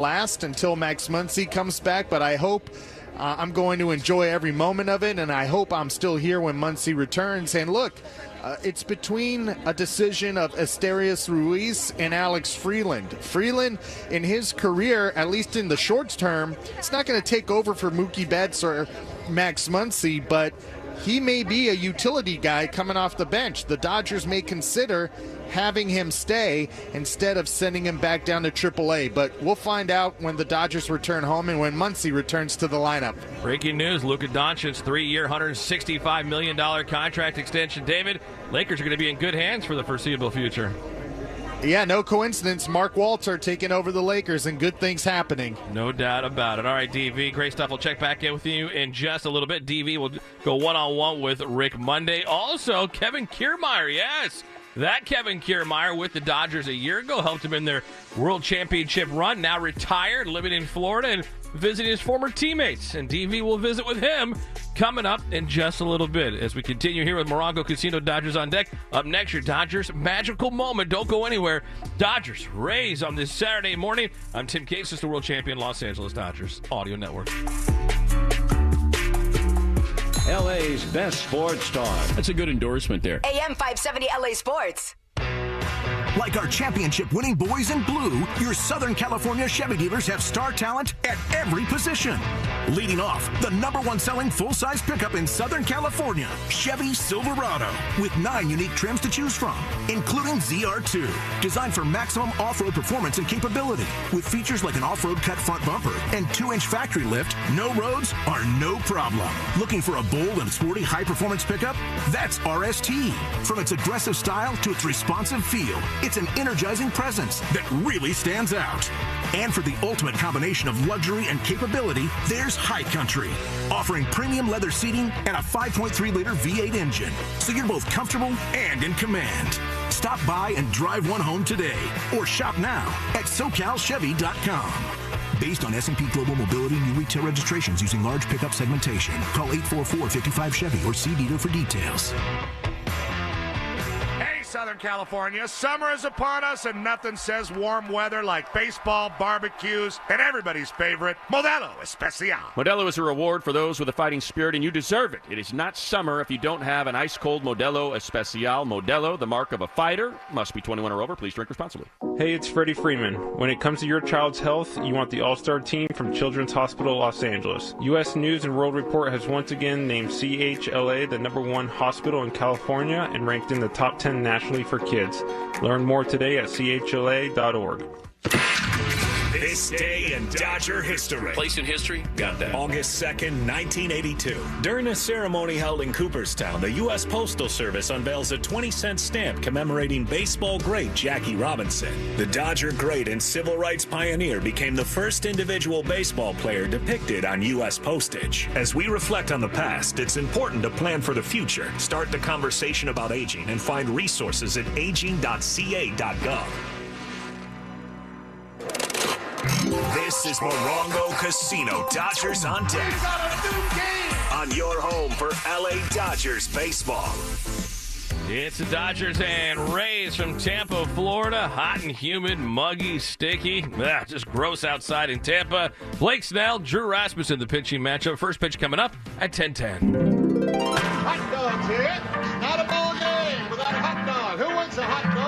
last until Max Muncy comes back, but I hope I'm going to enjoy every moment of it, and I hope I'm still here when Muncy returns. And look, it's between a decision of Asterios Ruiz and Alex Freeland. Freeland, in his career, at least in the short term, it's not going to take over for Mookie Betts or Max Muncy, but he may be a utility guy coming off the bench. The Dodgers may consider having him stay instead of sending him back down to AAA. But we'll find out when the Dodgers return home and when Muncy returns to the lineup. Breaking news, Luka Doncic's 3-year, $165 million contract extension. David, Lakers are going to be in good hands for the foreseeable future. Yeah, no coincidence. Mark Walter taking over the Lakers and good things happening. No doubt about it. All right, DV, great stuff. We'll check back in with you in just a little bit. DV will go one-on-one with Rick Monday. Also, Kevin Kiermaier, yes. That Kevin Kiermaier with the Dodgers a year ago helped him in their World Championship run. Now retired, living in Florida and visiting his former teammates. And DV will visit with him coming up in just a little bit as we continue here with Morongo Casino Dodgers on deck. Up next, your Dodgers magical moment. Don't go anywhere. Dodgers Rays on this Saturday morning. I'm Tim Cases, the world champion Los Angeles Dodgers Audio Network. LA's best sports star. That's a good endorsement there. AM 570 LA Sports. Like our championship-winning boys in blue, your Southern California Chevy dealers have star talent at every position. Leading off, the #1 selling full-size pickup in Southern California, Chevy Silverado, with 9 unique trims to choose from, including ZR2, designed for maximum off-road performance and capability. With features like an off-road cut front bumper and 2-inch factory lift, no roads are no problem. Looking for a bold and sporty high-performance pickup? That's RST. From its aggressive style to its responsive feel, it's an energizing presence that really stands out. And for the ultimate combination of luxury and capability, there's High Country, offering premium leather seating and a 5.3-liter V8 engine, so you're both comfortable and in command. Stop by and drive one home today, or shop now at SoCalChevy.com. Based on S&P Global Mobility new retail registrations using large pickup segmentation. Call 844-55-CHEVY or see dealer for details. Southern California, summer is upon us, and nothing says warm weather like baseball, barbecues, and everybody's favorite, Modelo Especial. Modelo is a reward for those with a fighting spirit, and you deserve it. It is not summer if you don't have an ice-cold Modelo Especial. Modelo, the mark of a fighter, must be 21 or over. Please drink responsibly. Hey, it's Freddie Freeman. When it comes to your child's health, you want the all-star team from Children's Hospital Los Angeles. U.S. News & World Report has once again named CHLA the #1 hospital in California and ranked in the top 10 nationally for kids. Learn more today at chla.org. This day in Dodger history. Place in history? Got that. August 2nd, 1982. During a ceremony held in Cooperstown, the U.S. Postal Service unveils a 20-cent stamp commemorating baseball great Jackie Robinson. The Dodger great and civil rights pioneer became the first individual baseball player depicted on U.S. postage. As we reflect on the past, it's important to plan for the future. Start the conversation about aging and find resources at aging.ca.gov. This is Morongo Casino Dodgers on deck. On your home for LA Dodgers baseball. It's the Dodgers and Rays from Tampa, Florida. Hot and humid, muggy, sticky. Just gross outside in Tampa. Blake Snell, Drew Rasmussen, the pitching matchup. First pitch coming up at 10:10. Hot dogs here. Not a ball game without a hot dog. Who wants a hot dog?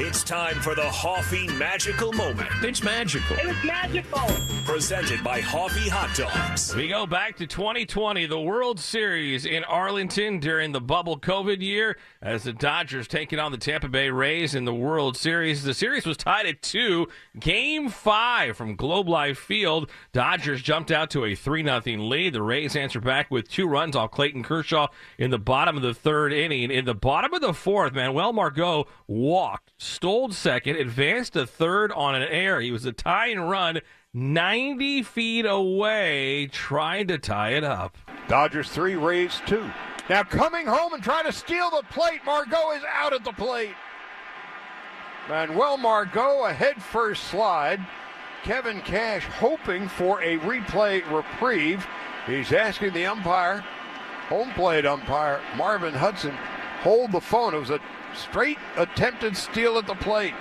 It's time for the Hoffy Magical Moment. It's magical. It was magical. Presented by Hoffy Hot Dogs. We go back to 2020, the World Series in Arlington during the bubble COVID year as the Dodgers taking on the Tampa Bay Rays in the World Series. The series was tied at 2. Game 5 from Globe Life Field. Dodgers jumped out to a 3-0 lead. The Rays answered back with 2 runs off Clayton Kershaw in the bottom of the 3rd inning. In the bottom of the 4th, Manuel Margot walked, stole second, advanced to 3rd on an error. He was a tying run 90 feet away, trying to tie it up. Dodgers 3, Rays 2. Now coming home and trying to steal the plate. Margot is out at the plate. Manuel Margot, a head-first slide. Kevin Cash hoping for a replay reprieve. He's asking the umpire, home plate umpire, Marvin Hudson, hold the phone. It was a straight attempted steal at the plate.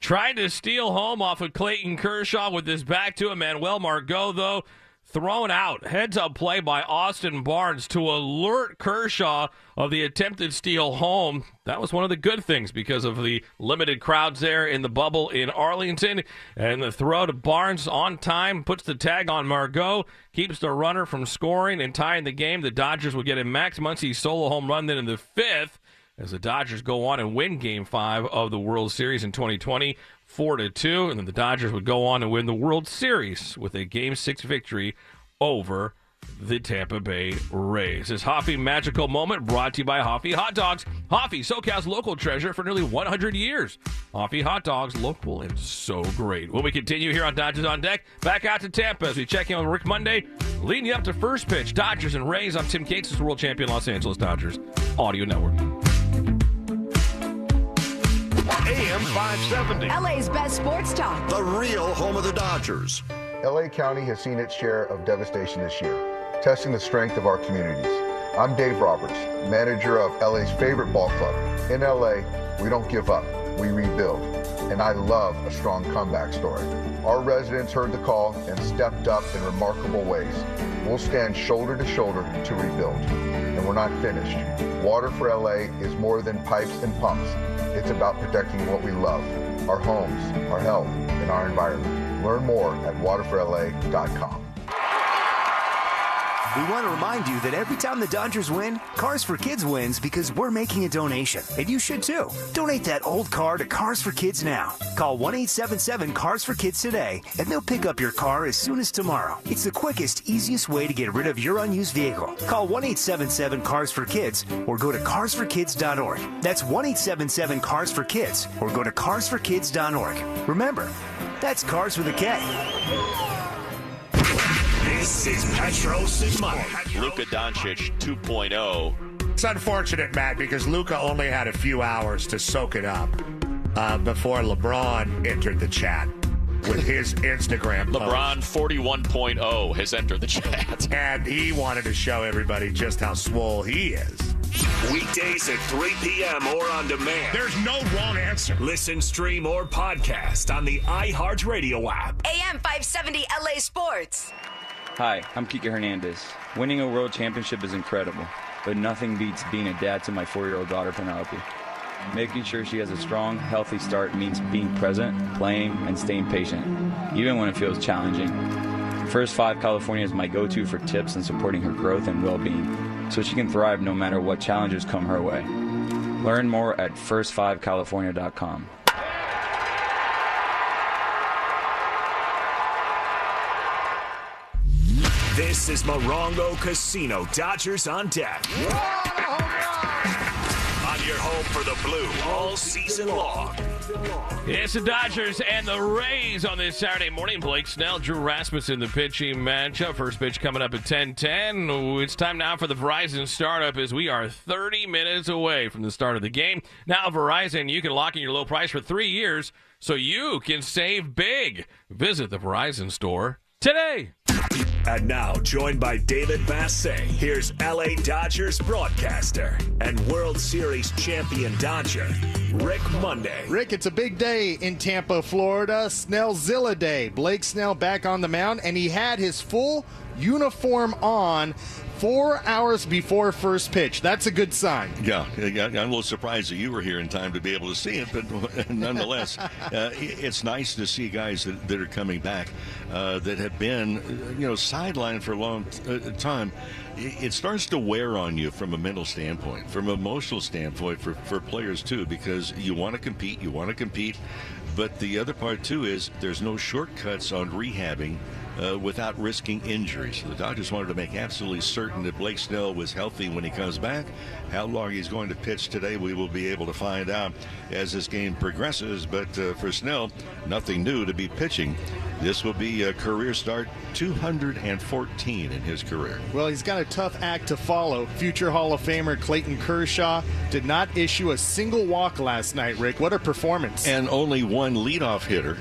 Tried to steal home off of Clayton Kershaw with his back to him. Manuel Margot, though, thrown out. Heads-up play by Austin Barnes to alert Kershaw of the attempted steal home. That was one of the good things because of the limited crowds there in the bubble in Arlington. And the throw to Barnes on time puts the tag on Margot, keeps the runner from scoring and tying the game. The Dodgers will get a Max Muncy solo home run then in the fifth as the Dodgers go on and win Game 5 of the World Series in 2020, 4-2. And then the Dodgers would go on and win the World Series with a Game 6 victory over the Tampa Bay Rays. This Hoffy magical moment brought to you by Hoffy Hot Dogs. Hoffy, SoCal's local treasure for nearly 100 years. Hoffy Hot Dogs, local and so great. When we continue here on Dodgers on Deck, back out to Tampa as we check in on Rick Monday, leading you up to first pitch. Dodgers and Rays on Tim Cates' world champion Los Angeles Dodgers Audio Network. AM 570. LA's best sports talk. The real home of the Dodgers. LA County has seen its share of devastation this year, testing the strength of our communities. I'm Dave Roberts, manager of LA's favorite ball club. In LA, we don't give up, we rebuild. And I love a strong comeback story. Our residents heard the call and stepped up in remarkable ways. We'll stand shoulder to shoulder to rebuild. And we're not finished. Water for LA is more than pipes and pumps. It's about protecting what we love, our homes, our health, and our environment. Learn more at waterforla.com. We want to remind you that every time the Dodgers win, Cars for Kids wins because we're making a donation. And you should too. Donate that old car to Cars for Kids now. Call 1-877-CARS-FOR-KIDS today, and they'll pick up your car as soon as tomorrow. It's the quickest, easiest way to get rid of your unused vehicle. Call 1-877-CARS-FOR-KIDS or go to carsforkids.org. That's 1-877-CARS-FOR-KIDS or go to carsforkids.org. Remember, that's Cars with a K. This is Petros and Money. Luka Doncic 2.0. It's unfortunate, Matt, because Luka only had a few hours to soak it up before LeBron entered the chat with his Instagram post. LeBron 41.0 has entered the chat. And he wanted to show everybody just how swole he is. Weekdays at 3 p.m. or on demand. There's no wrong answer. Listen, stream, or podcast on the iHeartRadio app. AM 570 LA Sports. Hi, I'm Kike Hernandez. Winning a world championship is incredible, but nothing beats being a dad to my 4-year-old daughter, Penelope. Making sure she has a strong, healthy start means being present, playing, and staying patient, even when it feels challenging. First 5 California is my go-to for tips and supporting her growth and well-being, so she can thrive no matter what challenges come her way. Learn more at first5california.com. This is Morongo Casino Dodgers on Deck. On your home for the Blue all season long. It's the Dodgers and the Rays on this Saturday morning. Blake Snell, Drew Rasmussen, the pitching matchup. First pitch coming up at 10:10. It's time now for the Verizon startup as we are 30 minutes away from the start of the game. Now, Verizon, you can lock in your low price for 3 years so you can save big. Visit the Verizon store today. And now, joined by David Massey, here's LA Dodgers broadcaster and World Series champion Dodger, Rick Monday. Rick, it's a big day in Tampa, Florida. Snellzilla Day. Blake Snell back on the mound, and he had his full uniform on 4 hours before first pitch. That's a good sign. Yeah, I'm a little surprised that you were here in time to be able to see it, but nonetheless, it's nice to see guys that are coming back that have been, sidelined for a long time. It starts to wear on you from a mental standpoint, from an emotional standpoint for players too, because you want to compete, but the other part too is there's no shortcuts on rehabbing without risking injuries. The Dodgers wanted to make absolutely certain that Blake Snell was healthy when he comes back. How long he's going to pitch today, we will be able to find out as this game progresses. But for Snell, nothing new to be pitching. This will be a career start 214 in his career. Well, he's got a tough act to follow. Future Hall of Famer Clayton Kershaw did not issue a single walk last night, Rick. What a performance. And only one leadoff hitter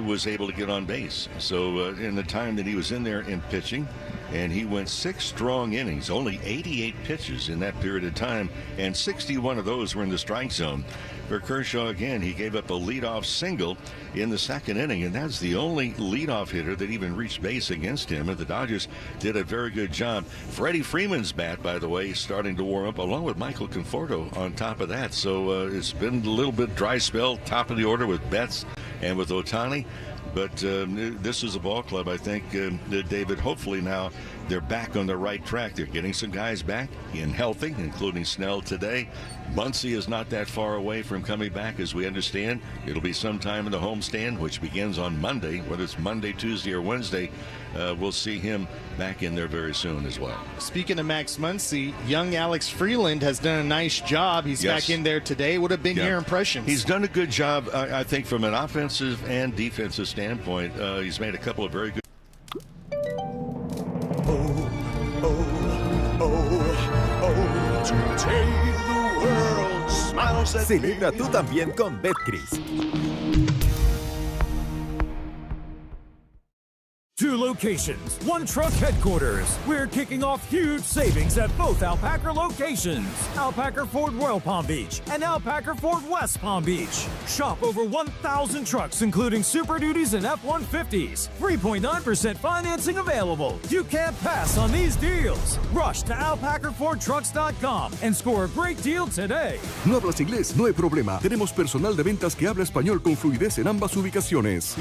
was able to get on base. So in the time that he was in there in pitching, and he went 6 strong innings, only 88 pitches in that period of time, and 61 of those were in the strike zone. For Kershaw, again, he gave up a leadoff single in the second inning, and that's the only leadoff hitter that even reached base against him, and the Dodgers did a very good job. Freddie Freeman's bat, by the way, starting to warm up, along with Michael Conforto on top of that. So it's been a little bit dry spell, top of the order with Betts and with Ohtani. But this is a ball club, I think, David, hopefully now they're back on the right track. They're getting some guys back and healthy, including Snell today. Muncy is not that far away from coming back, as we understand. It'll be sometime in the homestand, which begins on Monday. Whether it's Monday, Tuesday, or Wednesday, we'll see him back in there very soon as well. Speaking of Max Muncy, young Alex Freeland has done a nice job. He's back in there today. What have been your impressions? He's done a good job, I think, from an offensive and defensive standpoint. He's made a couple of very good. Celebra tú también con Betcris. 2 locations, 1 truck headquarters. We're kicking off huge savings at both Alpaca locations. Alpaca Ford Royal Palm Beach and Alpaca Ford West Palm Beach. Shop over 1,000 trucks, including Super Duties and F-150s. 3.9% financing available. You can't pass on these deals. Rush to alpacafordtrucks.com and score a great deal today. ¿No hablas inglés? No hay problema. Tenemos personal de ventas que habla español con fluidez en ambas ubicaciones.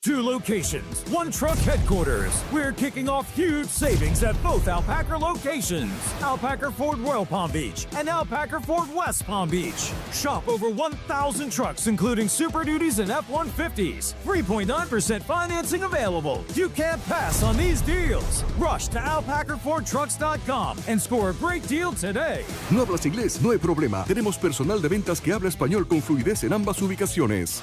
2 locations, 1 truck headquarters. We're kicking off huge savings at both Alpaca locations. Alpaca Ford Royal Palm Beach and Alpaca Ford West Palm Beach. Shop over 1,000 trucks, including Super Duties and F-150s. 3.9% financing available. You can't pass on these deals. Rush to alpacafordtrucks.com and score a great deal today. ¿No hablas inglés? No hay problema. Tenemos personal de ventas que habla español con fluidez en ambas ubicaciones.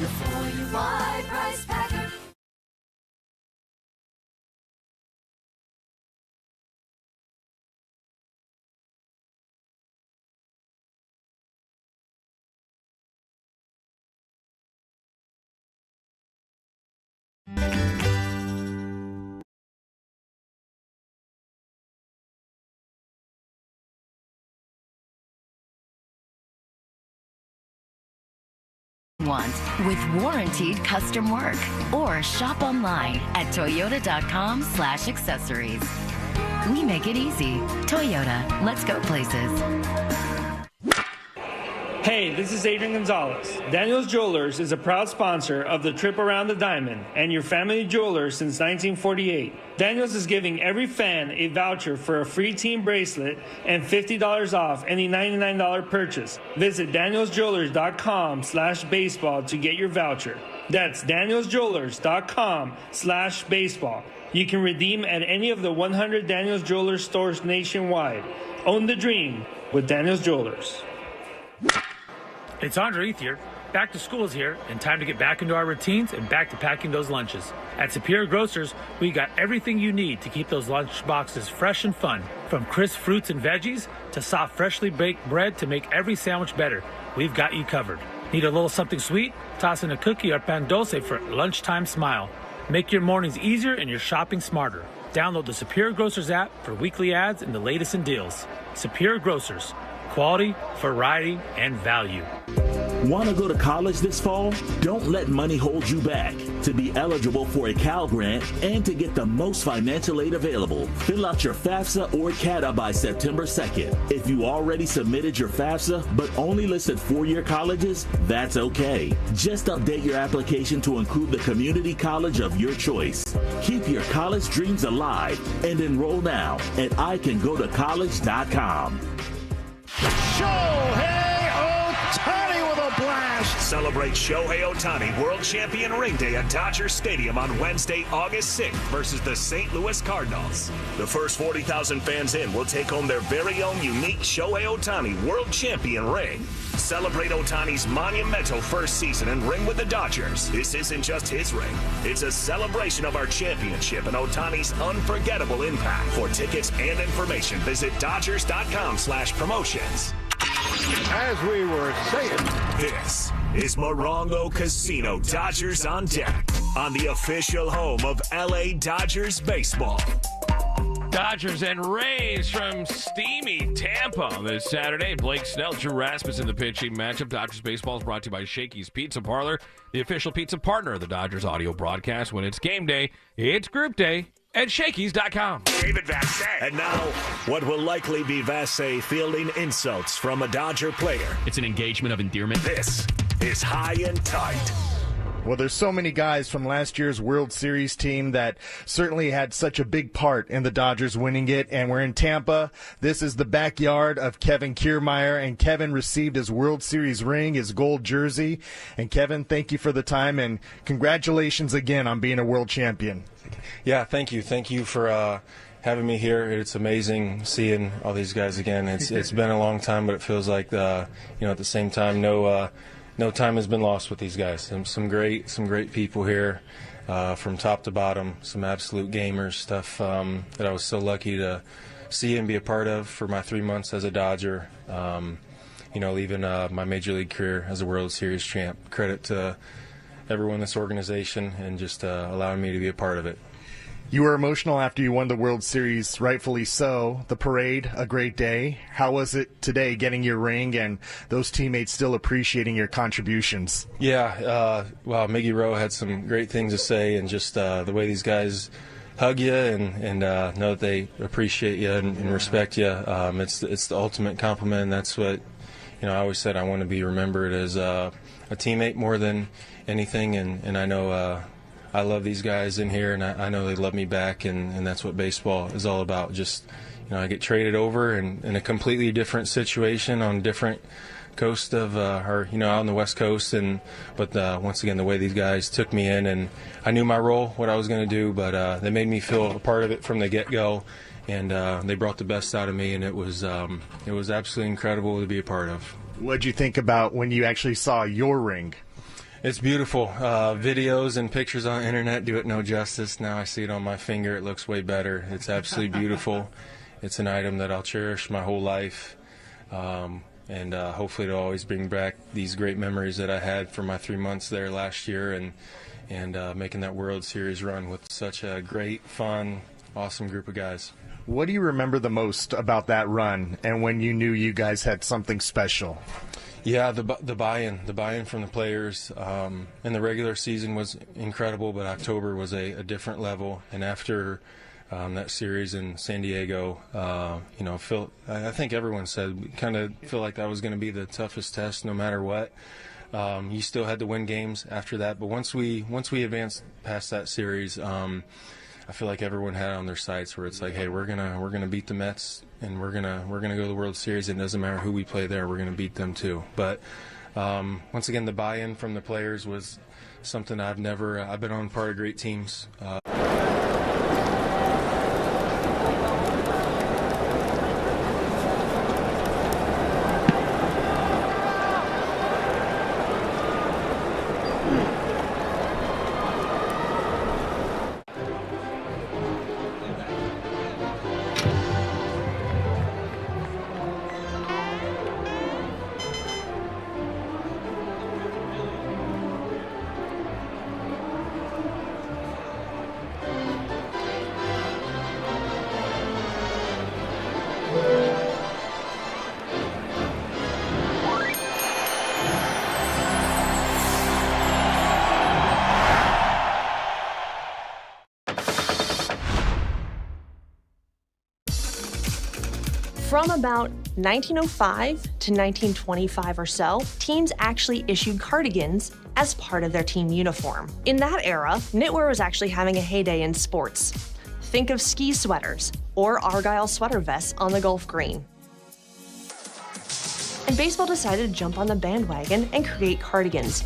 With warranted custom work, or shop online at toyota.com/accessories. We make it easy. Toyota, let's go places. Hey, this is Adrian Gonzalez. Daniel's Jewelers is a proud sponsor of the Trip Around the Diamond and your family jeweler since 1948. Daniel's is giving every fan a voucher for a free team bracelet and $50 off any $99 purchase. Visit danielsjewelers.com/baseball to get your voucher. That's danielsjewelers.com/baseball. You can redeem at any of the 100 Daniel's Jewelers stores nationwide. Own the dream with Daniel's Jewelers. It's Andre Ethier. Back to school is here, and time to get back into our routines and back to packing those lunches. At Superior Grocers, we got everything you need to keep those lunch boxes fresh and fun. From crisp fruits and veggies to soft, freshly baked bread to make every sandwich better. We've got you covered. Need a little something sweet? Toss in a cookie or pan dulce for lunchtime smile. Make your mornings easier and your shopping smarter. Download the Superior Grocers app for weekly ads and the latest in deals. Superior Grocers. Quality, variety, and value. Want to go to college this fall? Don't let money hold you back. To be eligible for a Cal grant and to get the most financial aid available, fill out your FAFSA or CATA by September 2nd. If you already submitted your FAFSA but only listed 4-year colleges, that's okay. Just update your application to include the community college of your choice. Keep your college dreams alive and enroll now at icangotocollege.com. Shohei Ohtani with a blast. Celebrate Shohei Ohtani World Champion Ring Day at Dodger Stadium on Wednesday, August 6th versus the St. Louis Cardinals. The first 40,000 fans in will take home their very own unique Shohei Ohtani World Champion Ring. Celebrate Ohtani's monumental first season and ring with the Dodgers. This isn't just his ring. It's a celebration of our championship and Ohtani's unforgettable impact. For tickets and information, visit Dodgers.com/promotions. As we were saying, this is Morongo Casino Dodgers on Deck on the official home of LA Dodgers baseball. Dodgers and Rays from steamy Tampa this Saturday. Blake Snell, Drew Rasmussen, the pitching matchup. Dodgers baseball is brought to you by Shakey's Pizza Parlor, the official pizza partner of the Dodgers audio broadcast. When it's game day, it's group day at Shakey's.com. David Vassegh. And now, what will likely be Vassegh fielding insults from a Dodger player. It's an engagement of endearment. This is High and Tight. Well, there's so many guys from last year's World Series team that certainly had such a big part in the Dodgers winning it, and we're in Tampa. This is the backyard of Kevin Kiermaier, and Kevin received his World Series ring, his gold jersey. And Kevin, thank you for the time, and congratulations again on being a world champion. Yeah, thank you. Thank you for having me here. It's amazing seeing all these guys again. It's been a long time, but it feels like at the same time, no time has been lost with these guys. Some great people here, from top to bottom. Some absolute gamers, stuff that I was so lucky to see and be a part of for my 3 months as a Dodger. Leaving my major league career as a World Series champ. Credit to everyone in this organization and just allowing me to be a part of it. You were emotional after you won the World Series, rightfully so. The parade, a great day. How was it today getting your ring and those teammates still appreciating your contributions? Yeah, Miggy Rowe had some great things to say, and just the way these guys hug you and know that they appreciate you and respect you. It's the ultimate compliment, and that's what I always said. I want to be remembered as a teammate more than anything, and I know I love these guys in here, and I know they love me back, and that's what baseball is all about. Just, I get traded over in a completely different situation on a different coast of, out on the West Coast, but once again, the way these guys took me in, and I knew my role, what I was going to do, but they made me feel a part of it from the get-go, and they brought the best out of me, and it was absolutely incredible to be a part of. What'd you think about when you actually saw your ring? It's beautiful. Videos and pictures on the internet do it no justice. Now I see it on my finger. It looks way better. It's absolutely beautiful. It's an item that I'll cherish my whole life. And hopefully it'll always bring back these great memories that I had for my 3 months there last year and making that World Series run with such a great, fun, awesome group of guys. What do you remember the most about that run and when you knew you guys had something special? Yeah, the buy-in from the players. And the regular season was incredible, but October was a different level. And after that series in San Diego, I think everyone said we kind of feel like that was going to be the toughest test, no matter what. You still had to win games after that, but once we advanced past that series, I feel like everyone had it on their sights where it's like, hey, we're gonna beat the Mets, and we're gonna go to the World Series. It doesn't matter who we play there, we're gonna beat them too. But once again, the buy-in from the players was something I've been on part of great teams. From about 1905 to 1925 or so, teams actually issued cardigans as part of their team uniform. In that era, knitwear was actually having a heyday in sports. Think of ski sweaters or Argyle sweater vests on the Gulf Green. And baseball decided to jump on the bandwagon and create cardigans.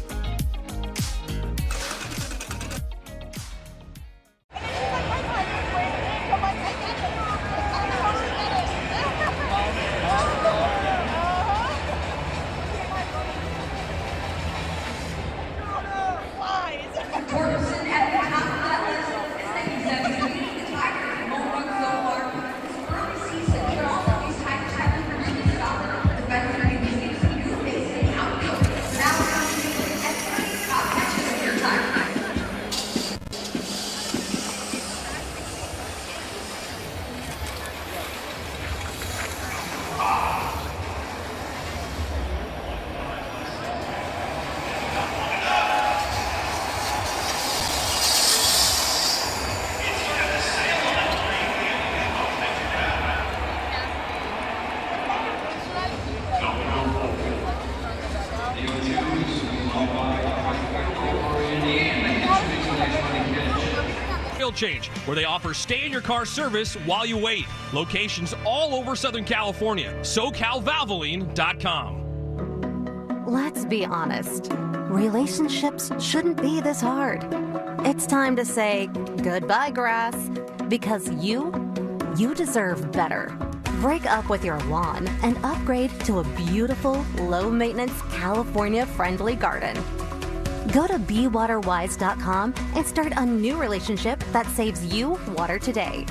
Oil Change, where they offer stay-in-your-car service while you wait. Locations all over Southern California. SoCalValvoline.com. Let's be honest. Relationships shouldn't be this hard. It's time to say goodbye, grass, because you deserve better. Break up with your lawn and upgrade to a beautiful, low-maintenance, California-friendly garden. Go to BeWaterWise.com and start a new relationship that saves you water today.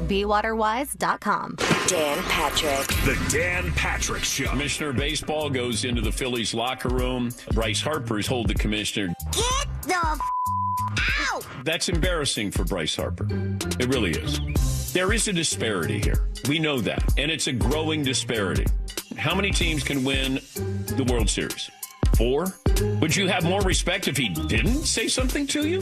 BeWaterWise.com. Dan Patrick. The Dan Patrick Show. Commissioner of Baseball goes into the Phillies locker room. Bryce Harper's told the commissioner, Get the out! that's embarrassing for Bryce Harper. It really is. There is a disparity here. We know that. And it's a growing disparity. How many teams can win the World Series? 4? Would you have more respect if he didn't say something to you?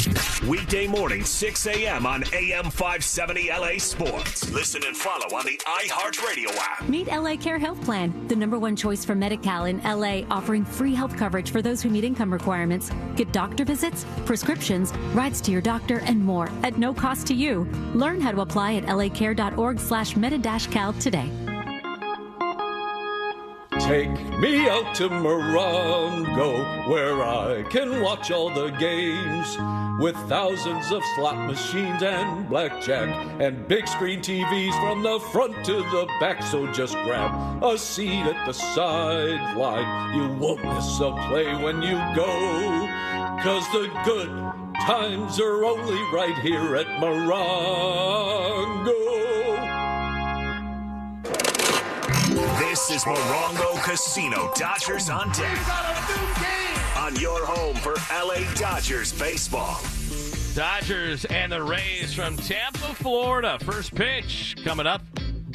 Weekday morning, 6 a.m. on AM 570 LA Sports. Listen and follow on the iHeartRadio app. Meet LA Care Health Plan, the #1 choice for Medi-Cal in LA, offering free health coverage for those who meet income requirements. Get doctor visits, prescriptions, rides to your doctor, and more at no cost to you. Learn how to apply at lacare.org/medi-cal today. Take me out to Morongo, where I can watch all the games, with thousands of slot machines and blackjack, and big screen TVs from the front to the back. So just grab a seat at the sideline. You won't miss a play when you go, 'cause the good times are only right here at Morongo. This is Morongo Casino Dodgers on deck. On your home for LA Dodgers baseball. Dodgers and the Rays from Tampa, Florida. First pitch coming up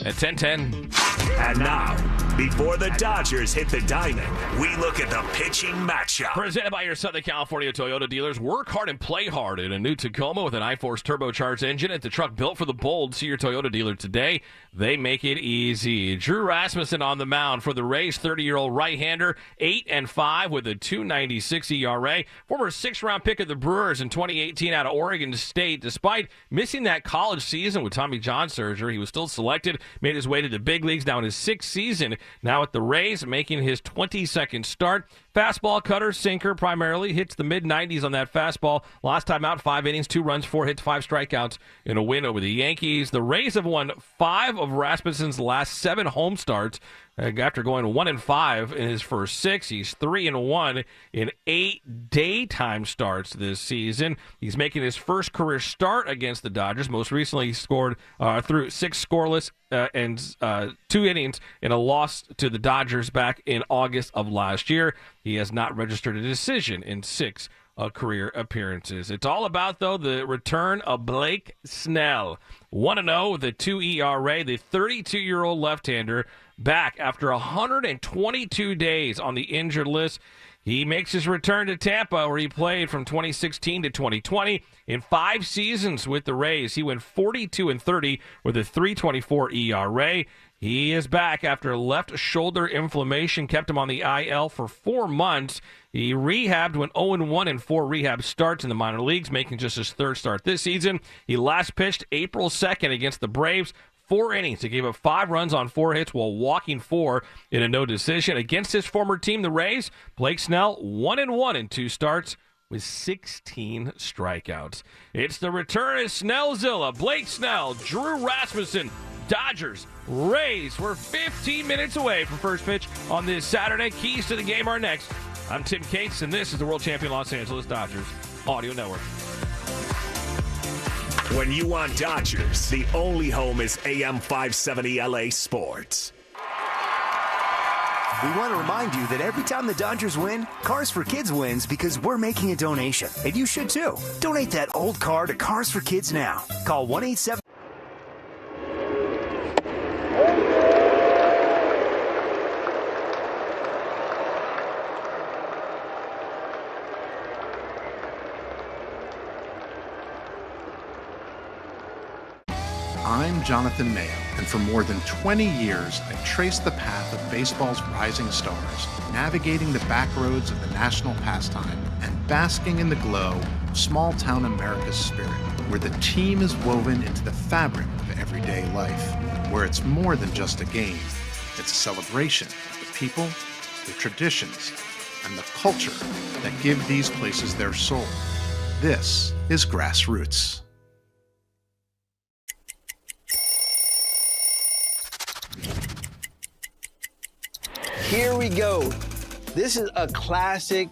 at 10:10. And now, before the Dodgers hit the diamond, we look at the pitching matchup. Presented by your Southern California Toyota dealers. Work hard and play hard in a new Tacoma with an iForce turbocharged engine. It's a truck built for the bold. See your Toyota dealer today. They make it easy. Drew Rasmussen on the mound for the Rays, 30-year-old right-hander, 8-5 with a 2.96 ERA. Former 6th-round pick of the Brewers in 2018 out of Oregon State. Despite missing that college season with Tommy John surgery, he was still selected, made his way to the big leagues, now in his 6th season. Now at the Rays, making his 22nd start. Fastball, cutter, sinker primarily. Hits the mid-90s on that fastball. Last time out, 5 innings, 2 runs, 4 hits, 5 strikeouts in a win over the Yankees. The Rays have won 5 of Rasmussen's last 7 home starts. After going 1-5 in his first 6, he's 3-1 in 8 daytime starts this season. He's making his first career start against the Dodgers. Most recently, he scored through 6 scoreless and 2 innings in a loss to the Dodgers back in August of last year. He has not registered a decision in 6 career appearances. It's all about, though, the return of Blake Snell. 1-0 with a 2 ERA. The 32-year-old left-hander back after 122 days on the injured list. He makes his return to Tampa, where he played from 2016 to 2020. In 5 seasons with the Rays, he went 42-30 with a 3.24 ERA. He is back after left shoulder inflammation kept him on the IL for 4 months. He rehabbed, went 0-1 in 4 rehab starts in the minor leagues, making just his 3rd start this season. He last pitched April 2nd against the Braves. 4 innings. He gave up 5 runs on 4 hits while walking 4 in a no decision. Against his former team, the Rays, Blake Snell, 1-1 in 2 starts with 16 strikeouts. It's the return of Snellzilla. Blake Snell, Drew Rasmussen, Dodgers, Rays. We're 15 minutes away from first pitch on this Saturday. Keys to the game are next. I'm Tim Cates, and this is the world champion Los Angeles Dodgers Audio Network. When you want Dodgers, the only home is AM 570 LA Sports. We want to remind you that every time the Dodgers win, Cars for Kids wins because we're making a donation. And you should too. Donate that old car to Cars for Kids now. Call 1-877. I'm Jonathan Mayo, and for more than 20 years, I've traced the path of baseball's rising stars, navigating the back roads of the national pastime and basking in the glow small-town America's spirit, where the team is woven into the fabric of everyday life, where it's more than just a game. It's a celebration of the people, the traditions, and the culture that give these places their soul. This is Grassroots. Here we go. This is a classic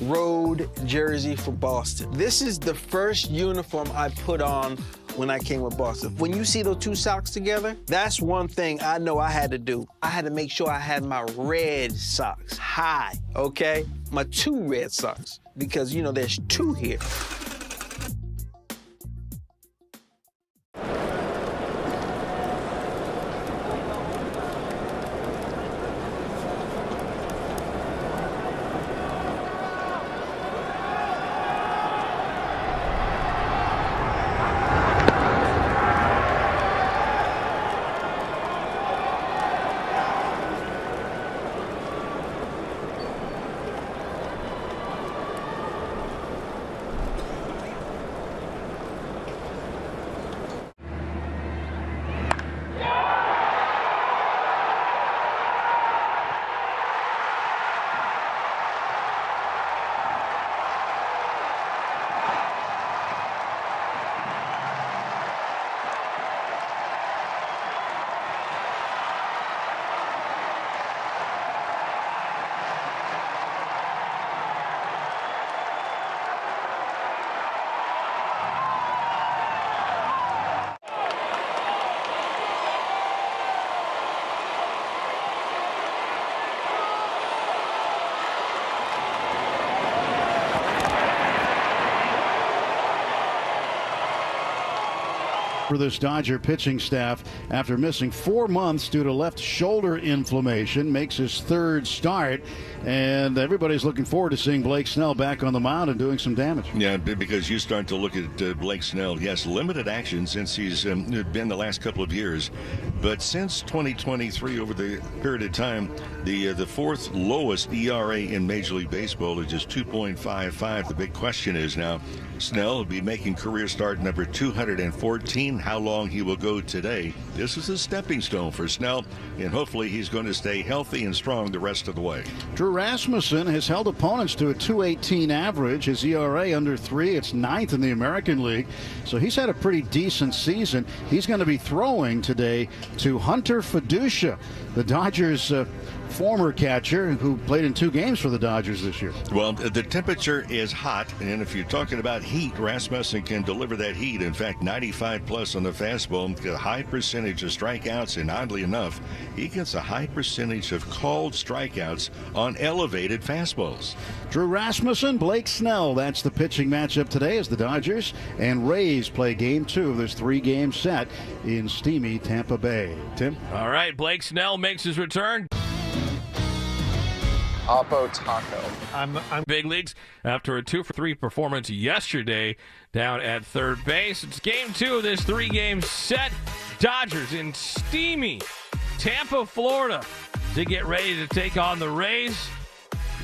road jersey for Boston. This is the first uniform I put on when I came with Boston. When you see those two socks together, that's one thing I know I had to do. I had to make sure I had my red socks high, okay? My two red socks, because, you know, there's two here. For this Dodger pitching staff, after missing 4 months due to left shoulder inflammation, makes his third start, and everybody's looking forward to seeing Blake Snell back on the mound and doing some damage. Yeah, because you start to look at Blake Snell. Yes, limited action since he's been the last couple of years, but since 2023, over the period of time, the fourth lowest ERA in Major League Baseball is just 2.55. The big question is now, Snell will be making career start number 214. How long he will go today. This is a stepping stone for Snell, and hopefully he's going to stay healthy and strong the rest of the way. Drew Rasmussen has held opponents to a 2.18 average. His ERA under 3. It's 9th in the American League. So he's had a pretty decent season. He's going to be throwing today to Hunter Fiducia, the Dodgers' former catcher who played in 2 games for the Dodgers this year. Well, the temperature is hot, and if you're talking about heat, Rasmussen can deliver that heat. In fact, 95 plus on the fastball, a high percentage of strikeouts, and oddly enough, he gets a high percentage of called strikeouts on elevated fastballs. Drew Rasmussen, Blake Snell, that's the pitching matchup today as the Dodgers and Rays play game 2 of this 3-game set in steamy Tampa Bay. Tim? All right, Blake Snell makes his return. Oppo Taco. I'm big leagues after a 2-for-3 performance yesterday down at third base. It's game 2 of this 3-game set. Dodgers in steamy Tampa, Florida to get ready to take on the Rays.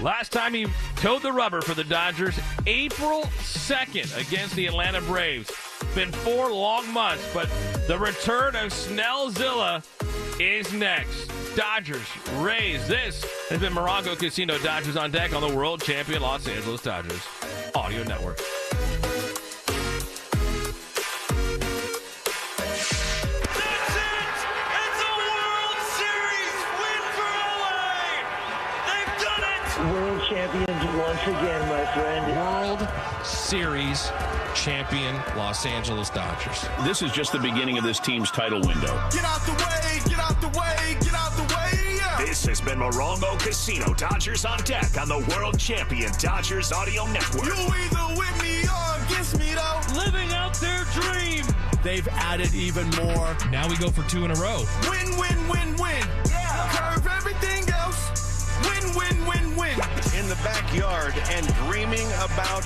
Last time he towed the rubber for the Dodgers, April 2nd against the Atlanta Braves. Been 4 long months, but the return of Snellzilla is next. Dodgers, Rays. This has been Morongo Casino. Dodgers on deck on the world champion Los Angeles Dodgers Audio Network. That's it! It's a World Series win for LA! They've done it! World champions once again, my friend. World Series champion Los Angeles Dodgers. This is just the beginning of this team's title window. Get out the way! Get out the way! Get out the way! Yeah. This has been Morongo Casino. Dodgers on deck on the world champion Dodgers Audio Network. You either with me or against me, though. Living out their dream. They've added even more. Now we go for 2 in a row. Win, win, win, win. Yeah. Curve everything else. Win, win, win, win. In the backyard and dreaming about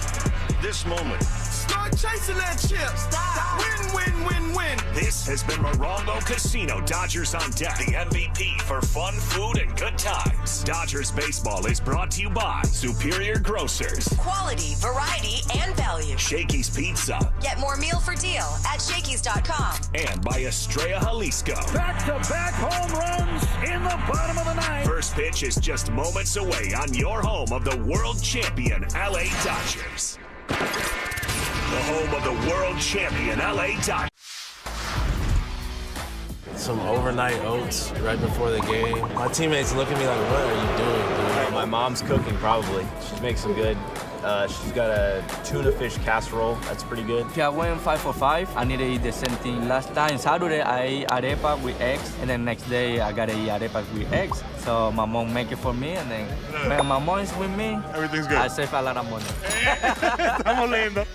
this moment. Start chasing that chip. Stop. Win, win, win, win. This has been Morongo Casino. Dodgers on deck. The MVP for fun, food, and good times. Dodgers baseball is brought to you by Superior Grocers. Quality, variety, and value. Shakey's Pizza. Get more meal for deal at Shakey's.com. And by Estrella Jalisco. Back-to-back home runs in the bottom of the ninth. First pitch is just moments away on your home of the world champion LA Dodgers. The home of the world champion LA Dodgers. Some overnight oats right before the game. My teammates look at me like, what are you doing, dude? My mom's cooking, probably. She makes some good. She's got a tuna fish casserole. That's pretty good. I went 5 for 5. I need to eat the same thing. Last time, Saturday, I ate arepa with eggs. And then next day, I got to eat arepa with eggs. So my mom make it for me. And then when my mom is with me, everything's good. I save a lot of money. Estamos lindos.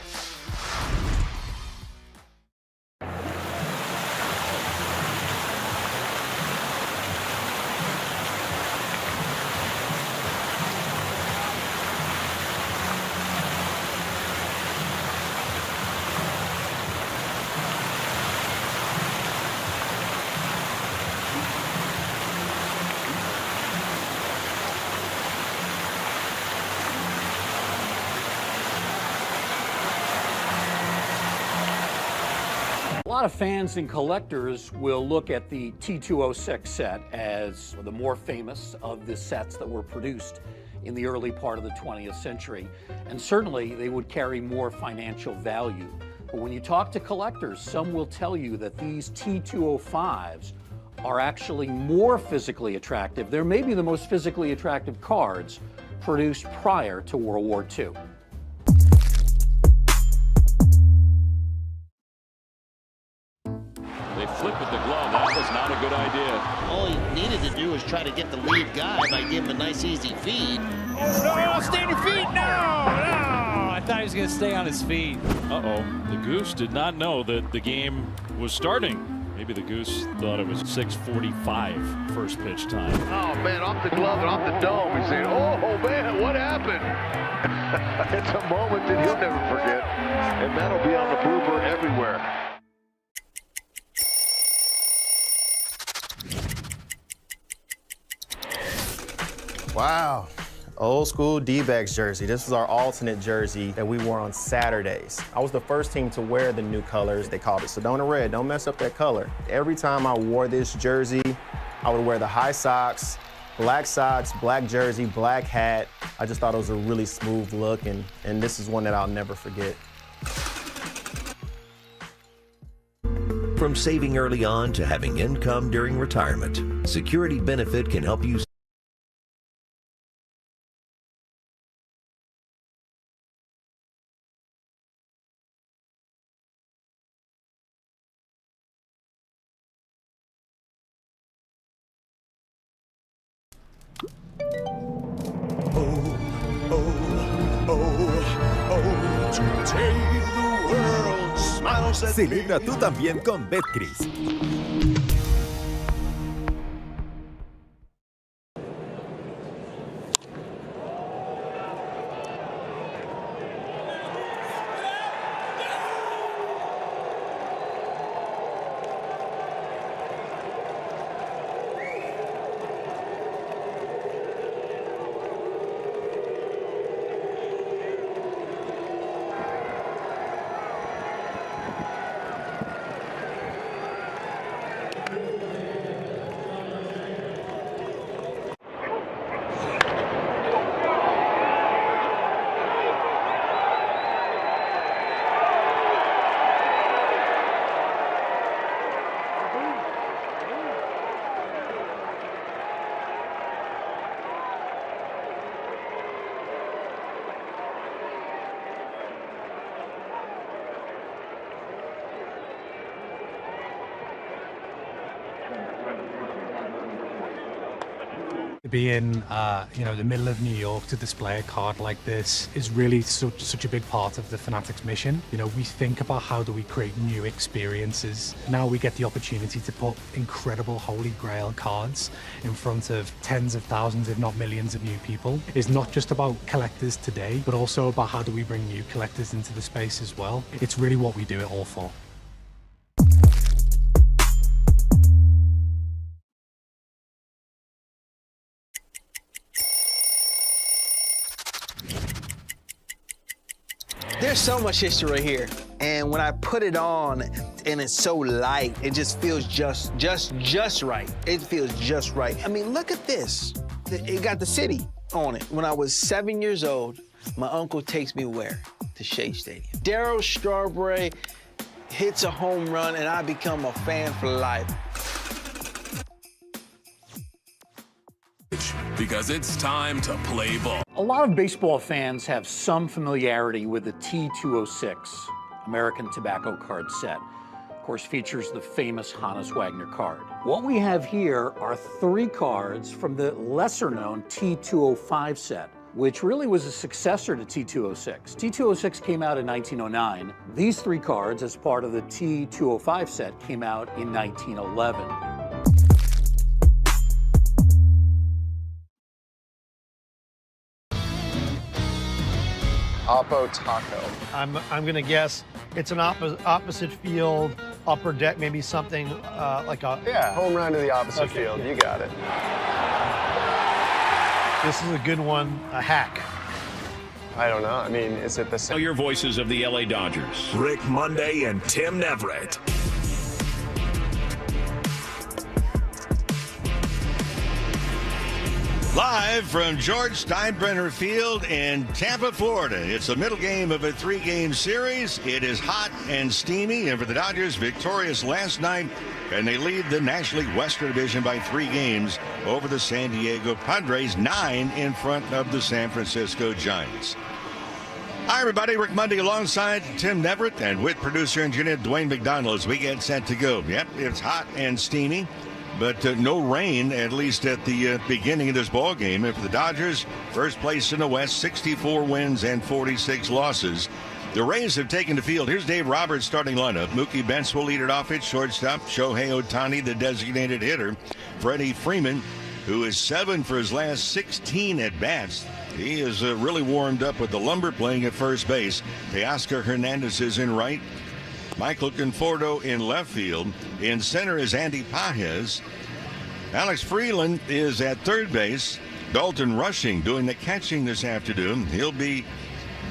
A lot of fans and collectors will look at the T206 set as the more famous of the sets that were produced in the early part of the 20th century. And certainly they would carry more financial value. But when you talk to collectors, some will tell you that these T205s are actually more physically attractive. They're maybe the most physically attractive cards produced prior to World War II. They flipped with the glove. That was not a good idea. All he needed to do was try to get the lead guy by giving him a nice easy feed. Oh, no, stay on your feet. No. I thought he was going to stay on his feet. Uh-oh. The Goose did not know that the game was starting. Maybe the Goose thought it was 6:45 first pitch time. Oh, man, off the glove and off the dome. He said, oh, man, what happened? It's a moment that he'll never forget, and that'll be on the blooper everywhere. Wow. Old school D-backs jersey. This was our alternate jersey that we wore on Saturdays. I was the first team to wear the new colors. They called it Sedona Red. Don't mess up that color. Every time I wore this jersey, I would wear the high socks, black jersey, black hat. I just thought it was a really smooth look, and this is one that I'll never forget. From saving early on to having income during retirement, Security Benefit can help you. Celebra tú también con Betcris. Be in the middle of New York to display a card like this is really such a big part of the Fanatics mission. We think about how do we create new experiences. Now we get the opportunity to put incredible Holy Grail cards in front of tens of thousands, if not millions of new people. It's not just about collectors today, but also about how do we bring new collectors into the space as well. It's really what we do it all for. There's so much history right here. And when I put it on and it's so light, it just feels just right. It feels just right. I mean, look at this. It got the city on it. When I was 7 years old, my uncle takes me where? To Shea Stadium. Darryl Strawberry hits a home run and I become a fan for life. Because it's time to play ball. A lot of baseball fans have some familiarity with the T206 American Tobacco card set. Of course, features the famous Hannes Wagner card. What we have here are 3 cards from the lesser-known T205 set, which really was a successor to T206. T206 came out in 1909. These 3 cards, as part of the T205 set, came out in 1911. Oppo Taco. I'm gonna guess it's an opposite field, upper deck, maybe something like a... Yeah, home run to the opposite field. You got it. This is a good one, a hack. I don't know. I mean, is it the same? Your voices of the LA Dodgers. Rick Monday and Tim Neverett. Live from George Steinbrenner Field in Tampa, Florida. It's the middle game of a 3-game series. It is hot and steamy, and for the Dodgers, victorious last night, and they lead the National League Western Division by 3 games over the San Diego Padres, 9 in front of the San Francisco Giants. Hi, everybody. Rick Monday alongside Tim Neverett and with producer engineer Dwayne McDonald as we get set to go. Yep, it's hot and steamy. But no rain, at least at the beginning of this ball game. And for the Dodgers, first place in the West, 64 wins and 46 losses. The Rays have taken the field. Here's Dave Roberts' starting lineup. Mookie Betts will lead it off at shortstop. Shohei Ohtani, the designated hitter. Freddie Freeman, who is 7 for his last 16 at-bats. He is really warmed up with the lumber playing at first base. Teoscar Hernandez is in right. Michael Conforto in left field. In center is Andy Pages. Alex Freeland is at third base. Dalton Rushing doing the catching this afternoon. He'll be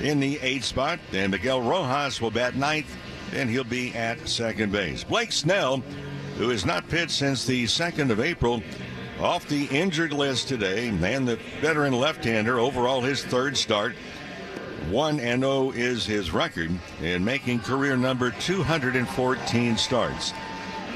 in the 8th spot. And Miguel Rojas will bat 9th, and he'll be at second base. Blake Snell, who has not pitched since the 2nd of April, off the injured list today. And the veteran left-hander, overall his 3rd start. 1-0 is his record, and making career number 214 starts.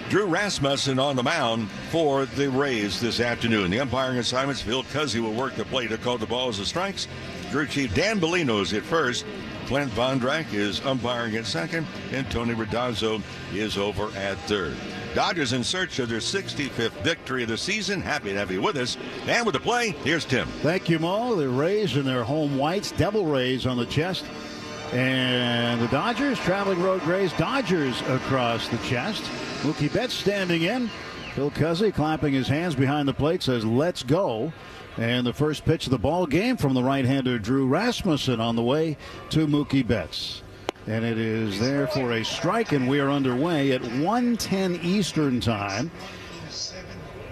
Drew Rasmussen on the mound for the Rays this afternoon. The umpiring assignments, Phil Cuzzy will work the plate to call the balls as strikes. Crew chief Dan Bellino's at first. Clint Vondrack is umpiring at second, and Tony Randazzo is over at third. Dodgers in search of their 65th victory of the season. Happy to have you with us. And with the play, here's Tim. Thank you, Mo. The Rays in their home whites, devil rays on the chest. And the Dodgers, traveling road grays, Dodgers across the chest. Mookie Betts standing in. Phil Cuzzy clapping his hands behind the plate, says, let's go. And the first pitch of the ball game from the right-hander Drew Rasmussen on the way to Mookie Betts. And it is there for a strike, and we are underway at 1:10 Eastern time.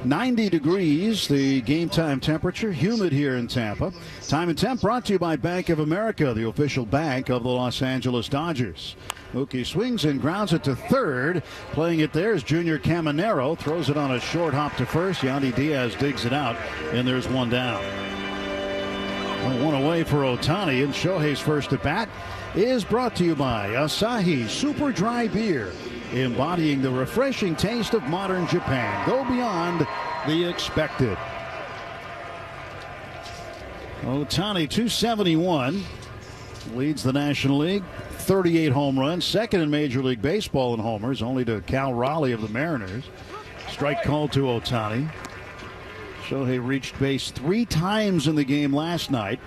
90 degrees, the game time temperature, humid here in Tampa. Time and Temp brought to you by Bank of America, the official bank of the Los Angeles Dodgers. Mookie swings and grounds it to third. Playing it there is Junior Caminero. Throws it on a short hop to first. Yandy Diaz digs it out, and there's one down. One away for Ohtani, and Shohei's first at bat is brought to you by Asahi Super Dry Beer, embodying the refreshing taste of modern Japan. Go beyond the expected. Ohtani, 271, leads the National League, 38 home runs, second in Major League Baseball in homers, only to Cal Raleigh of the Mariners. Strike called to Ohtani. Shohei reached base 3 times in the game last night.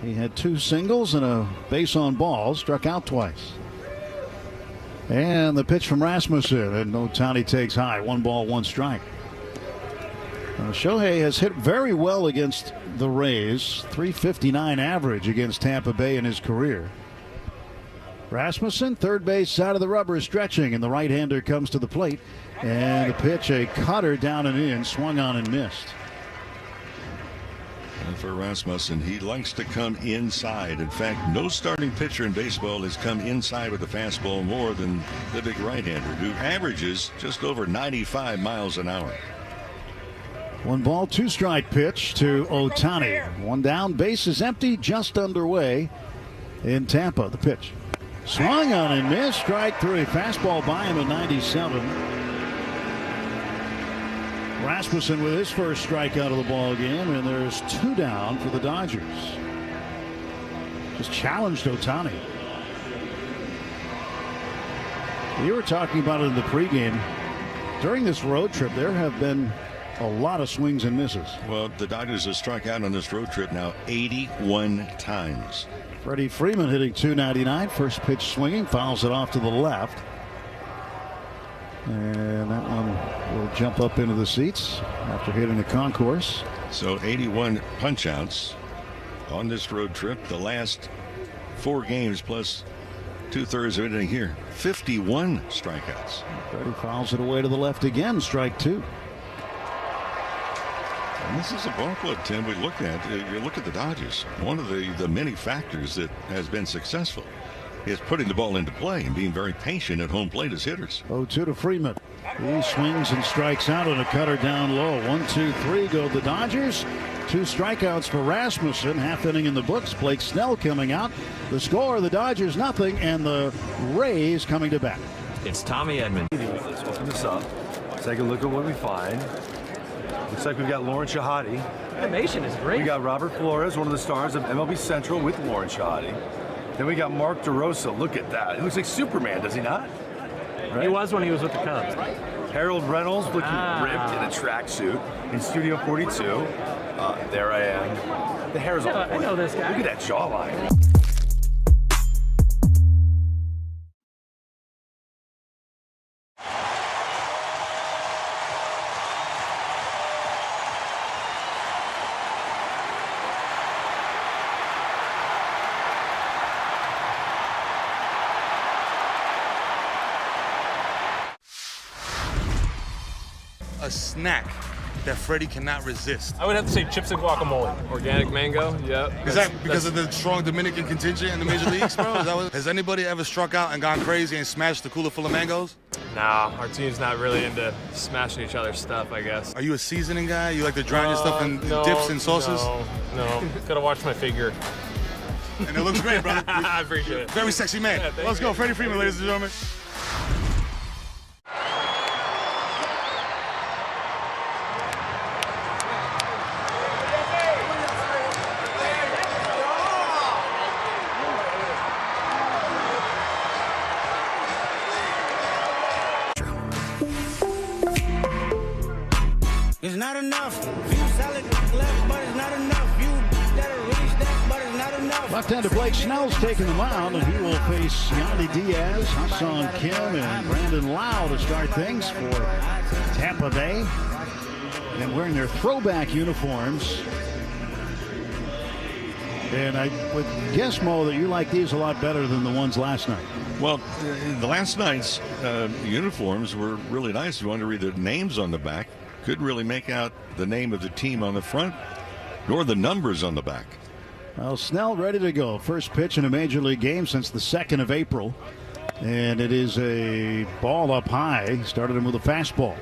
He had 2 singles and a base on balls, struck out twice. And the pitch from Rasmussen, and Ohtani takes high. 1 ball, 1 strike. Shohei has hit very well against the Rays, .359 average against Tampa Bay in his career. Rasmussen, third base side of the rubber, stretching, and the right-hander comes to the plate. And the pitch, a cutter down and in, swung on and missed. for Rasmussen. He likes to come inside. In fact, no starting pitcher in baseball has come inside with the fastball more than the big right-hander, who averages just over 95 miles an hour. 1 ball, 2 strike pitch to Ohtani. 1 down, base is empty, just underway in Tampa. The pitch. Swung on and missed. Strike 3. Fastball by him at 97. Rasmussen with his first strikeout of the ball game, and there's 2 down for the Dodgers. Just challenged Ohtani. You were talking about it in the pregame. During this road trip, there have been a lot of swings and misses. Well, the Dodgers have struck out on this road trip now 81 times. Freddie Freeman hitting .299. First pitch swinging, fouls it off to the left. And that one will jump up into the seats after hitting the concourse. So 81 punch-outs on this road trip. The last 4 games plus 2/3 of it here. 51 strikeouts. Freddie fouls it away to the left again. Strike 2. And this is a ball club, Tim, we look at. You look at the Dodgers. One of the many factors that has been successful is putting the ball into play and being very patient at home plate as hitters. 0-2 to Freeman. He swings and strikes out on a cutter down low. 1-2-3 go the Dodgers. 2 strikeouts for Rasmussen. Half inning in the books. Blake Snell coming out. The score, the Dodgers nothing, and the Rays coming to bat. It's Tommy Edman. Let's open this up. Take a look at what we find. Looks like we've got Lauren Shahadi. Animation is great. We got Robert Flores, one of the stars of MLB Central with Lauren Shahadi. Then we got Mark DeRosa. Look at that. He looks like Superman, does he not? Right? He was when he was with the Cubs. Harold Reynolds looking ripped in a tracksuit in Studio 42. There I am. The hair's on point. I know this guy. Look at that jawline. A snack that Freddie cannot resist. I would have to say chips and guacamole. Organic mango, yep. Is that because of the strong Dominican contingent in the major leagues, bro? Has anybody ever struck out and gone crazy and smashed the cooler full of mangoes? Nah, our team's not really into smashing each other's stuff, I guess. Are you a seasoning guy? You like to drown your stuff in dips and sauces? No. Gotta watch my figure. And it looks great, brother. I appreciate it. Very sexy man. Yeah, Let's go, Freddie Freeman, ladies and gentlemen. It's not enough. Few solid left, but it's not enough. You gotta reach that, but it's not enough. Left-hander Blake Snell's taking the mound, and he will face Yandy Diaz, Hassan Kim, and Brandon Lau to start things for Tampa Bay. And wearing their throwback uniforms. And I would guess, Mo, that you like these a lot better than the ones last night. Well, the last night's uniforms were really nice. You want to read the names on the back. Couldn't really make out the name of the team on the front, nor the numbers on the back. Well, Snell ready to go. First pitch in a major league game since the 2nd of April. And it is a ball up high. Started him with a fastball.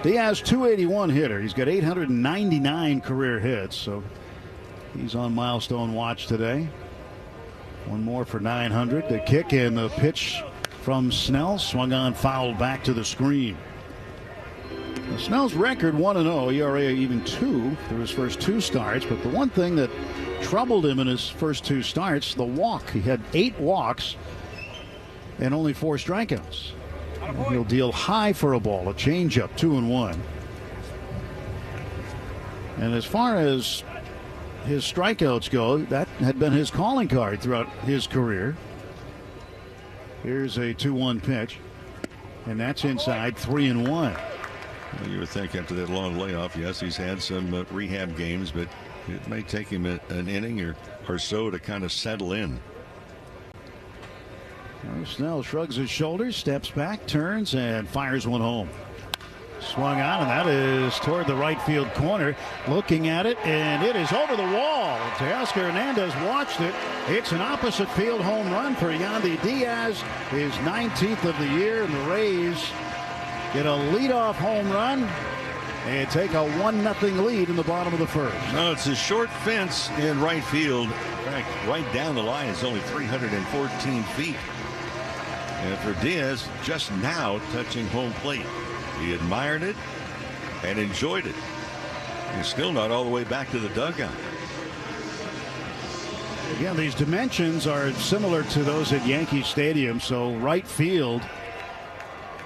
Diaz, 281 hitter. He's got 899 career hits, so he's on milestone watch today. One more for 900. The kick and the pitch from Snell. Swung on, fouled back to the screen. Now, Snell's record 1-0, ERA even 2 through his first 2 starts. But the one thing that troubled him in his first 2 starts, the walk. He had 8 walks and only 4 strikeouts. He'll deal high for a ball, a changeup, 2-1. And as far as his strikeouts go, that had been his calling card throughout his career. Here's a 2-1 pitch, and that's inside, 3-1. Well, you would think after that long layoff, yes, he's had some rehab games, but it may take him an inning or so to kind of settle in. Snell shrugs his shoulders, steps back, turns, and fires one home. Swung on, and that is toward the right field corner. Looking at it, and it is over the wall. Teoscar Hernandez watched it. It's an opposite field home run for Yandy Diaz, his 19th of the year, and the Rays get a leadoff home run and take a 1-0 lead in the bottom of the first. No, it's a short fence in right field. In fact, right down the line is only 314 feet. And for Diaz, just now touching home plate. He admired it and enjoyed it. He's still not all the way back to the dugout. Again, these dimensions are similar to those at Yankee Stadium, so right field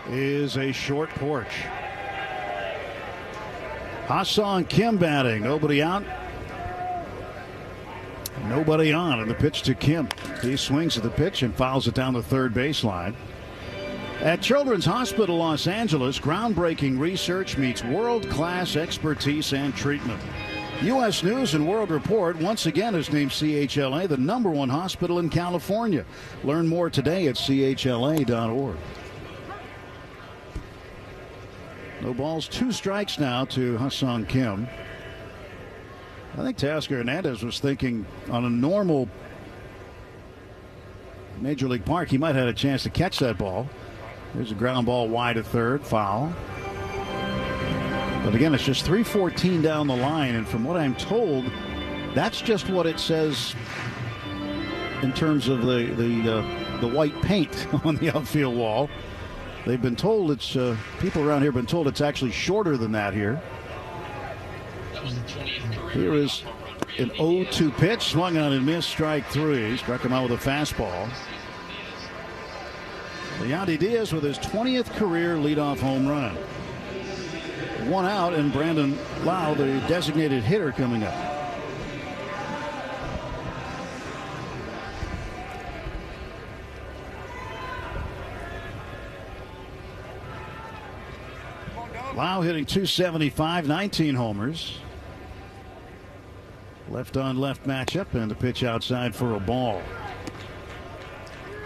is a short porch. Ha-Seong Kim batting. Nobody out. Nobody on. And the pitch to Kim. He swings at the pitch and fouls it down the third baseline. At Children's Hospital Los Angeles, groundbreaking research meets world-class expertise and treatment. U.S. News and World Report once again has named CHLA the #1 hospital in California. Learn more today at chla.org. No balls, 2 strikes now to Ha-Seong Kim. I think Teoscar Hernandez was thinking on a normal Major League Park, he might have had a chance to catch that ball. There's a ground ball wide to third, foul. But again, it's just 3:14 down the line, and from what I'm told, that's just what it says in terms of the white paint on the outfield wall. They've been told it's people around here have been told it's actually shorter than that here. Here is an 0-2 pitch, swung on and missed, strike 3. Struck him out with a fastball. Yandy Diaz with his 20th career leadoff home run. 1 out, and Brandon Lau, the designated hitter, coming up. Lau hitting .275, 19 homers. Left on left matchup, and the pitch outside for a ball.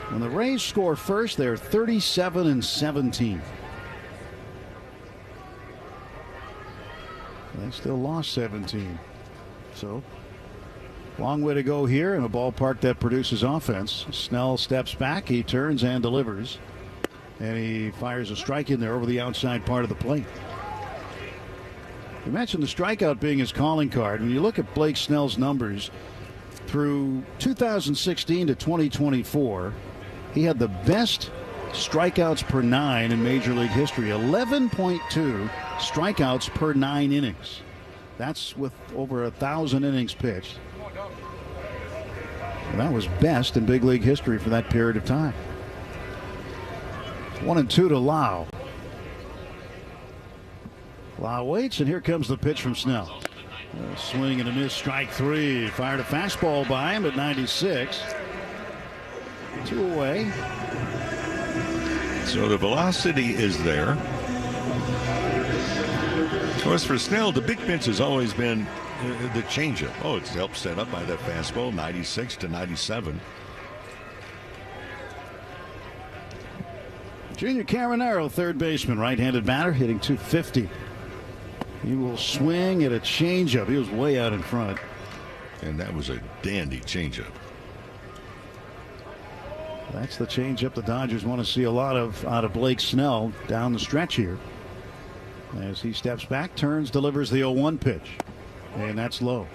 When the Rays score first, they're 37-17. They still lost 17. So, long way to go here in a ballpark that produces offense. Snell steps back, he turns and delivers. And he fires a strike in there over the outside part of the plate. You mentioned the strikeout being his calling card. When you look at Blake Snell's numbers through 2016 to 2024, he had the best strikeouts per 9 in Major League history. 11.2 strikeouts per 9 innings. That's with over 1,000 innings pitched. And that was best in big league history for that period of time. 1-2 to Lau. Lau waits, and here comes the pitch from Snell. A swing and a miss, strike 3. Fired a fastball by him at 96. 2 away. So the velocity is there. Of course, for Snell, the big pitch has always been the changeup. Oh, it's helped set up by that fastball, 96 to 97. Junior Caminero, third baseman, right-handed batter, hitting .250. He will swing at a changeup. He was way out in front. And that was a dandy changeup. That's the changeup the Dodgers want to see a lot of out of Blake Snell down the stretch here. As he steps back, turns, delivers the 0-1 pitch. And that's low.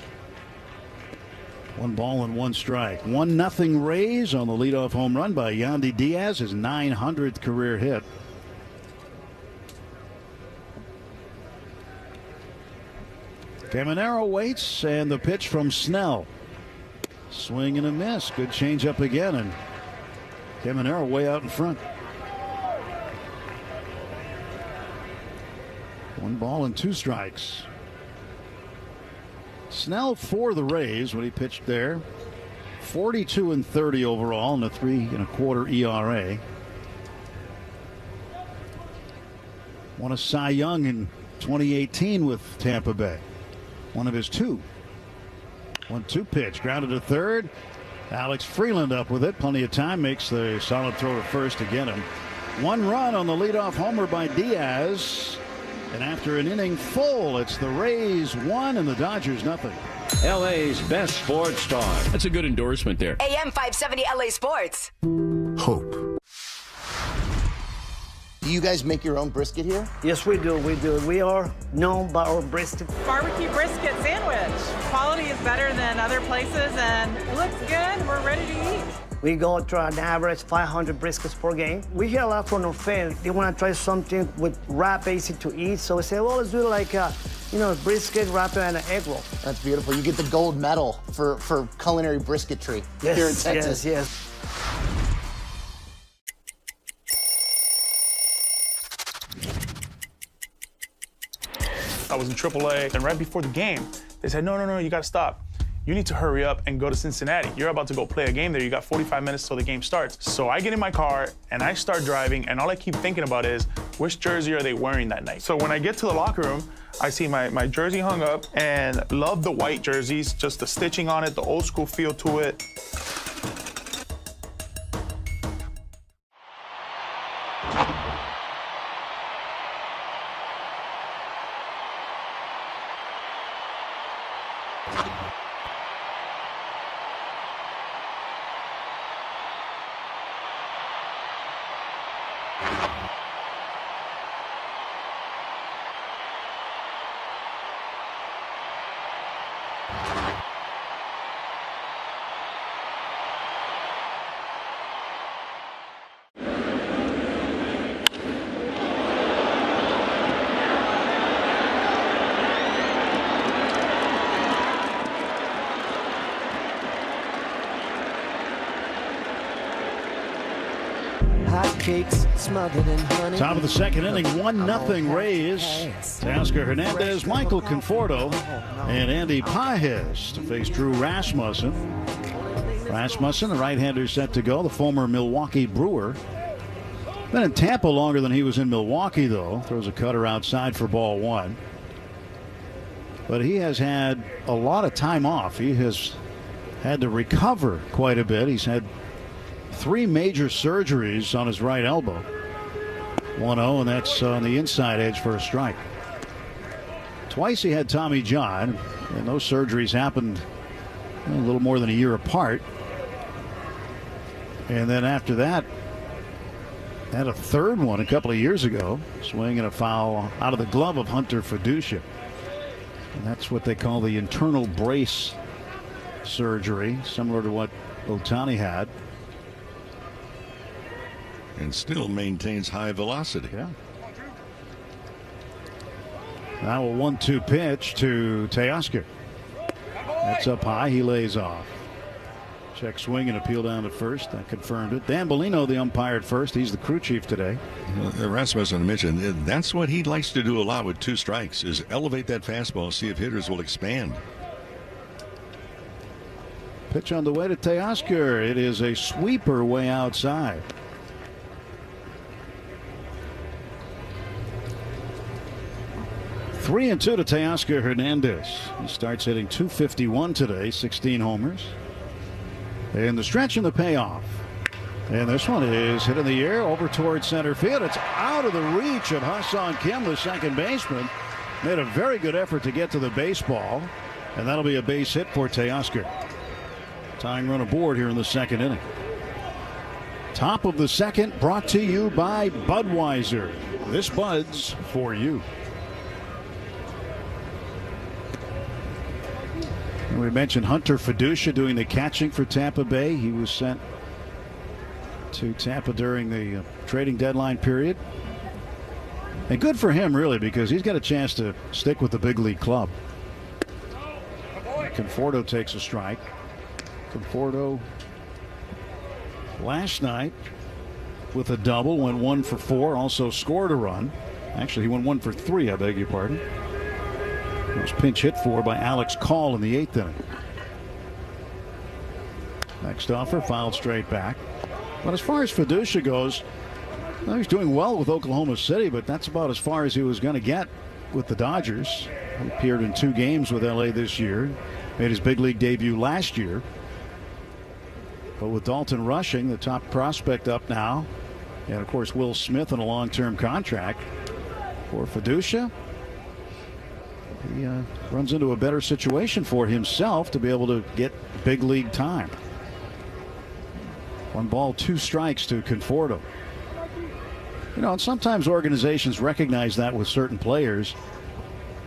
1 ball and 1 strike. 1-0 Rays on the leadoff home run by Yandy Diaz, his 900th career hit. Caminero waits, and the pitch from Snell. Swing and a miss. Good changeup again, and Caminero way out in front. 1 ball and 2 strikes. Snell for the Rays when he pitched there. 42-30 overall and a 3.25 ERA. Won a Cy Young in 2018 with Tampa Bay. One of his 2. 1-2 pitch, grounded to third. Alex Freeland up with it. Plenty of time, makes the solid throw to first to get him. 1 run on the leadoff homer by Diaz. And after an inning full, it's the Rays 1 and the Dodgers nothing. LA's best sports star. That's a good endorsement there. AM 570 LA Sports. Hope. Do you guys make your own brisket here? Yes, we do. We do. We are known by our brisket. Barbecue brisket sandwich. Quality is better than other places, and it looks good. We're ready to eat. We go to an average 500 briskets per game. We hear a lot from our fans. They want to try something with wrap, easy to eat. So we say, well, let's do like brisket, wrap, and an egg roll. That's beautiful. You get the gold medal for culinary brisketry here in Texas. Yes. I was in AAA, and right before the game, they said, no, you got to stop. You need to hurry up and go to Cincinnati. You're about to go play a game there. You got 45 minutes till the game starts. So I get in my car, and I start driving, and all I keep thinking about is, which jersey are they wearing that night? So when I get to the locker room, I see my jersey hung up, and love the white jerseys, just the stitching on it, the old school feel to it. Top of the second inning, 1-0 Rays. Teoscar Hernandez, Michael Conforto, and Andy Pages to face Drew Rasmussen. Rasmussen, the right-hander, set to go, the former Milwaukee Brewer. Been in Tampa longer than he was in Milwaukee, though. Throws a cutter outside for ball one. But he has had a lot of time off. He has had to recover quite a bit. He's had 3 major surgeries on his right elbow. 1-0, and that's on the inside edge for a strike. Twice he had Tommy John, and those surgeries happened a little more than a year apart. And then after that, had a third one a couple of years ago, swinging a foul out of the glove of Hunter Fiducia. And that's what they call the internal brace surgery, similar to what Ohtani had. And still maintains high velocity. Yeah. Now a 1-2 pitch to Teoscar. That's up high. He lays off. Check swing and appeal down to first. That confirmed it. Dan Bellino, the umpire at first. He's the crew chief today. Rasmussen mentioned that's what he likes to do a lot with 2 strikes is elevate that fastball, see if hitters will expand. Pitch on the way to Teoscar. It is a sweeper way outside. 3-2 to Teoscar Hernandez. He starts hitting .251 today, 16 homers. And the stretch and the payoff. And this one is hit in the air over towards center field. It's out of the reach of Hassan Kim, the second baseman. Made a very good effort to get to the baseball. And that'll be a base hit for Teoscar. Tying run aboard here in the second inning. Top of the second, brought to you by Budweiser. This Bud's for you. We mentioned Hunter Fiducia doing the catching for Tampa Bay. He was sent to Tampa during the trading deadline period. And good for him, really, because he's got a chance to stick with the big league club. Conforto takes a strike. Conforto last night with a double, went 1 for 4, also scored a run. Actually, he went 1 for 3, I beg your pardon. It was pinch hit for by Alex Call in the 8th inning. Next offer fouled straight back. But as far as Fiducia goes, well, he's doing well with Oklahoma City, but that's about as far as he was going to get with the Dodgers. He appeared in 2 games with LA this year. Made his big league debut last year. But with Dalton Rushing, the top prospect up now, and of course Will Smith on a long-term contract, for Fiducia. He runs into a better situation for himself to be able to get big league time. 1 ball, 2 strikes to Conforto. You know, and sometimes organizations recognize that with certain players,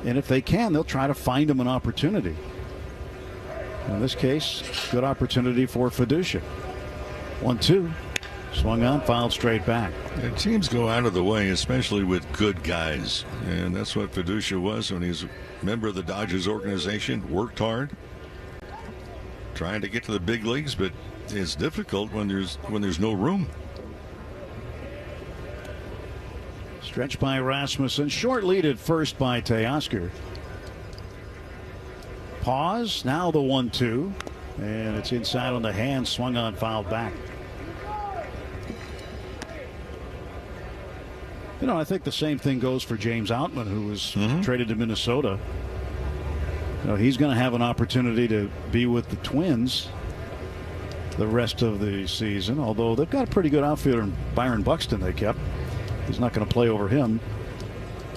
and if they can, they'll try to find them an opportunity. In this case, good opportunity for Fiducia. 1-2. Swung on, fouled straight back. And teams go out of the way, especially with good guys. And that's what Fiducia was when he was a member of the Dodgers organization. Worked hard, trying to get to the big leagues, but it's difficult when there's no room. Stretched by Rasmussen. Short lead at first by Teoscar. Pause. Now the 1-2. And it's inside on the hand. Swung on, fouled back. You know, I think the same thing goes for James Outman, who was traded to Minnesota. You know, he's going to have an opportunity to be with the Twins the rest of the season, although they've got a pretty good outfielder in Byron Buxton they kept. He's not going to play over him.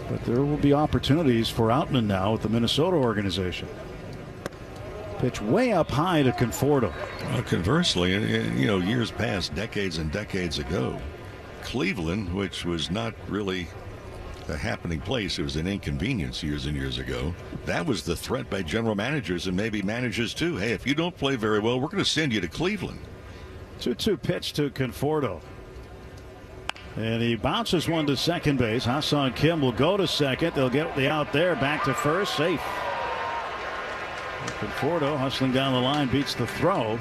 But there will be opportunities for Outman now with the Minnesota organization. Pitch way up high to Conforto. Well, conversely, you know, years past, decades and decades ago, Cleveland, which was not really a happening place, it was an inconvenience years and years ago. That was the threat by general managers and maybe managers too. Hey, if you don't play very well, we're going to send you to Cleveland. 2-2 pitch to Conforto. And he bounces one to second base. Ha-Seong Kim will go to second. They'll get the out there. Back to first. Safe. Conforto hustling down the line, beats the throw.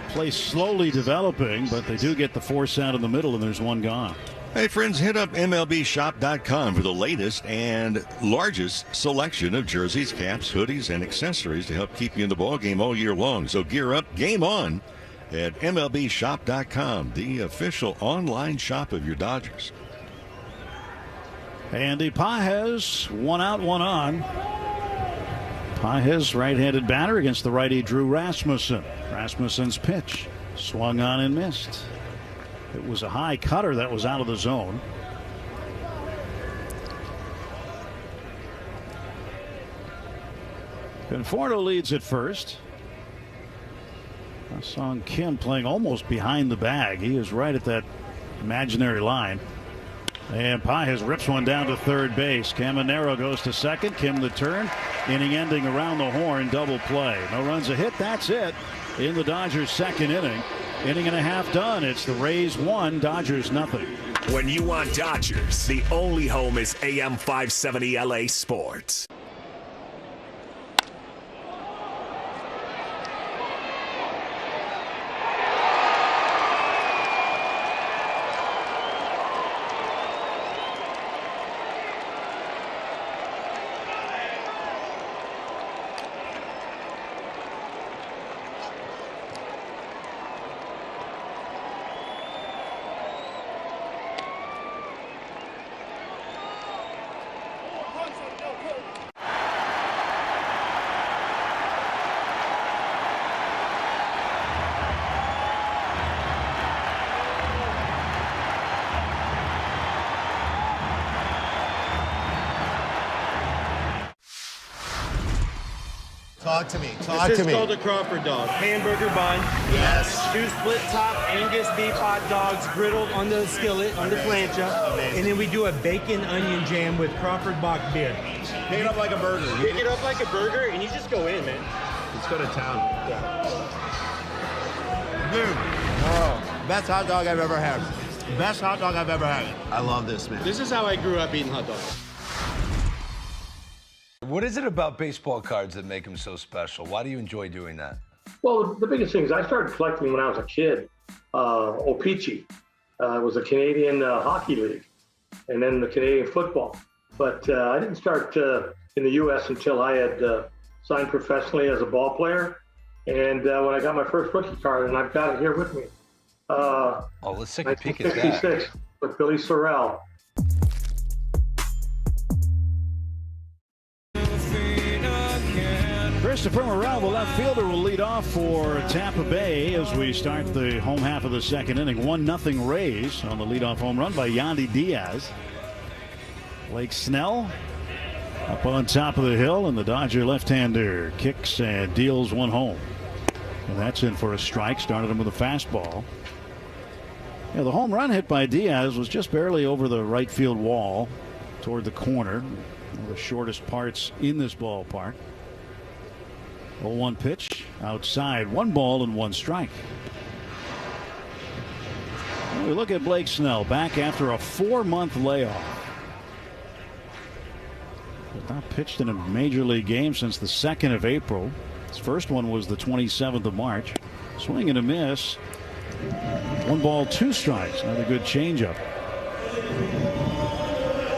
Play slowly developing, but they do get the force out in the middle, and there's one gone. Hey, friends, hit up MLBshop.com for the latest and largest selection of jerseys, caps, hoodies, and accessories to help keep you in the ballgame all year long. So gear up, game on at MLBshop.com, the official online shop of your Dodgers. Andy Pages, 1 out, 1 on. Pages, right-handed batter against the righty Drew Rasmussen. Rasmussen's pitch swung on and missed. It was a high cutter that was out of the zone. Conforto leads at first. Ha-Seong Kim playing almost behind the bag. He is right at that imaginary line. And Pages rips one down to third base. Caminero goes to second. Kim the turn. Inning ending around the horn. Double play. No runs, a hit. That's it in the Dodgers' second inning. Inning and a half done. It's the Rays 1, Dodgers nothing. When you want Dodgers, the only home is AM 570 LA Sports. Talk to me. Talk to me. This is called a Crawford dog. Hamburger bun. Yes. 2 split top Angus beef hot dogs griddled on the skillet, on the plancha. Amazing. And then we do a bacon onion jam with Crawford Bock beer. Pick it up like a burger. Pick it up like a burger, and you just go in, man. Let's go to town. Yeah. Dude. Oh, best hot dog I've ever had. Best hot dog I've ever had. I love this, man. This is how I grew up eating hot dogs. What is it about baseball cards that make them so special? Why do you enjoy doing that? Well, the biggest thing is I started collecting when I was a kid. O-Pee-Chee was a Canadian hockey league, and then the Canadian football. But I didn't start in the U.S. until I had signed professionally as a ball player. And when I got my first rookie card, and I've got it here with me. Let's take a peek at that. 1966 with Billy Sorrell. Christopher Morel, the left fielder, will lead off for Tampa Bay as we start the home half of the second inning. 1-0 Rays on the leadoff home run by Yandy Diaz. Blake Snell up on top of the hill, and the Dodger left-hander kicks and deals one home. And that's in for a strike. Started him with a fastball. Yeah, the home run hit by Diaz was just barely over the right field wall toward the corner. One of the shortest parts in this ballpark. 0-1 pitch outside. 1 ball and 1 strike. We look at Blake Snell back after a 4-month layoff. Not pitched in a major league game since the 2nd of April. His first one was the 27th of March. Swing and a miss. 1 ball, 2 strikes. Another good changeup.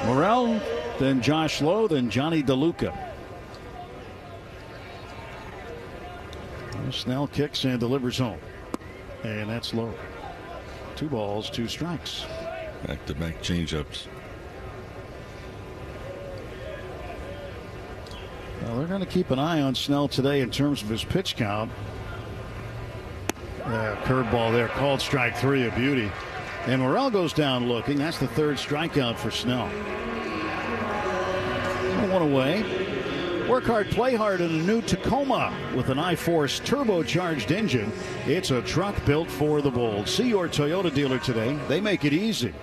Morel, then Josh Lowe, then Johnny DeLuca. Snell kicks and delivers home. And that's low. 2 balls, 2 strikes. Back-to-back changeups. Well, they're going to keep an eye on Snell today in terms of his pitch count. Curveball there, called strike 3, a beauty. And Morel goes down looking. That's the 3rd strikeout for Snell. 1 away. Work hard, play hard in a new Tacoma with an iForce turbocharged engine. It's a truck built for the bold. See your Toyota dealer today. They make it easy.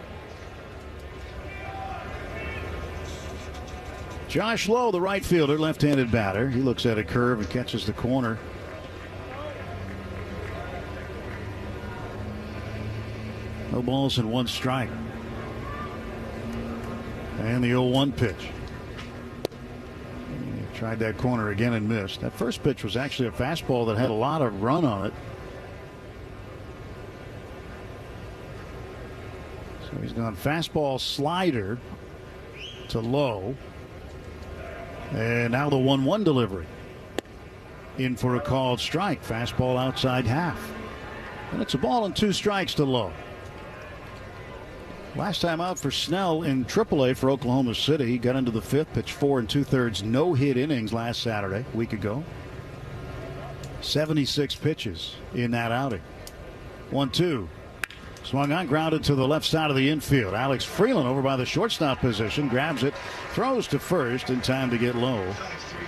Josh Lowe, the right fielder, left-handed batter. He looks at a curve and catches the corner. No balls and 1 strike. And the 0-1 pitch. He tried that corner again and missed. That first pitch was actually a fastball that had a lot of run on it. So he's gone fastball, slider to Lowe. And now the 1-1 delivery. In for a called strike. Fastball outside half. And it's a ball and 2 strikes to Lowe. Last time out for Snell in AAA for Oklahoma City. He got into the 5th, pitched 4 2/3 no-hit innings last Saturday, a week ago. 76 pitches in that outing. 1-2. Swung on, grounded to the left side of the infield. Alex Freeland over by the shortstop position, grabs it, throws to first in time to get low.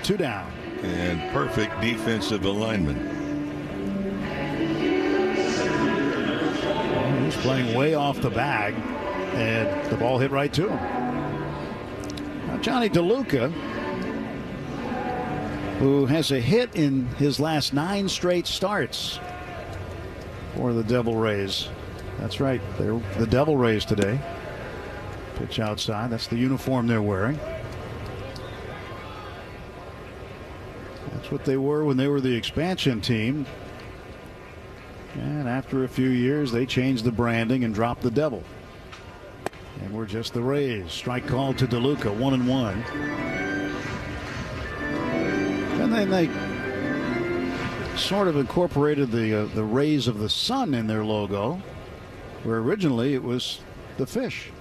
2 down. And perfect defensive alignment. He's playing way off the bag, and the ball hit right to him. Now Johnny DeLuca, who has a hit in his last 9 straight starts for the Devil Rays. That's right, they're the Devil Rays today. Pitch outside. That's the uniform they're wearing. That's what they were when they were the expansion team. And after a few years, they changed the branding and dropped the Devil. And we're just the Rays. Strike called to DeLuca, 1-1. And then they sort of incorporated the rays of the sun in their logo, where originally it was the fish.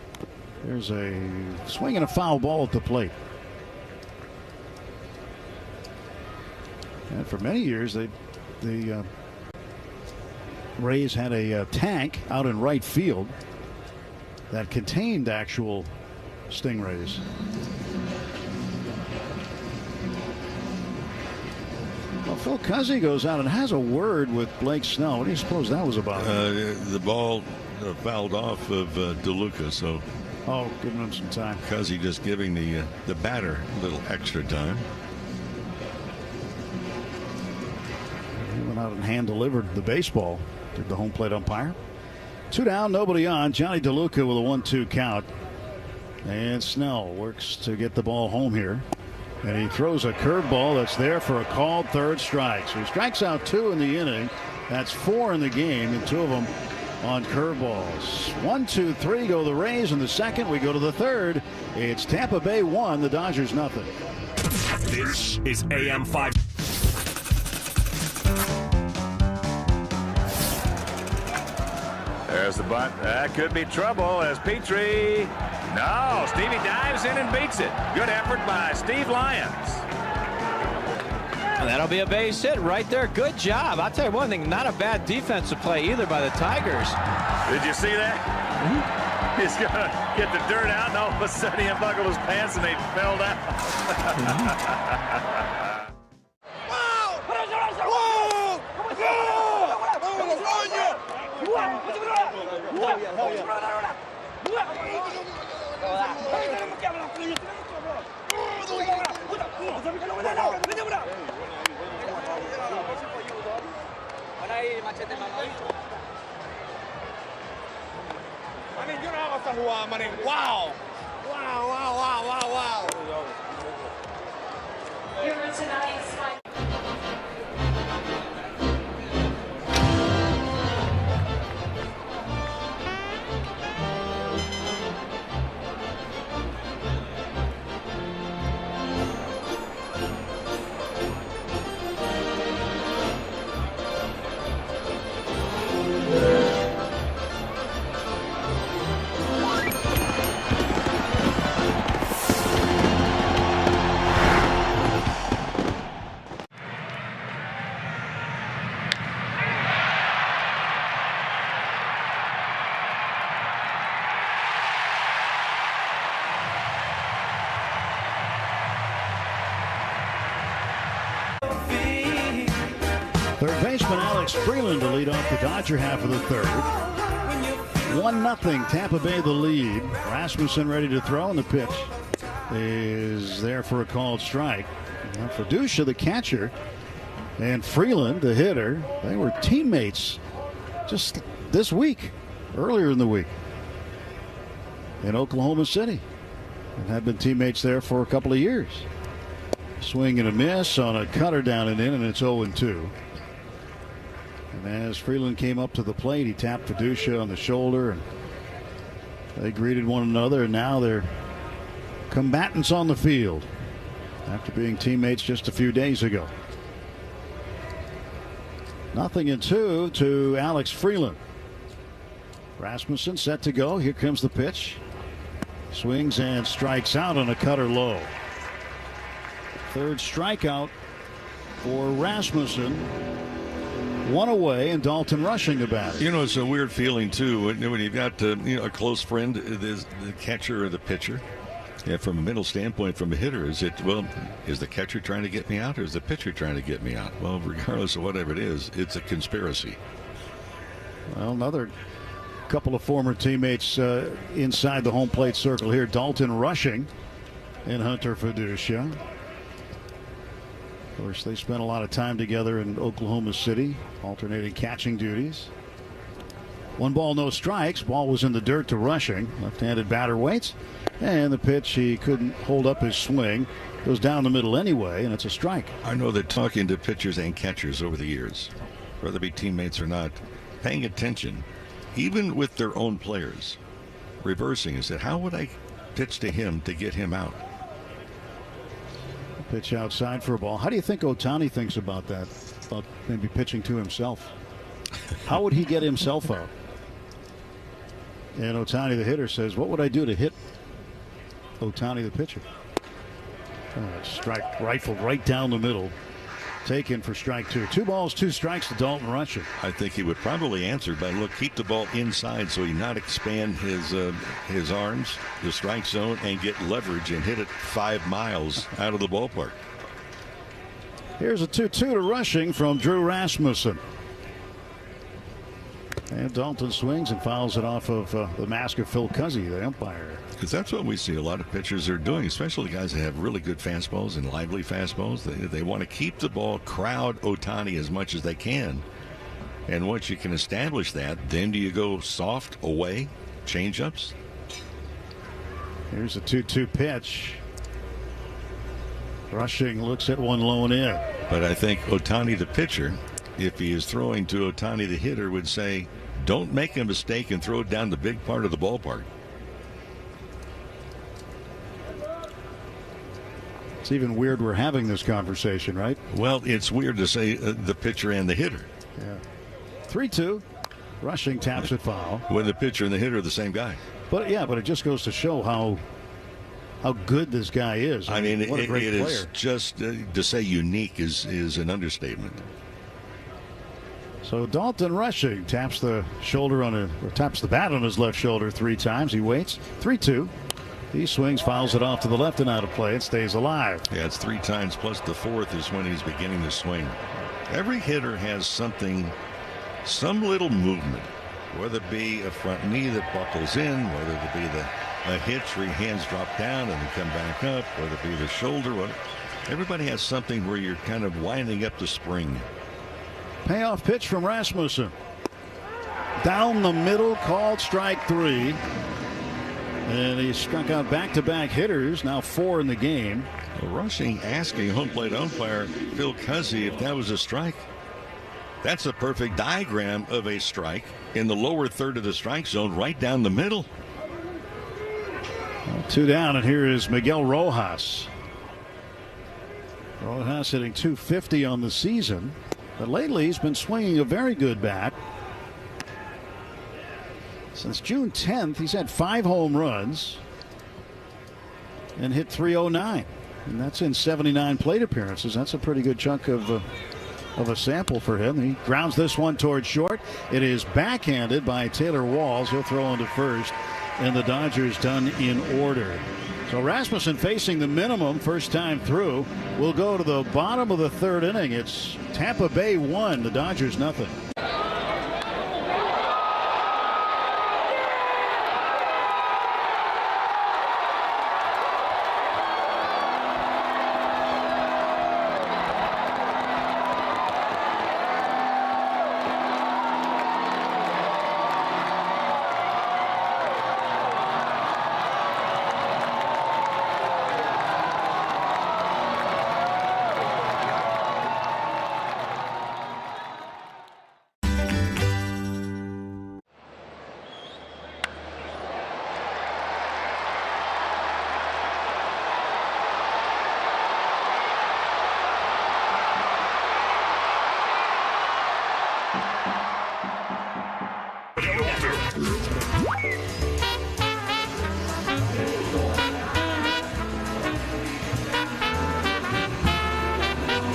There's a swing and a foul ball at the plate. And for many years, the Rays had a tank out in right field that contained actual stingrays. Well, Phil Cuzzy goes out and has a word with Blake Snell. What do you suppose that was about? The ball fouled off of DeLuca, so. Oh, giving him some time. Cuzzy just giving the batter a little extra time. He went out and hand delivered the baseball to the home plate umpire. 2 down, nobody on. Johnny DeLuca with a 1-2 count. And Snell works to get the ball home here. And he throws a curveball that's there for a called 3rd strike. So he strikes out 2 in the inning. That's 4 in the game, and 2 of them on curveballs. 1, 2, 3 go the Rays in the 2nd. We go to the 3rd. It's Tampa Bay 1, the Dodgers nothing. This is AM 5. There's the bunt. That could be trouble as Petrie. No, Stevie dives in and beats it. Good effort by Steve Lyons. And that'll be a base hit right there. Good job. I'll tell you one thing, not a bad defensive play either by the Tigers. Did you see that? He's going to get the dirt out, and all of a sudden he unbuckled his pants and they fell down. Wow. Wow, wow, wow, wow, wow. Here tonight's Third baseman Alex Freeland to lead off the Dodger half of the third. 1-0 Tampa Bay the lead. Rasmussen ready to throw, and the pitch is there for a called strike. Now Fiducia, the catcher, and Freeland, the hitter, they were teammates just this week, earlier in the week, in Oklahoma City, and had been teammates there for a couple of years. Swing and a miss on a cutter down and in, and it's 0-2. And as Freeland came up to the plate, he tapped Fiducia on the shoulder, and they greeted one another, and now they're combatants on the field after being teammates just a few days ago. 0-2 to Alex Freeland. Rasmussen set to go. Here comes the pitch. Swings and strikes out on a cutter low. Third strikeout for Rasmussen. One away, and Dalton rushing the batter. You know, it's a weird feeling too when you've got a close friend, the catcher or the pitcher. Yeah, from a mental standpoint, from a hitter, is the catcher trying to get me out, or is the pitcher trying to get me out? Well, regardless of whatever it is, it's a conspiracy. Well, another couple of former teammates inside the home plate circle here. Dalton rushing and Hunter Fiducia. Of course, they spent a lot of time together in Oklahoma City, alternating catching duties. 1 ball, no strikes. Ball was in the dirt to rushing. Left-handed batter waits. And the pitch, he couldn't hold up his swing. Goes down the middle anyway, and it's a strike. I know that talking to pitchers and catchers over the years, whether they be teammates or not, paying attention, even with their own players, reversing and said, how would I pitch to him to get him out? Pitch outside for a ball. How do you think Ohtani thinks about that? About maybe pitching to himself. How would he get himself out? And Ohtani, the hitter, says, what would I do to hit Ohtani, the pitcher? Strike rifled right down the middle. Taken for strike 2. 2 balls, 2 strikes to Dalton rushing. I think he would probably answer by, look, keep the ball inside so he not expand his arms, the strike zone, and get leverage and hit it 5 miles out of the ballpark. Here's a 2-2 to rushing from Drew Rasmussen. And Dalton swings and fouls it off of the mask of Phil Cuzzy, the umpire. Because that's what we see a lot of pitchers are doing, especially guys that have really good fastballs and lively fastballs. They want to keep the ball, crowd Ohtani as much as they can. And once you can establish that, then do you go soft, away, change-ups? Here's a 2-2 pitch. Rushing looks at one low and in. But I think Ohtani, the pitcher, if he is throwing to Ohtani, the hitter, would say, don't make a mistake and throw it down the big part of the ballpark. It's even weird we're having this conversation, right? Well, it's weird to say the pitcher and the hitter. Yeah. 3-2. Rushing taps it foul. When the pitcher and the hitter are the same guy. But yeah, but it just goes to show how good this guy is. I mean, what a great player. Is just to say unique is an understatement. So Dalton rushing, taps the bat on his left shoulder 3 times. He waits. 3-2. He swings, fouls it off to the left and out of play. It stays alive. Yeah, it's 3 times plus the 4th is when he's beginning to swing. Every hitter has something, some little movement, whether it be a front knee that buckles in, whether it be a hitch where your hands drop down and then come back up, whether it be the shoulder. Everybody has something where you're kind of winding up the spring. Payoff pitch from Rasmussen. Down the middle, called strike 3. And he struck out back-to-back hitters, now 4 in the game. Rushing, asking home plate umpire Phil Cuzzy if that was a strike. That's a perfect diagram of a strike in the lower third of the strike zone, right down the middle. 2 down, and here is Miguel Rojas. Rojas hitting .250 on the season, but lately he's been swinging a very good bat. Since June 10th, he's had 5 home runs and hit .309, and that's in 79 plate appearances. That's a pretty good chunk of a sample for him. He grounds this one towards short. It is backhanded by Taylor Walls. He'll throw into first, and the Dodgers done in order. So Rasmussen facing the minimum first time through. We'll go to the bottom of the 3rd inning. It's Tampa Bay 1, the Dodgers nothing.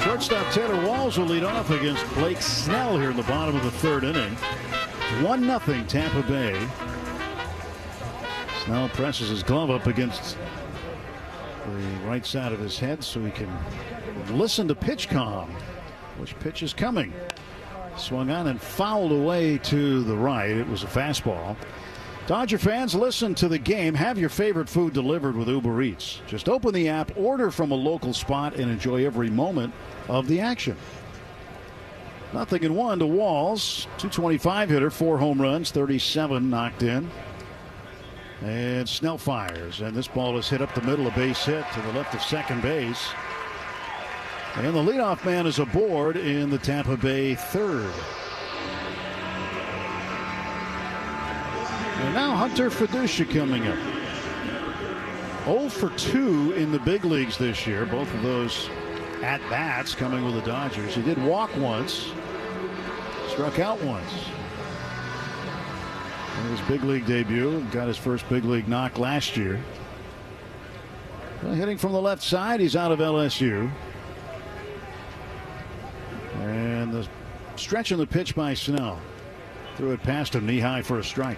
Shortstop Taylor Walls will lead off against Blake Snell here in the bottom of the 3rd inning. 1-0 Tampa Bay. Snell presses his glove up against the right side of his head so he can listen to PitchCom. Which pitch is coming? Swung on and fouled away to the right. It was a fastball. Dodger fans, listen to the game. Have your favorite food delivered with Uber Eats. Just open the app, order from a local spot, and enjoy every moment of the action. 0-1 to Walls. .225 hitter, 4 home runs, 37 knocked in. And Snell fires, and this ball is hit up the middle, a base hit to the left of second base. And the leadoff man is aboard in the Tampa Bay 3rd. And now Hunter Fiducia coming up. 0 for 2 in the big leagues this year. Both of those at-bats coming with the Dodgers. He did walk once, struck out once. In his big league debut, got his first big league knock last year. Well, hitting from the left side, he's out of LSU. And the stretch on the pitch by Snell. Threw it past him, knee high for a strike.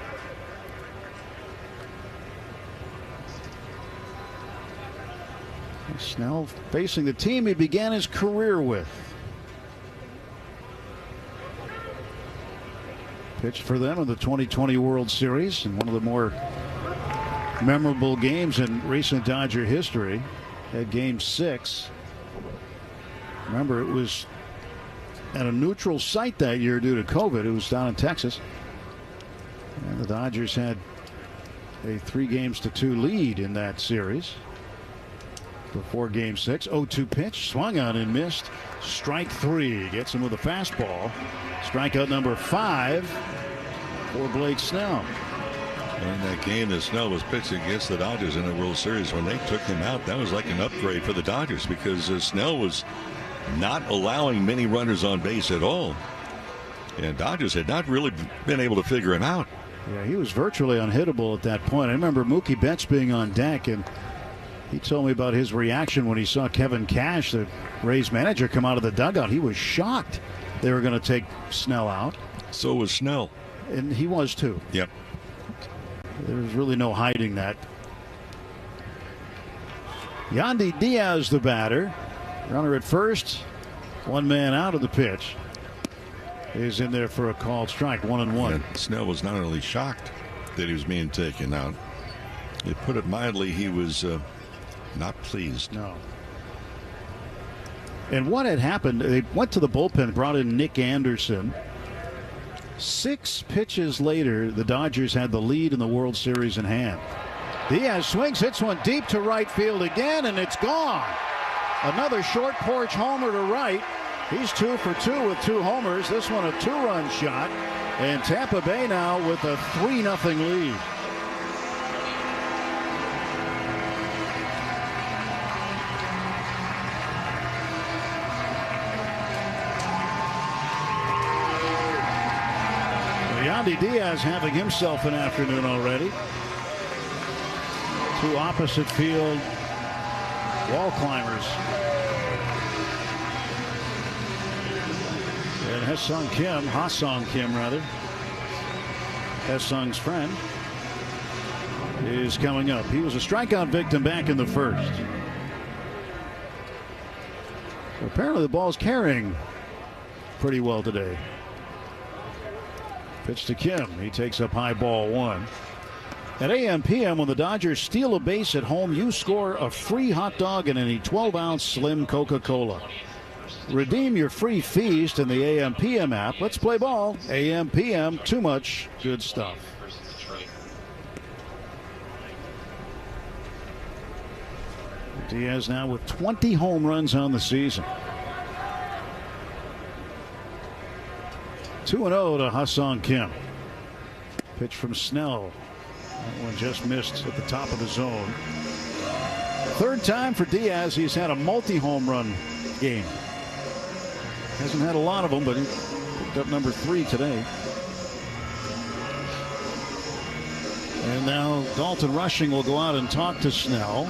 Snell facing the team he began his career with. Pitched for them in the 2020 World Series and one of the more memorable games in recent Dodger history. Had Game 6. Remember, it was at a neutral site that year due to COVID. It was down in Texas. And the Dodgers had a 3-2 lead in that series. Before Game 6, 0-2 pitch, swung on and missed. Strike 3, gets him with a fastball. Strikeout number 5 for Blake Snell. In that game that Snell was pitching against the Dodgers in the World Series, when they took him out, that was like an upgrade for the Dodgers because Snell was not allowing many runners on base at all. And Dodgers had not really been able to figure him out. Yeah, he was virtually unhittable at that point. I remember Mookie Betts being on deck, and he told me about his reaction when he saw Kevin Cash, the Rays manager, come out of the dugout. He was shocked. they were going to take Snell out. So was Snell. And he was too. Yep. There's really no hiding that. Yandy Diaz, the batter. Runner at first. One man out of the pitch. Is in there for a called strike, 1-1. And Snell was not only shocked that he was being taken out. To put it mildly, he was not pleased. No. And what had happened, they went to the bullpen, brought in Nick Anderson. 6 pitches later, the Dodgers had the lead in the World Series in hand. Diaz swings, hits one deep to right field again, and it's gone. Another short porch homer to right. He's 2 for 2 with 2 homers. This one a 2-run shot. And Tampa Bay now with a 3-0 lead. Yandy Diaz having himself an afternoon already. 2 opposite field wall climbers. And Ha-Seong Kim, Ha-Seong's friend, is coming up. He was a strikeout victim back in the first. Apparently the ball's carrying pretty well today. Pitch to Kim. He takes up high, ball 1. At AM/PM, when the Dodgers steal a base at home, you score a free hot dog and any 12-ounce slim Coca-Cola. Redeem your free feast in the AM/PM app. Let's play ball. AM/PM, too much good stuff. Diaz now with 20 home runs on the season. 2-0 to Ha-Seong Kim. Pitch from Snell. That one just missed at the top of the zone. 3rd time for Diaz. He's had a multi-home run game. Hasn't had a lot of them, but he picked up number 3 today. And now Dalton Rushing will go out and talk to Snell.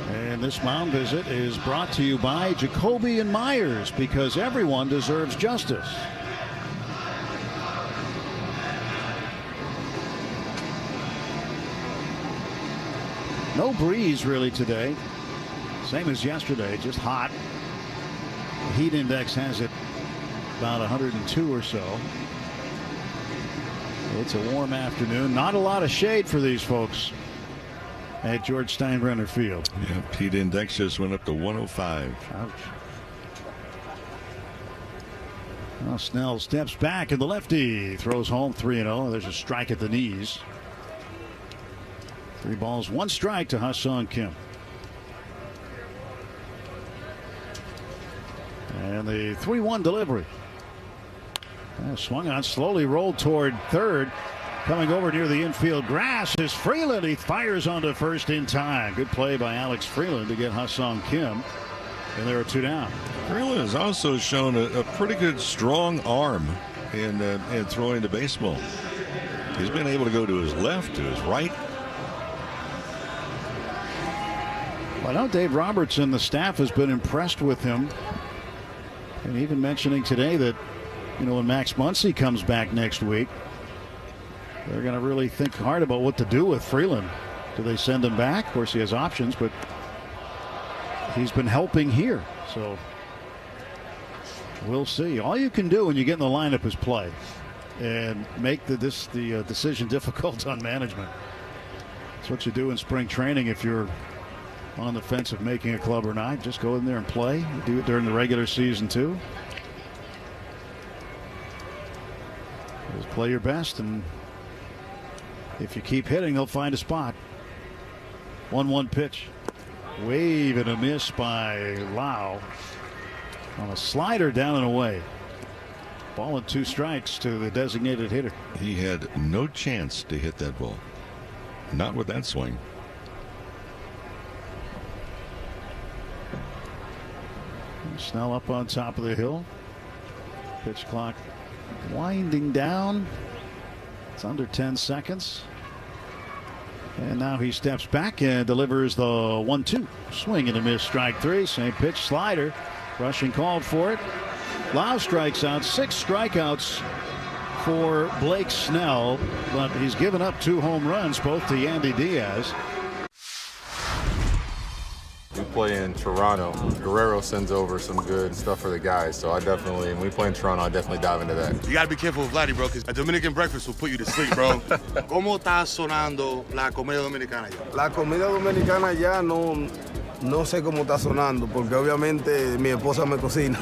And this mound visit is brought to you by Jacoby and Myers, because everyone deserves justice. No breeze really today. Same as yesterday, just hot. The heat index has it about 102 or so. It's a warm afternoon. Not a lot of shade for these folks at George Steinbrenner Field. Yeah, heat index just went up to 105. Ouch. Well, Snell steps back and the lefty throws home 3-0. There's a strike at the knees. 3 balls, 1 strike to Ha-Seong Kim. And the 3-1 delivery. Swung on, slowly rolled toward third. Coming over near the infield grass is Freeland. He fires onto first in time. Good play by Alex Freeland to get Ha-Seong Kim. And there are 2 down. Freeland has also shown a pretty good strong arm in throwing the baseball. He's been able to go to his left, to his right. Well, I know Dave Robertson, the staff, has been impressed with him. And even mentioning today that, you know, when Max Muncy comes back next week, they're going to really think hard about what to do with Freeland. Do they send him back? Of course, he has options, but he's been helping here. So we'll see. All you can do when you get in the lineup is play and make the decision difficult on management. That's what you do in spring training if you're on the fence of making a club or not. Just go in there and play. You do it during the regular season too. Just play your best, and if you keep hitting, they'll find a spot. 1-1 pitch. Wave and a miss by Lau on a slider down and away. Ball and 2 strikes to the designated hitter. He had no chance to hit that ball. Not with that swing. Snell up on top of the hill. Pitch clock winding down. It's under 10 seconds. And now he steps back and delivers the 1-2. Swing and a miss, strike 3. Same pitch, slider. Rushing called for it. Lau strikes out, 6 strikeouts for Blake Snell, but he's given up 2 home runs, both to Yandy Diaz. We play in Toronto. Guerrero sends over some good stuff for the guys, so when we play in Toronto, I definitely dive into that. You gotta be careful with Vladdy, bro, because a Dominican breakfast will put you to sleep, bro. ¿Cómo está sonando la comida dominicana ya? La comida dominicana ya no sé cómo está sonando, porque obviamente mi esposa me cocina.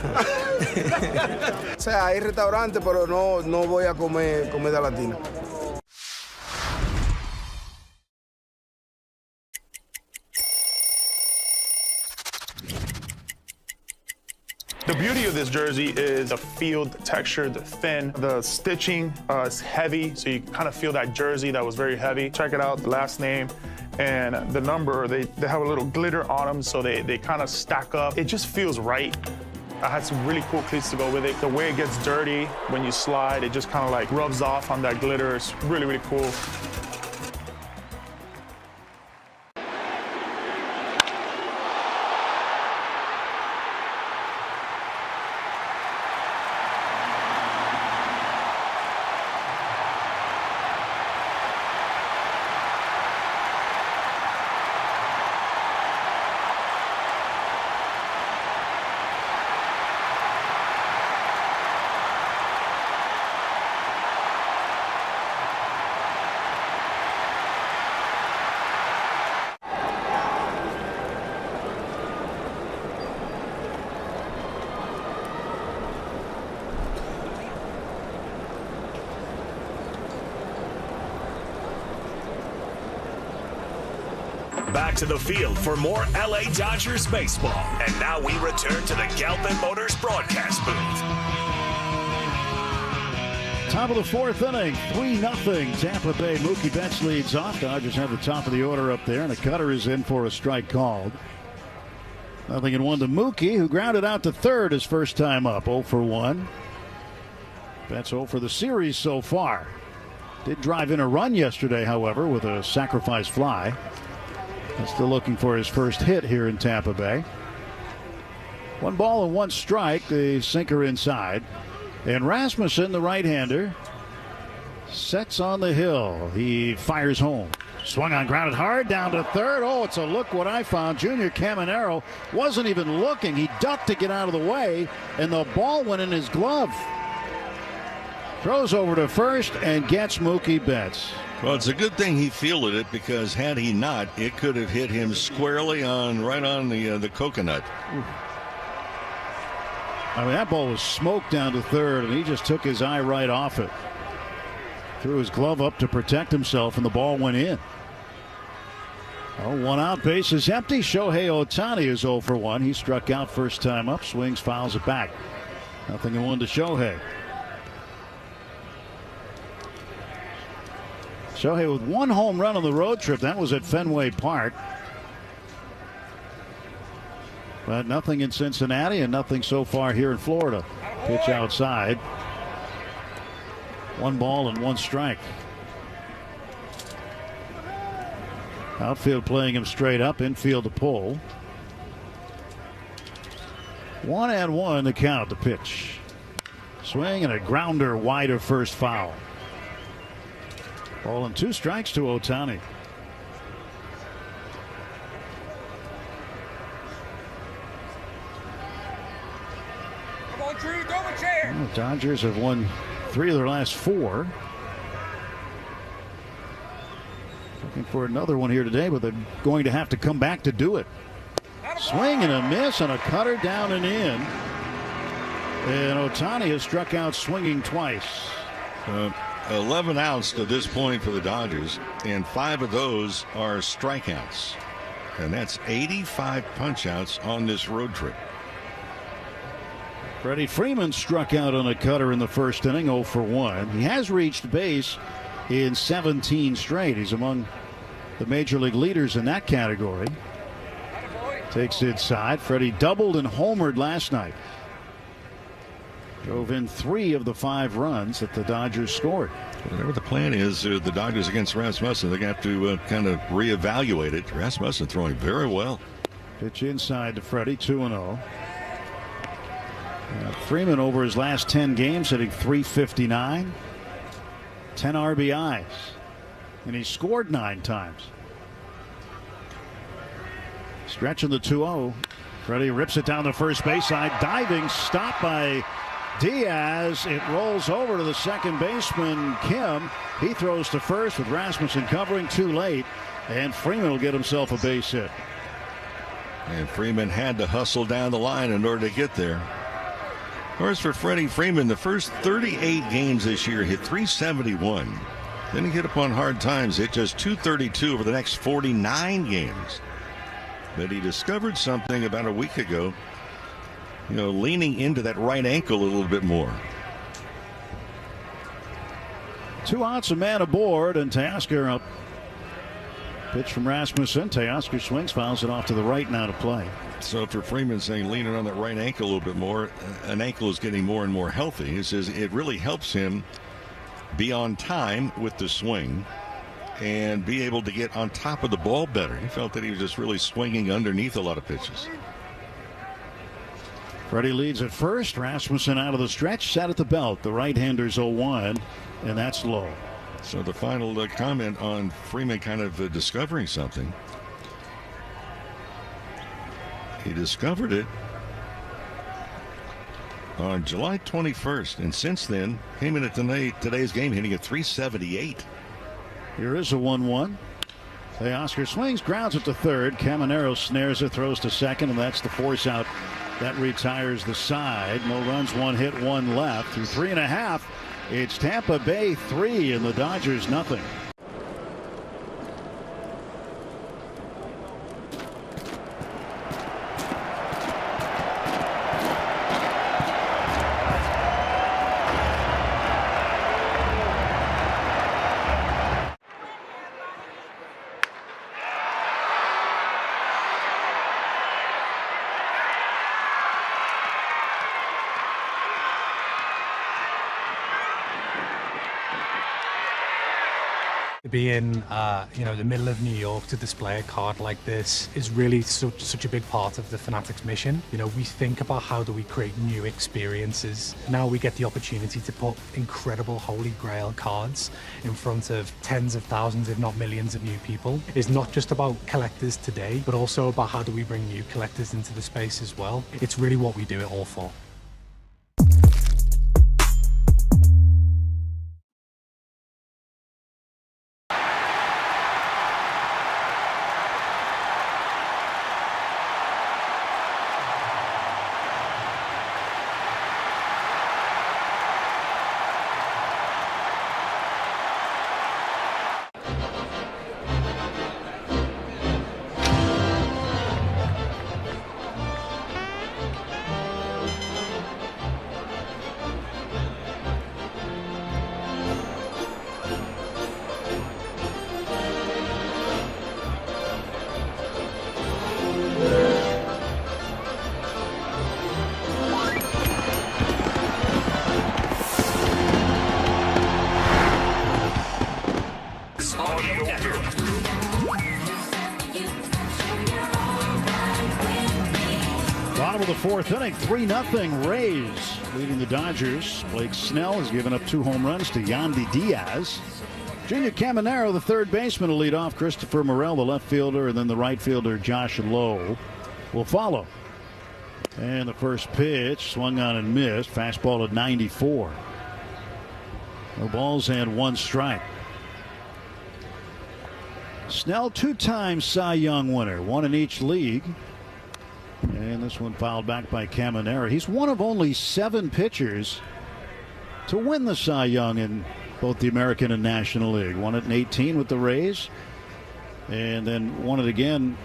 O sea, hay restaurantes, pero no voy a comer comida latina. The beauty of this jersey is the field texture, the thin, the stitching is heavy, so you kind of feel that jersey that was very heavy. Check it out, the last name and the number, they have a little glitter on them, so they kind of stack up. It just feels right. I had some really cool cleats to go with it. The way it gets dirty when you slide, it just kind of like rubs off on that glitter. It's really, really cool. Back to the field for more LA Dodgers baseball. And now we return to the Galvin Motors broadcast booth. Top of the 4th inning, 3-0 Tampa Bay. Mookie Betts leads off. Dodgers have the top of the order up there, and a cutter is in for a strike called. 0-1 to Mookie, who grounded out to third his first time up, 0 for 1. Betts 0 for the series so far. Did drive in a run yesterday, however, with a sacrifice fly. He's still looking for his first hit here in Tampa Bay. 1 ball and 1 strike, the sinker inside. And Rasmussen, the right-hander, sets on the hill. He fires home. Swung on, grounded hard, down to third. Oh, it's a look what I found. Junior Caminero wasn't even looking. He ducked to get out of the way, and the ball went in his glove. Throws over to first and gets Mookie Betts. Well, it's a good thing he fielded it, because had he not, it could have hit him squarely right on the coconut. I mean, that ball was smoked down to third, and he just took his eye right off it. Threw his glove up to protect himself, and the ball went in. Oh, 1 out, base is empty. Shohei Ohtani is 0 for 1. He struck out first time up, swings, fouls it back. 0-1 to Shohei. Shohei with 1 home run on the road trip. That was at Fenway Park. But nothing in Cincinnati and nothing so far here in Florida. Pitch outside. 1 ball and 1 strike. Outfield playing him straight up. Infield to pull. 1-1 to count the pitch. Swing and a grounder wide of first, foul. Ball and 2 strikes to Ohtani. Come on, Drew, go with chair. The Dodgers have won 3 of their last 4. Looking for another one here today, but they're going to have to come back to do it. Swing and a miss, and a cutter down and in. And Ohtani has struck out swinging twice. 11 outs to this point for the Dodgers, and 5 of those are strikeouts. And that's 85 punch-outs on this road trip. Freddie Freeman struck out on a cutter in the first inning, 0 for 1. He has reached base in 17 straight. He's among the major league leaders in that category. Takes it inside. Freddie doubled and homered last night. Drove in 3 of the 5 runs that the Dodgers scored. Whatever the plan is, the Dodgers against Rasmussen, they're going to have to kind of reevaluate it. Rasmussen throwing very well. Pitch inside to Freddie, 2-0. Freeman over his last 10 games hitting .359, 10 RBIs, and he scored 9 times. Stretching the 2-0. Freddie rips it down the first base side. Diving stop by Diaz. It rolls over to the second baseman, Kim. He throws to first with Rasmussen covering too late. And Freeman will get himself a base hit. And Freeman had to hustle down the line in order to get there. Of course, for Freddie Freeman, the first 38 games this year hit .371. Then he hit upon hard times, hit just .232 over the next 49 games. But he discovered something about a week ago, leaning into that right ankle a little bit more. 2 outs, a man aboard, and Teoscar up. Pitch from Rasmussen. Teoscar swings, fouls it off to the right now to play. So for Freeman saying leaning on that right ankle a little bit more, an ankle is getting more and more healthy. He says it really helps him be on time with the swing and be able to get on top of the ball better. He felt that he was just really swinging underneath a lot of pitches. Freddie leads at first. Rasmussen out of the stretch, sat at the belt. The right-hander's 0-1, and that's low. So the final comment on Freeman kind of discovering something. He discovered it on July 21st, and since then came in at today's game hitting at .378. Here is a 1-1. Teoscar swings, grounds it to third. Caminero snares it, throws to second, and that's the force out that retires the side. No runs, 1 hit, 1 left. Through 3.5, it's Tampa Bay 3 and the Dodgers nothing. To be in, the middle of New York to display a card like this is really such a big part of the Fanatics mission. We think about how do we create new experiences. Now we get the opportunity to put incredible Holy Grail cards in front of tens of thousands, if not millions of new people. It's not just about collectors today, but also about how do we bring new collectors into the space as well. It's really what we do it all for. Bottom of the fourth inning, 3-0 Rays leading the Dodgers. Blake Snell has given up 2 home runs to Yandy Diaz. Junior Caminero, the third baseman, will lead off. Christopher Morel, the left fielder, and then the right fielder, Josh Lowe, will follow. And the first pitch swung on and missed. Fastball at 94. No balls and 1 strike. Snell, 2-time Cy Young winner, 1 in each league. And this one fouled back by Caminero. He's one of only 7 pitchers to win the Cy Young in both the American and National League. Won it in 18 with the Rays, and then won it again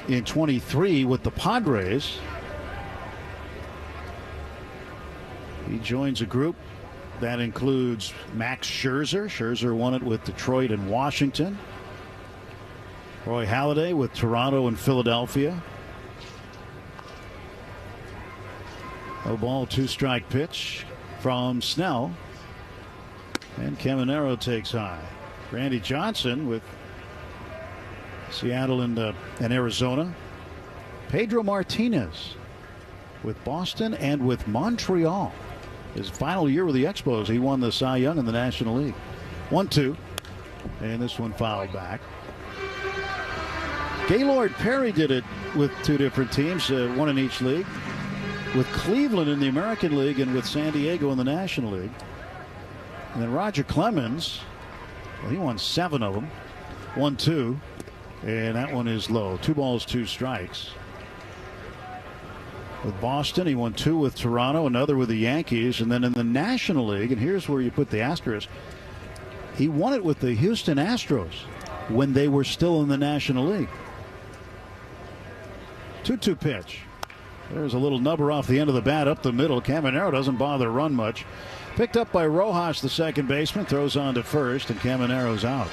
in 23 with the Padres. He joins a group that includes Max Scherzer. Scherzer won it with Detroit and Washington. Roy Halladay with Toronto and Philadelphia. No ball, 2-strike pitch from Snell. And Caminero takes high. Randy Johnson with Seattle and Arizona. Pedro Martinez with Boston and with Montreal. His final year with the Expos, he won the Cy Young in the National League. 1-2, and this one fouled back. Gaylord Perry did it with two different teams, one in each league, with Cleveland in the American League and with San Diego in the National League. And then Roger Clemens, well, he won 7 of them. 1-2, and that one is low. 2 balls, 2 strikes. With Boston, he won 2 with Toronto, another with the Yankees, and then in the National League, and here's where you put the asterisk, he won it with the Houston Astros when they were still in the National League. 2-2 pitch. There's a little nubber off the end of the bat up the middle. Caminero doesn't bother run much. Picked up by Rojas, the second baseman, throws on to first, and Caminero's out.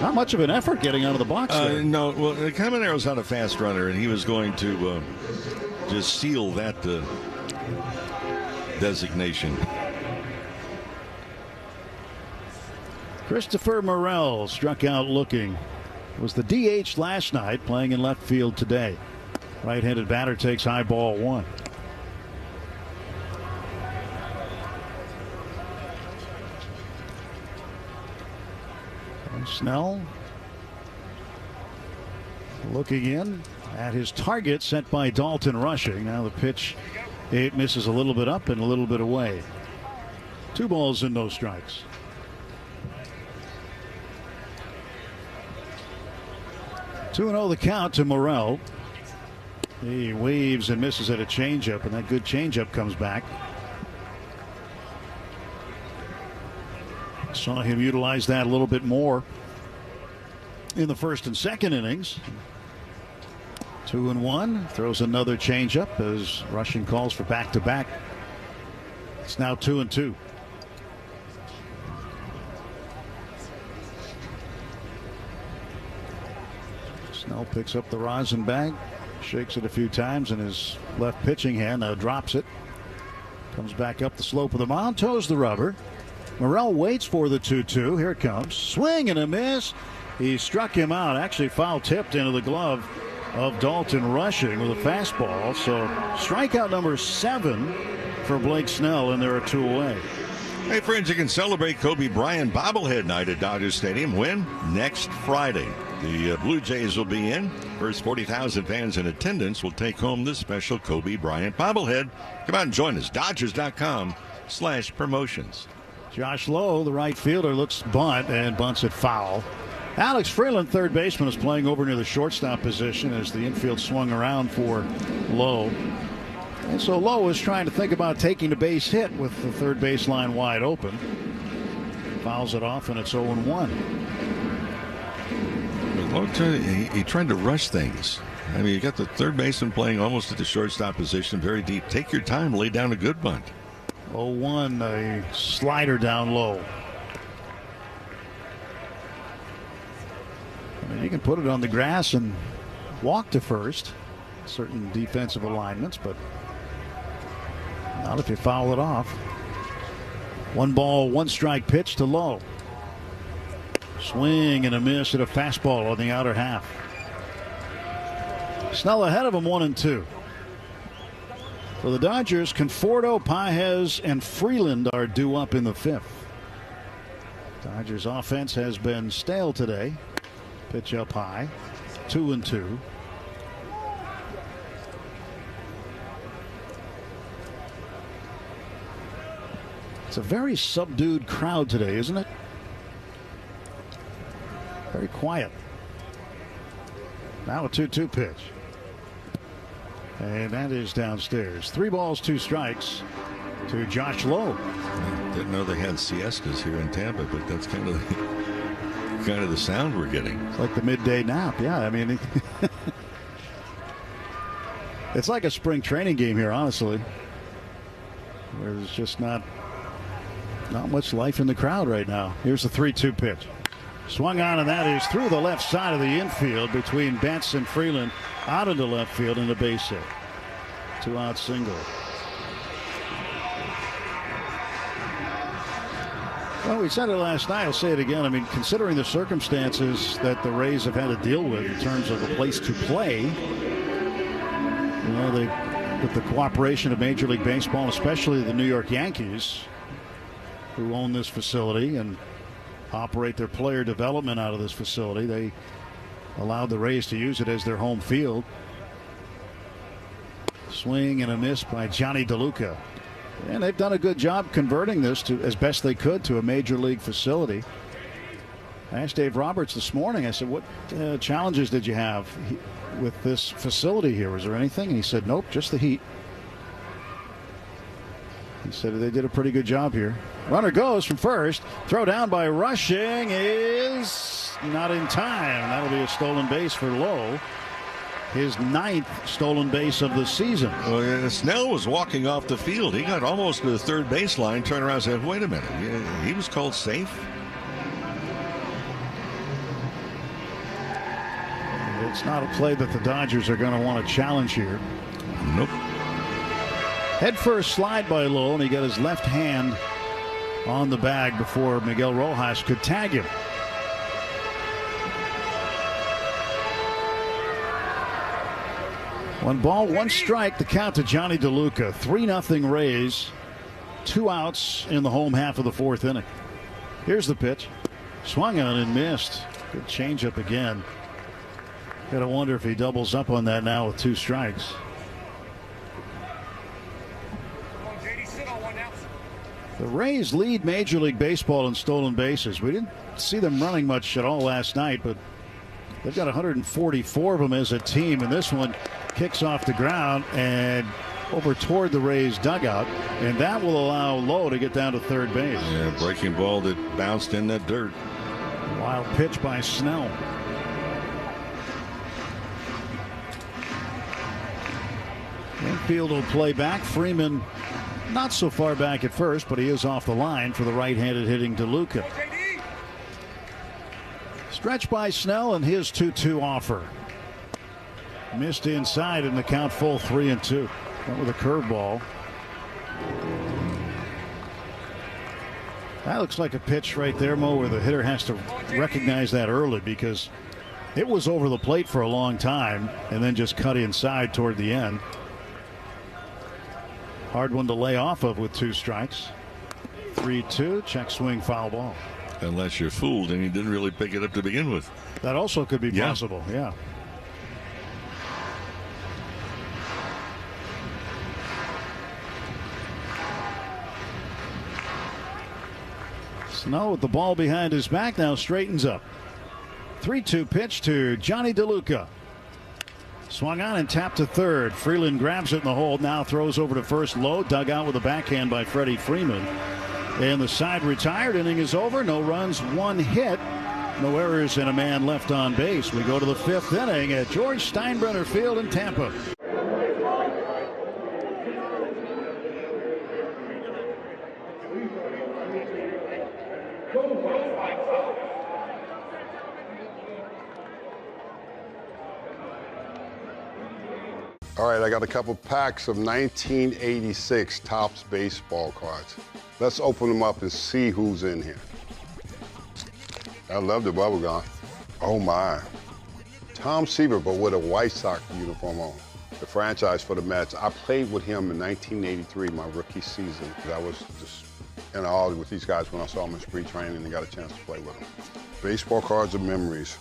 Not much of an effort getting out of the box there. No, well, Caminero's not a fast runner, and he was going to just seal that designation. Christopher Morel struck out looking. Was the DH last night, playing in left field today. Right-handed batter takes high ball 1. Snell looking in at his target set by Dalton Rushing. Now the pitch, it misses a little bit up and a little bit away. 2 balls and no strikes. 2-0 the count to Morel. He waves and misses at a changeup, and that good changeup comes back. Saw him utilize that a little bit more in the first and second innings. 2-1. Throws another changeup as Rushing calls for back-to-back. It's now 2-2. Snell picks up the rosin bag, shakes it a few times in his left pitching hand, now drops it. Comes back up the slope of the mound, toes the rubber. Morel waits for the 2-2. Here it comes. Swing and a miss. He struck him out. Actually foul tipped into the glove of Dalton Rushing with a fastball. So strikeout number 7 for Blake Snell, and there are 2 away. Hey, friends, you can celebrate Kobe Bryant bobblehead night at Dodger Stadium. When? Next Friday. The Blue Jays will be in. First 40,000 fans in attendance will take home this special Kobe Bryant bobblehead. Come out and join us. Dodgers.com/promotions. Josh Lowe, the right fielder, looks bunt and bunts it foul. Alex Freeland, third baseman, is playing over near the shortstop position as the infield swung around for Lowe. And so Lowe is trying to think about taking the base hit with the third baseline wide open. Fouls it off, and it's 0-1. Lowe he tried to rush things. I mean, you got the third baseman playing almost at the shortstop position, very deep. Take your time, lay down a good bunt. 0-1, a slider down low. I mean, you can put it on the grass and walk to first. Certain defensive alignments, but not if you foul it off. 1 ball, 1 strike pitch to Lowe. Swing and a miss at a fastball on the outer half. Snell ahead of him, 1-2. For the Dodgers, Conforto, Pages, and Freeland are due up in the 5th. Dodgers offense has been stale today. Pitch up high. 2-2. It's a very subdued crowd today, isn't it? Very quiet. Now a 2-2 pitch. And that is downstairs. 3 balls, 2 strikes to Josh Lowe. Didn't know they had siestas here in Tampa, but that's kind of the sound we're getting. It's like the midday nap. Yeah, I mean, it's like a spring training game here, honestly. There's just not much life in the crowd right now. Here's the 3-2 pitch. Swung on, and that is through the left side of the infield between Betts and Freeland, out into left field and a base hit. 2-out single. Well, we said it last night. I'll say it again. I mean, considering the circumstances that the Rays have had to deal with in terms of a place to play, Well, with the cooperation of Major League Baseball, especially the New York Yankees, who own this facility and operate their player development out of this facility, they allowed the Rays to use it as their home field. Swing and a miss by Johnny DeLuca. And they've done a good job converting this to, as best they could, to a major league facility. I asked Dave Roberts this morning, I said, what challenges did you have with this facility here? Was there anything? And he said, nope, just the heat. He said they did a pretty good job here. Runner goes from first. Throw down by Rushing is not in time. That'll be a stolen base for Lowe. His 9th stolen base of the season. Well, yeah, Snell was walking off the field. He got almost to the third baseline, turned around and said, wait a minute. Yeah, he was called safe. It's not a play that the Dodgers are going to want to challenge here. Nope. Head first slide by Lowe, and he got his left hand on the bag before Miguel Rojas could tag him. One ball, one strike, the count to Johnny DeLuca. 3-0 Rays. 2 outs in the home half of the 4th inning. Here's the pitch. Swung on and missed. Good changeup again. Gotta wonder if he doubles up on that now with 2 strikes. The Rays lead Major League Baseball in stolen bases. We didn't see them running much at all last night, but they've got 144 of them as a team, and this one kicks off the ground and over toward the Rays dugout, and that will allow Lowe to get down to third base. Yeah, breaking ball that bounced in that dirt. Wild pitch by Snell. Infield will play back. Freeman not so far back at first, but he is off the line for the right-handed hitting DeLuca. Stretch by Snell and his 2-2 offer. Missed inside in the count, full 3-2. Went with a curveball. That looks like a pitch right there, Mo, where the hitter has to recognize that early because it was over the plate for a long time and then just cut inside toward the end. Hard one to lay off of with 2 strikes. 3-2, check swing, foul ball. Unless you're fooled and he didn't really pick it up to begin with. That also could be possible, yeah. Snow with the ball behind his back now straightens up. 3-2 pitch to Johnny DeLuca. Swung on and tapped to third. Freeland grabs it in the hole. Now throws over to first. Low dug out with a backhand by Freddie Freeman. And the side retired. Inning is over. No runs, 1 hit. No errors and a man left on base. We go to the 5th inning at George Steinbrenner Field in Tampa. All right, I got a couple packs of 1986 Topps baseball cards. Let's open them up and see who's in here. I love the bubble gum. Oh my. Tom Seaver, but with a White Sox uniform on. The franchise for the Mets. I played with him in 1983, my rookie season. I was just in awe with these guys when I saw them in spring training and got a chance to play with them. Baseball cards of memories.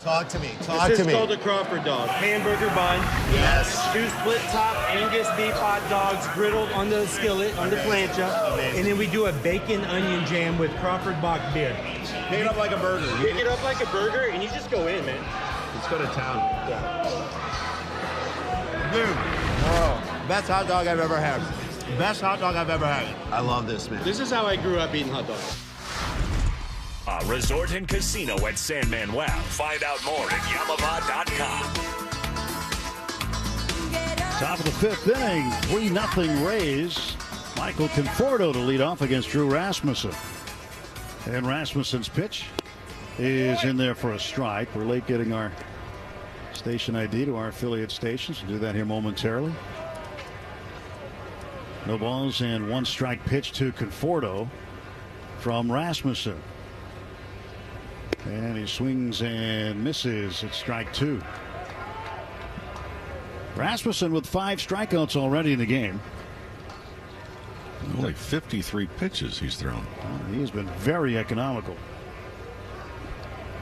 Talk to me. This is called a Crawford dog. Hamburger bun. Yes. 2 split top Angus beef hot dogs griddled on the skillet, on the plancha. Amazing. And then we do a bacon onion jam with Crawford Bach beer. Pick it up like a burger. Pick it up like a burger and you just go in, man. Let's go to town. Yeah. Dude. Oh, best hot dog I've ever had. Best hot dog I've ever had. I love this, man. This is how I grew up eating hot dogs. A resort and casino at San Manuel. Find out more at Yamava.com. Top of the fifth inning, 3-0 Rays. Michael Conforto to lead off against Drew Rasmussen. And Rasmussen's pitch is in there for a strike. We're late getting our station ID to our affiliate stations. We'll do that here momentarily. No balls and 1 strike pitch to Conforto from Rasmussen. And he swings and misses at strike 2. Rasmussen with 5 strikeouts already in the game. Only 53 pitches he's thrown. He has been very economical.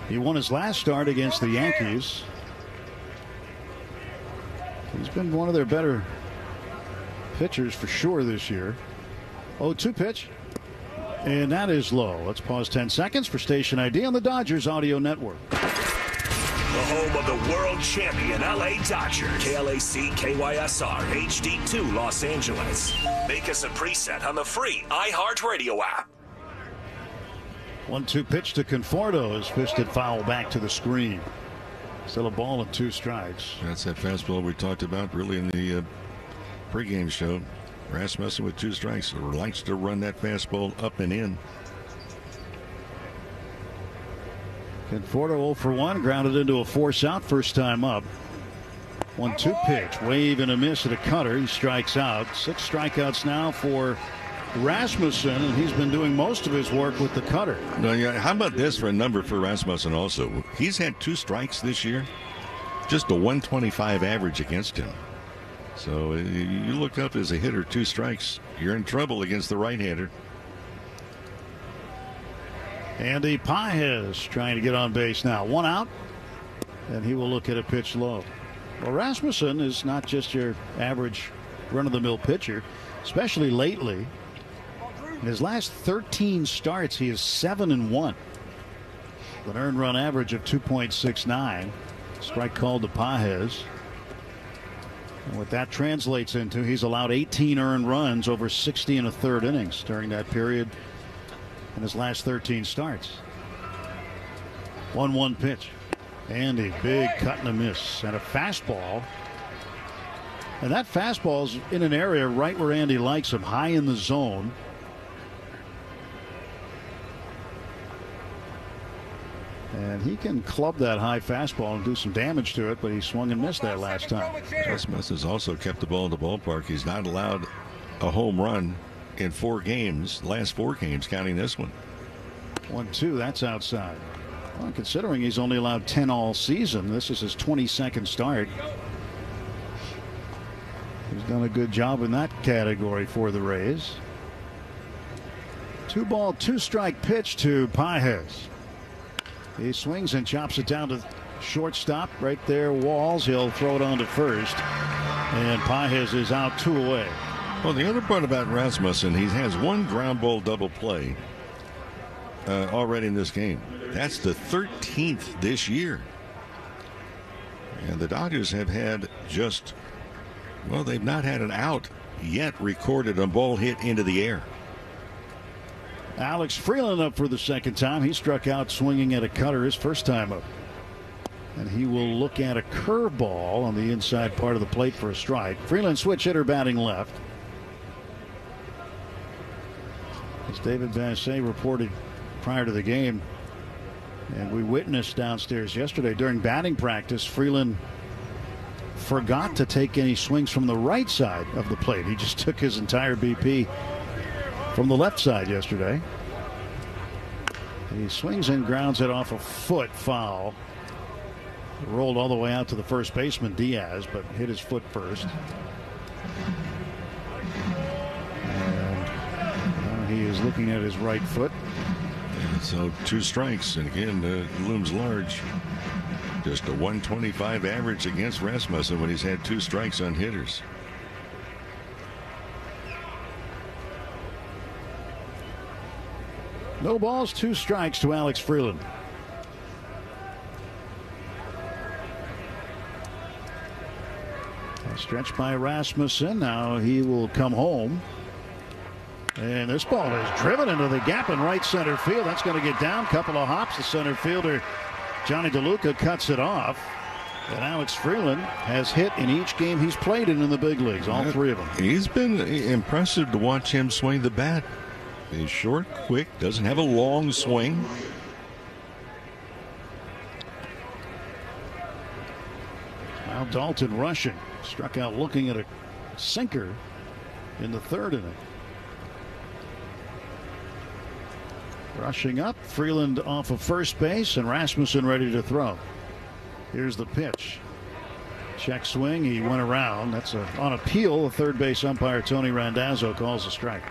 He won his last start against the Yankees. He's been one of their better pitchers for sure this year. 0-2 pitch. And that is low. Let's pause 10 seconds for station ID on the Dodgers Audio Network. The home of the world champion LA Dodgers. KLAC KYSR HD2 Los Angeles. Make us a preset on the free iHeartRadio app. 1-2 pitch to Conforto is fisted foul back to the screen. Still a ball and 2 strikes. That's that fastball we talked about really in the pregame show. Rasmussen with 2 strikes likes to run that fastball up and in. Conforto 0 for 1, grounded into a force out first time up. 1-2 pitch, wave and a miss at a cutter. He strikes out. 6 strikeouts now for Rasmussen, and he's been doing most of his work with the cutter. No, yeah, how about this for a number for Rasmussen also? He's had 2 strikes this year, just a 125 average against him. So you look up as a hitter, 2 strikes, you're in trouble against the right-hander. Andy Pages trying to get on base now. 1 out, and he will look at a pitch low. Well, Rasmussen is not just your average run-of-the-mill pitcher, especially lately. In his last 13 starts, he is 7-1. An earned run average of 2.69. Strike called to Pages. And what that translates into, he's allowed 18 earned runs over 60 1/3 innings during that period in his last 13 starts. 1-1 pitch. And a big cut and a miss. And a fastball. And that fastball's in an area right where Andy likes him, high in the zone. And he can club that high fastball and do some damage to it, but he swung and missed that last time. Smith has also kept the ball in the ballpark. He's not allowed a home run in 4 games, last 4 games, counting this one. 1-2, that's outside. Well, considering he's only allowed 10 all season, this is his 22nd start. He's done a good job in that category for the Rays. 2-ball, 2-strike pitch to Pages. He swings and chops it down to shortstop. Right there, Walls. He'll throw it on to first. And Pages is out 2 away. Well, the other part about Rasmussen, he has 1 ground ball double play already in this game. That's the 13th this year. And the Dodgers have had just, well, they've not had an out yet recorded, a ball hit into the air. Alex Freeland up for the second time. He struck out swinging at a cutter his first time up. And he will look at a curveball on the inside part of the plate for a strike. Freeland switch hitter batting left. As David Vassay reported prior to the game, and we witnessed downstairs yesterday during batting practice, Freeland forgot to take any swings from the right side of the plate. He just took his entire BP from the left side yesterday. He swings and grounds it off a foot foul. Rolled all the way out to the first baseman, Diaz, but hit his foot first. And he is looking at his right foot. And so 2 strikes, and again, looms large. Just a 125 average against Rasmussen when he's had 2 strikes on hitters. No balls, 2 strikes to Alex Freeland. Stretched by Rasmussen. Now he will come home. And this ball is driven into the gap in right center field. That's going to get down. Couple of hops. The center fielder, Johnny DeLuca, cuts it off. And Alex Freeland has hit in each game he's played in the big leagues, all three of them. He's been impressive to watch him swing the bat. He's short, quick, doesn't have a long swing. Now Dalton rushing. Struck out looking at a sinker in the third inning. Rushing up, Freeland off of first base, and Rasmussen ready to throw. Here's the pitch. Check swing. He went around. That's on appeal. The third base umpire Tony Randazzo calls a strike.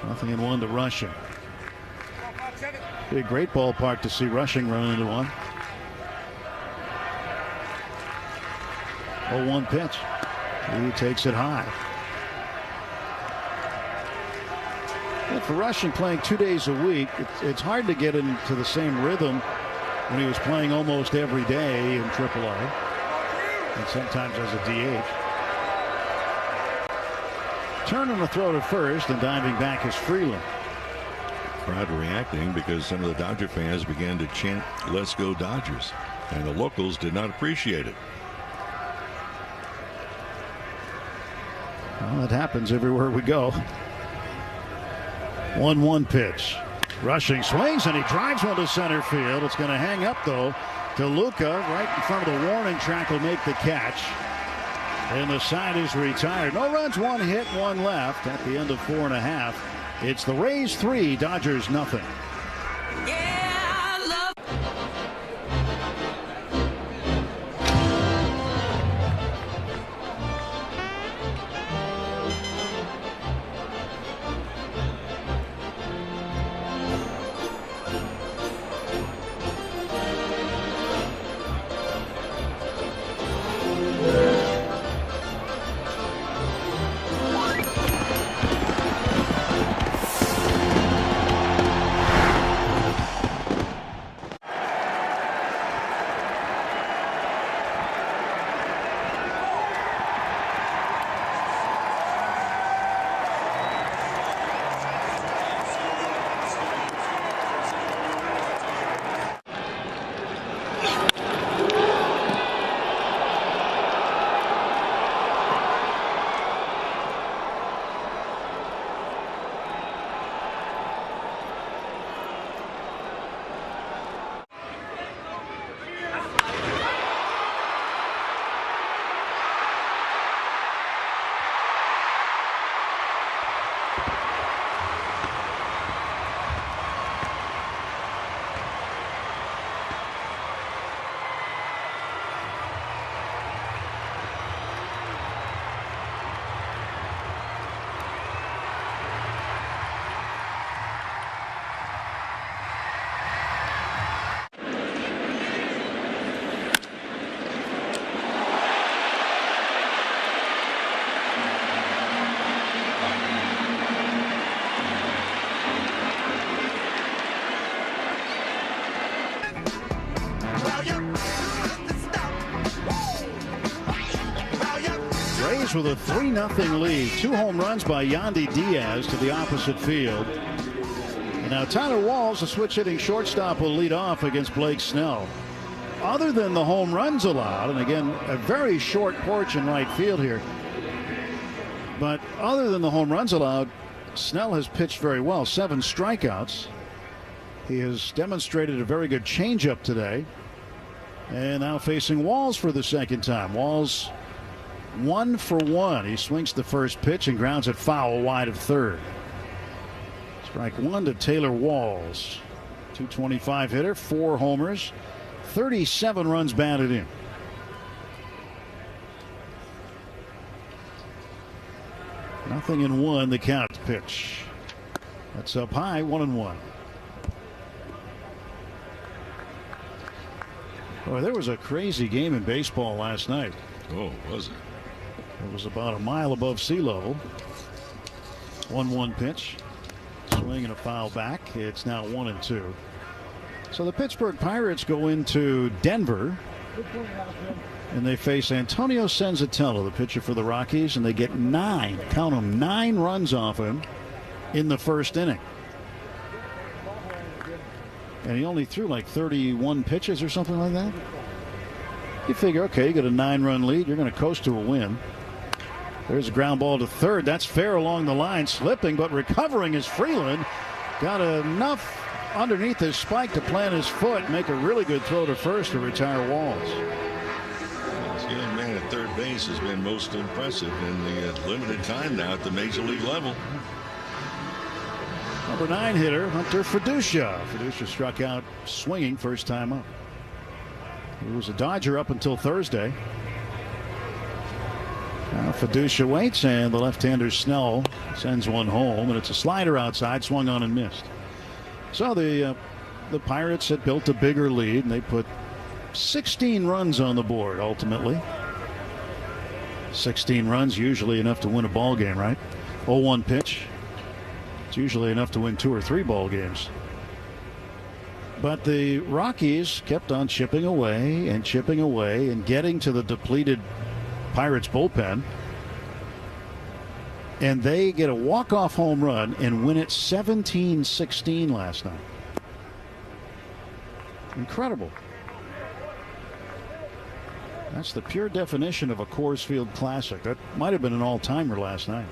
0-1 to Rushing. Be a great ballpark to see Rushing run into one. 0-1 pitch. He takes it high. But for Rushing, playing 2 days a week, it's hard to get into the same rhythm when he was playing almost every day in AAA, and sometimes as a DH. Turning the throw to first, and diving back is Freeland. Crowd reacting because some of the Dodger fans began to chant, "Let's go Dodgers," and the locals did not appreciate it. Well, that happens everywhere we go. 1-1 pitch. Rushing swings, and he drives one to center field. It's going to hang up, though. DeLuca, right in front of the warning track, will make the catch. And the side is retired. No runs, 1 hit, 1 left at the end of 4.5. It's the Rays 3, Dodgers nothing. With a 3-0 lead. 2 home runs by Yandy Diaz to the opposite field. And now Tyler Walls, a switch hitting shortstop, will lead off against Blake Snell. Other than the home runs allowed, and again a very short porch in right field here, but other than the home runs allowed, Snell has pitched very well. 7 strikeouts. He has demonstrated a very good changeup today. And now facing Walls for the second time. Walls 1 for 1. He swings the first pitch and grounds it foul wide of third. Strike 1 to Taylor Walls. 225 hitter, 4 homers, 37 runs batted in. Nothing in 1, the count pitch. That's up high, 1-1. Boy, there was a crazy game in baseball last night. Oh, was it? It was about a mile above sea level. 1-1 pitch. Swing and a foul back. It's now 1-2. So the Pittsburgh Pirates go into Denver And they face Antonio Senzatella, the pitcher for the Rockies, and they get 9, count them, 9 runs off him in the first inning. And he only threw like 31 pitches or something like that. You figure, okay, you got a 9-run lead, you're going to coast to a win. There's a ground ball to third. That's fair along the line, slipping, but recovering is Freeland. Got enough underneath his spike to plant his foot, make a really good throw to first to retire Walls. This young man at third base has been most impressive in the limited time now at the major league level. Number 9 hitter, Hunter Fiducia. Fiducia struck out swinging first time up. He was a Dodger up until Thursday. Now Fiducia waits, and the left-hander Snell sends one home, and it's a slider outside, swung on and missed. So the Pirates had built a bigger lead, and they put 16 runs on the board ultimately. 16 runs, usually enough to win a ball game, right? 0-1 pitch. It's usually enough to win 2 or 3 ball games. But the Rockies kept on chipping away and getting to the depleted Pirates bullpen. And they get a walk-off home run and win it 17-16 last night. Incredible. That's the pure definition of a Coors Field classic. That might have been an all-timer last night.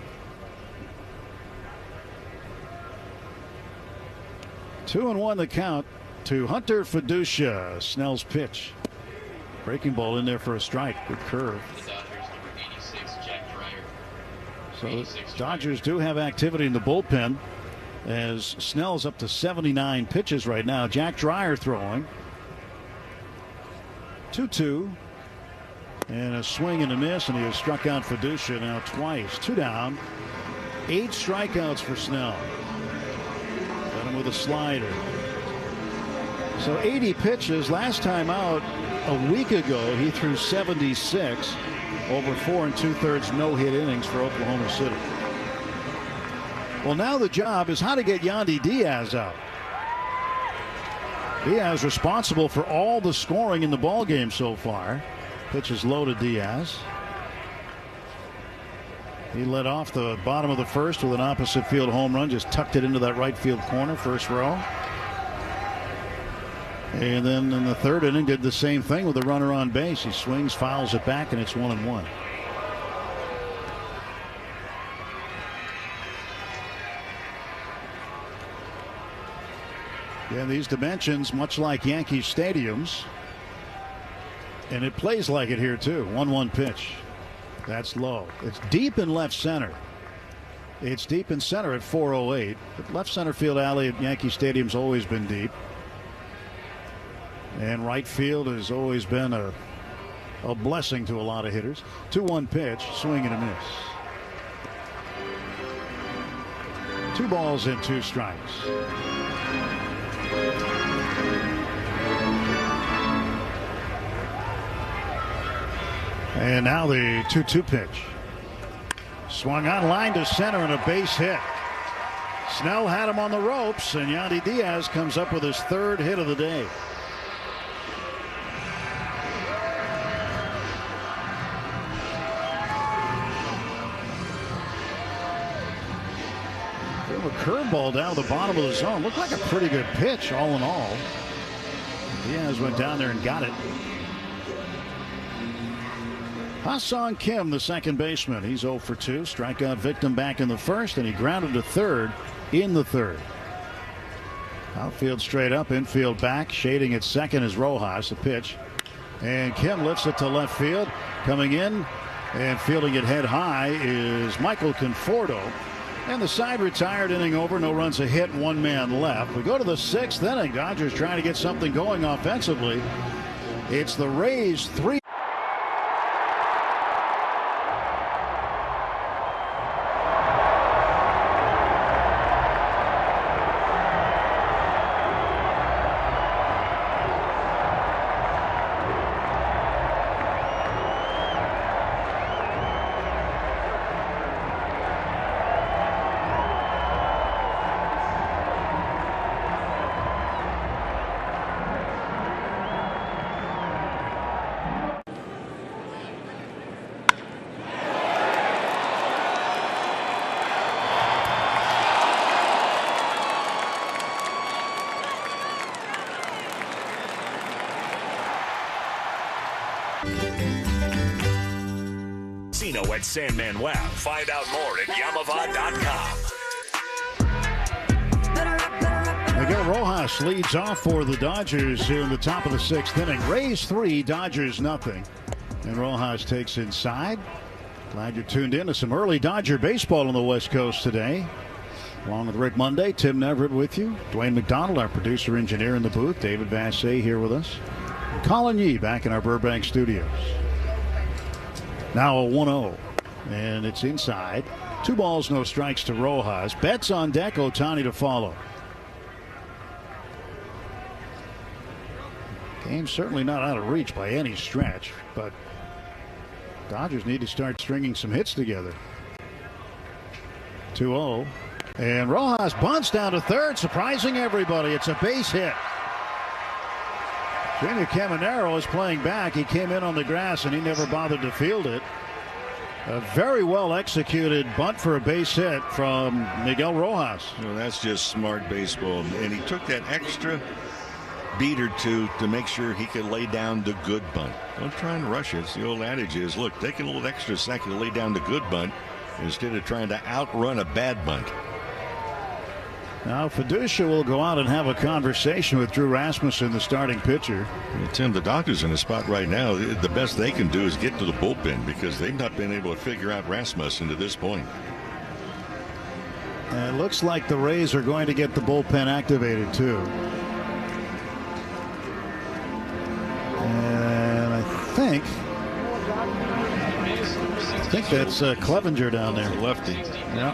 2-1 the count to Hunter Fiducia. Snell's pitch. Breaking ball in there for a strike. Good curve. So the Dodgers do have activity in the bullpen as Snell's up to 79 pitches right now. Jack Dreyer throwing. 2-2. And a swing and a miss, and he has struck out Fiducia now twice. 2 down. 8 strikeouts for Snell. Got him with a slider. So 80 pitches. Last time out a week ago, he threw 76 over 4 2/3 no-hit innings for Oklahoma City. Well, now the job is how to get Yandy Diaz out. Diaz responsible for all the scoring in the ball game so far. Pitch is low to Diaz. He led off the bottom of the first with an opposite field home run, just tucked it into that right field corner, first row. And then in the third inning did the same thing with a runner on base. He swings, fouls it back, and it's 1-1. Yeah, these dimensions, much like Yankee stadiums. And it plays like it here, too. 1-1 pitch. That's low. It's deep in left center. It's deep in center at 408. But left center field alley at Yankee Stadium's always been deep. And right field has always been a blessing to a lot of hitters. 2-1 pitch, swing and a miss. 2 balls and 2 strikes. And now the 2-2 pitch. Swung on, line to center, and a base hit. Snell had him on the ropes, and Yandy Diaz comes up with his 3rd hit of the day. A curveball down the bottom of the zone. Looked like a pretty good pitch, all in all. Diaz went down there and got it. Ha-Seong Kim, the second baseman. He's 0 for 2. Strikeout victim back in the first, and he grounded to third in the third. Outfield straight up, infield back. Shading at second is Rojas. The pitch. And Kim lifts it to left field. Coming in and fielding it head high is Michael Conforto. And the side retired, inning over, no runs a hit, 1 man left. We go to the 6th inning. Dodgers trying to get something going offensively. It's the Rays 3. at San Manuel. Find out more at Yamava.com. Miguel Rojas leads off for the Dodgers here in the top of the 6th inning. Rays 3, Dodgers nothing. And Rojas takes inside. Glad you're tuned in to some early Dodger baseball on the West Coast today. Along with Rick Monday, Tim Neverett with you. Dwayne McDonald, our producer engineer in the booth. David Vassay here with us. Colin Yee back in our Burbank studios. Now a 1-0. And it's inside. 2 balls, no strikes to Rojas. Betts on deck, Ohtani to follow. Game's certainly not out of reach by any stretch, but Dodgers need to start stringing some hits together. 2-0. And Rojas bunts down to third, surprising everybody. It's a base hit. Junior Caminero is playing back. He came in on the grass and he never bothered to field it. A very well executed bunt for a base hit from Miguel Rojas. Well, that's just smart baseball. And he took that extra beat or two to make sure he could lay down the good bunt. Don't try and rush it. It's the old adage is, look, take a little extra second to lay down the good bunt instead of trying to outrun a bad bunt. Now Fiducia will go out and have a conversation with Drew Rasmussen, the starting pitcher. Well, Tim, the Dodgers in a spot right now, the best they can do is get to the bullpen because they've not been able to figure out Rasmussen to this point. And it looks like the Rays are going to get the bullpen activated too. And I think that's Clevenger down there. Lefty. Yeah.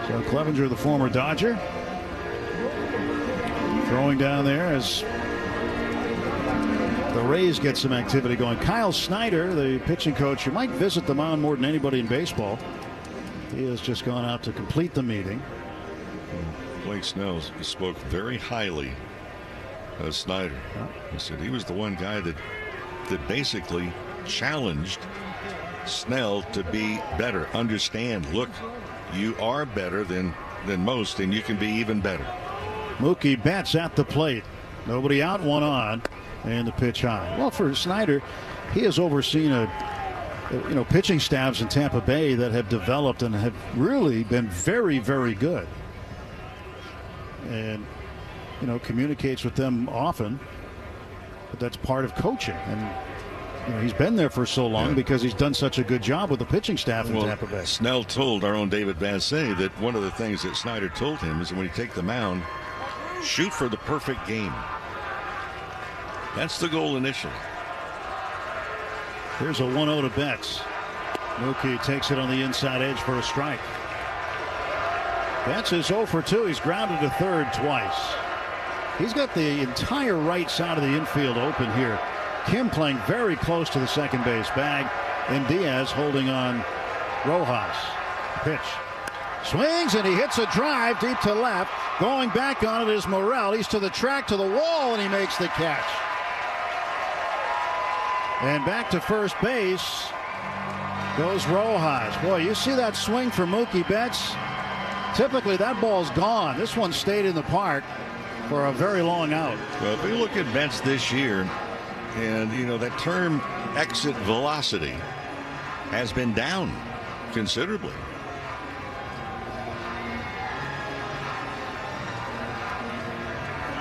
So Clevenger, the former Dodger, throwing down there as the Rays get some activity going. Kyle Snyder, the pitching coach, who might visit the mound more than anybody in baseball. He has just gone out to complete the meeting. Blake Snell spoke very highly of Snyder. He said he was the one guy that basically challenged Snell to be better. Understand, look, you are better than most, and you can be even better. Mookie Betts at the plate. Nobody out, 1 on, and the pitch high. Well, for Snyder, he has overseen pitching staffs in Tampa Bay that have developed and have really been very, very good. And communicates with them often, but that's part of coaching. And he's been there for so long because he's done such a good job with the pitching staff in Tampa Bay. Snell told our own David Vassay that one of the things that Snyder told him is when you take the mound, shoot for the perfect game. That's the goal initially. Here's a 1-0 to Betts. Mookie takes it on the inside edge for a strike. Betts is 0 for 2. He's grounded to third twice. He's got the entire right side of the infield open here. Kim playing very close to the second base bag, and Diaz holding on Rojas. Pitch. Swings, and he hits a drive deep to left. Going back on it is Morel. He's to the track, to the wall, and he makes the catch. And back to first base goes Rojas. Boy, you see that swing for Mookie Betts? Typically, that ball's gone. This one stayed in the park for a very long out. Well, if we look at Betts this year, and that term exit velocity has been down considerably.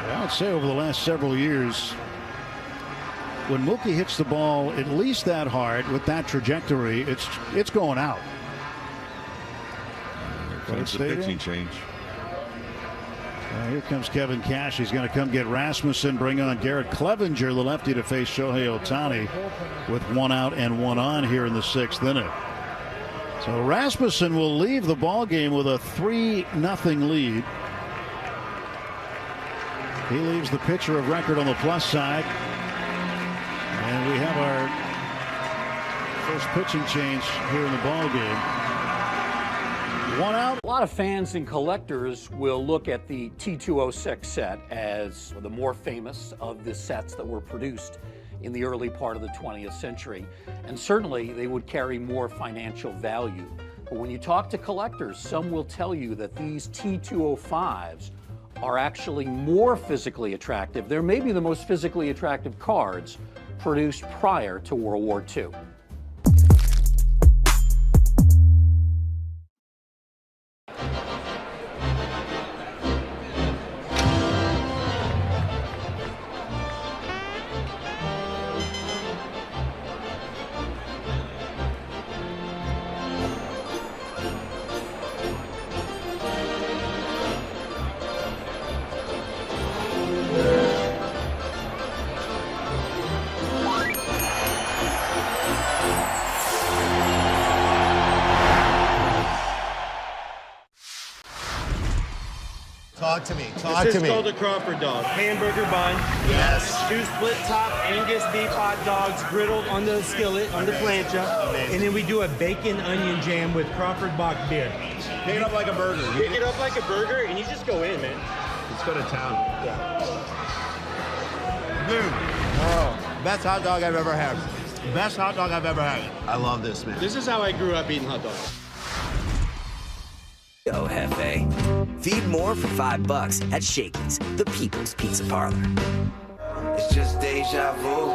I would say over the last several years, when Mookie hits the ball at least that hard with that trajectory, it's going out. It's a pitching change. Here comes Kevin Cash. He's going to come get Rasmussen, bring on Garrett Clevenger, the lefty, to face Shohei Ohtani with 1 out and 1 on here in the 6th inning. So Rasmussen will leave the ball game with a 3-0 lead. He leaves the pitcher of record on the plus side. And we have our first pitching change here in the ball game. 1 out. A lot of fans and collectors will look at the T206 set as the more famous of the sets that were produced in the early part of the 20th century. And certainly they would carry more financial value. But when you talk to collectors, some will tell you that these T205s are actually more physically attractive. They're maybe the most physically attractive cards produced prior to World War II. Talk to me. This is called a Crawford dog. Hamburger bun. Yes. 2 split top Angus beef hot dogs griddled on the skillet, on the plancha. Amazing. And then we do a bacon onion jam with Crawford Bach beer. Pick it up like a burger. Pick it up like a burger and you just go in, man. Let's go to town. Yeah. Dude. Oh, best hot dog I've ever had. Best hot dog I've ever had. I love this, man. This is how I grew up eating hot dogs. Go, Hefe. Feed more for $5 at Shakey's, the People's Pizza Parlor. It's just deja vu.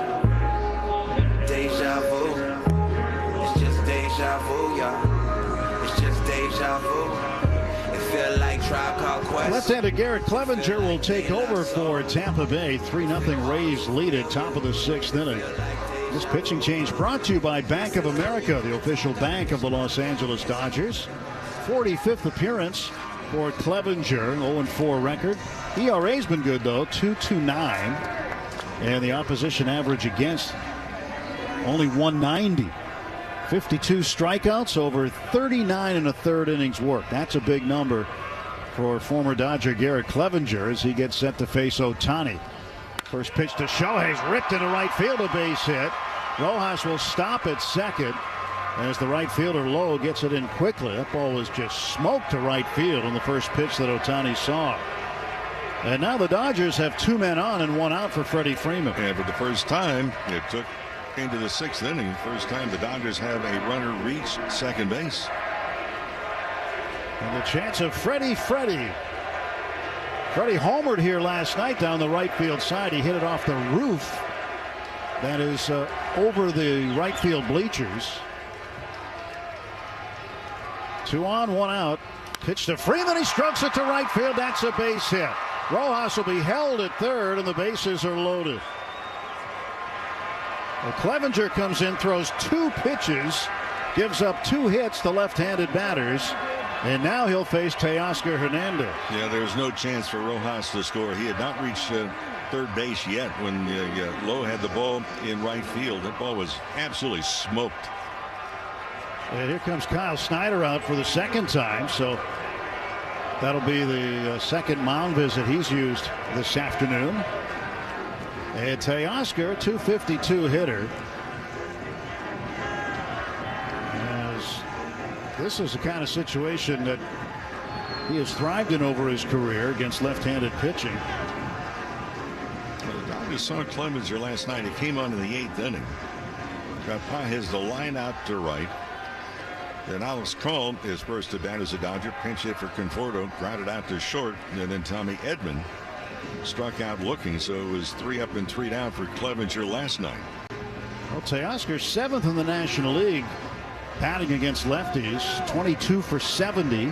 Deja vu. It's just deja vu, y'all. It's just deja vu. It feel like Tribe Called Quest. Left-handed Garrett Clevenger will take over for Tampa Bay. 3-0 Rays lead at top of the 6th inning. This pitching change brought to you by Bank of America, the official bank of the Los Angeles Dodgers. 45th appearance for Clevenger, 0-4 record. ERA's been good, though, 2.29. And the opposition average against only 190. 52 strikeouts over 39 1/3 innings worked. That's a big number for former Dodger Garrett Clevenger as he gets set to face Ohtani. First pitch to Shohei's ripped into right field, a base hit. Rojas will stop at second as the right fielder Lowe gets it in quickly. That ball was just smoked to right field on the first pitch that Ohtani saw. And now the Dodgers have 2 men on and 1 out for Freddie Freeman. And for the first time, it took into the 6th inning. First time the Dodgers have a runner reach second base. And the chance of Freddie homered here last night down the right field side. He hit it off the roof. That is over the right field bleachers. 2 on, 1 out. Pitch to Freeman. He strokes it to right field. That's a base hit. Rojas will be held at third, and the bases are loaded. Well, Clevenger comes in, throws 2 pitches, gives up 2 hits to left-handed batters, and now he'll face Teoscar Hernandez. Yeah, there's no chance for Rojas to score. He had not reached third base yet when Lowe had the ball in right field. That ball was absolutely smoked. And here comes Kyle Snyder out for the 2nd time, so that'll be the 2nd mound visit he's used this afternoon. And Teoscar, 252 hitter. As this is the kind of situation that he has thrived in over his career against left-handed pitching. Well, the Dodgers saw Clevenger last night. He came on in the 8th inning. Got Pages the line out to right. Then Alex Call is first to bat as a Dodger. Pinch hit for Conforto, grounded out to short, and then Tommy Edman struck out looking. So it was 3 up and 3 down for Clevenger last night. Well, Teoscar 7th in the National League batting against lefties, 22 for 70,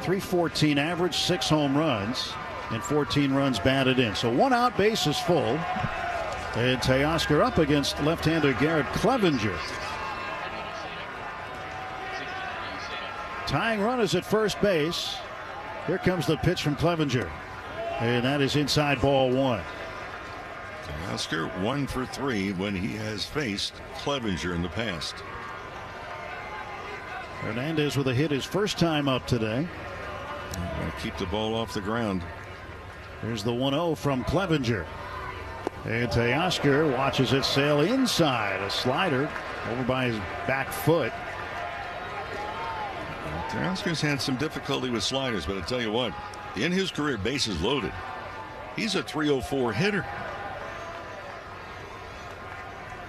314 average, 6 home runs, and 14 runs batted in. So 1 out, base is full, and Teoscar up against left-hander Garrett Clevenger. Tying run is at first base. Here comes the pitch from Clevenger. And that is inside, ball 1. Oscar 1 for 3 when he has faced Clevenger in the past. Hernandez with a hit his first time up today. Want to keep the ball off the ground. Here's the 1-0 from Clevenger. And Teoscar watches it sail inside. A slider over by his back foot. Teoscar's had some difficulty with sliders, but I tell you what, in his career, bases loaded, he's a 304 hitter.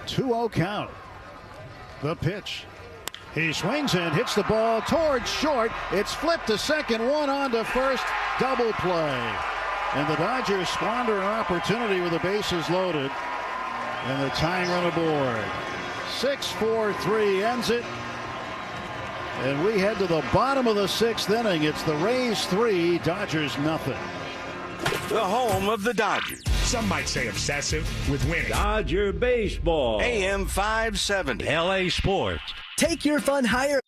2-0 count. The pitch. He swings and hits the ball towards short. It's flipped to second, 1 on to first. Double play. And the Dodgers squander an opportunity with the bases loaded. And the tying run aboard. 6-4-3 ends it. And we head to the bottom of the 6th inning. It's the Rays 3, Dodgers nothing. The home of the Dodgers. Some might say obsessive with winning. Dodger baseball. AM 570. LA Sports. Take your fun higher.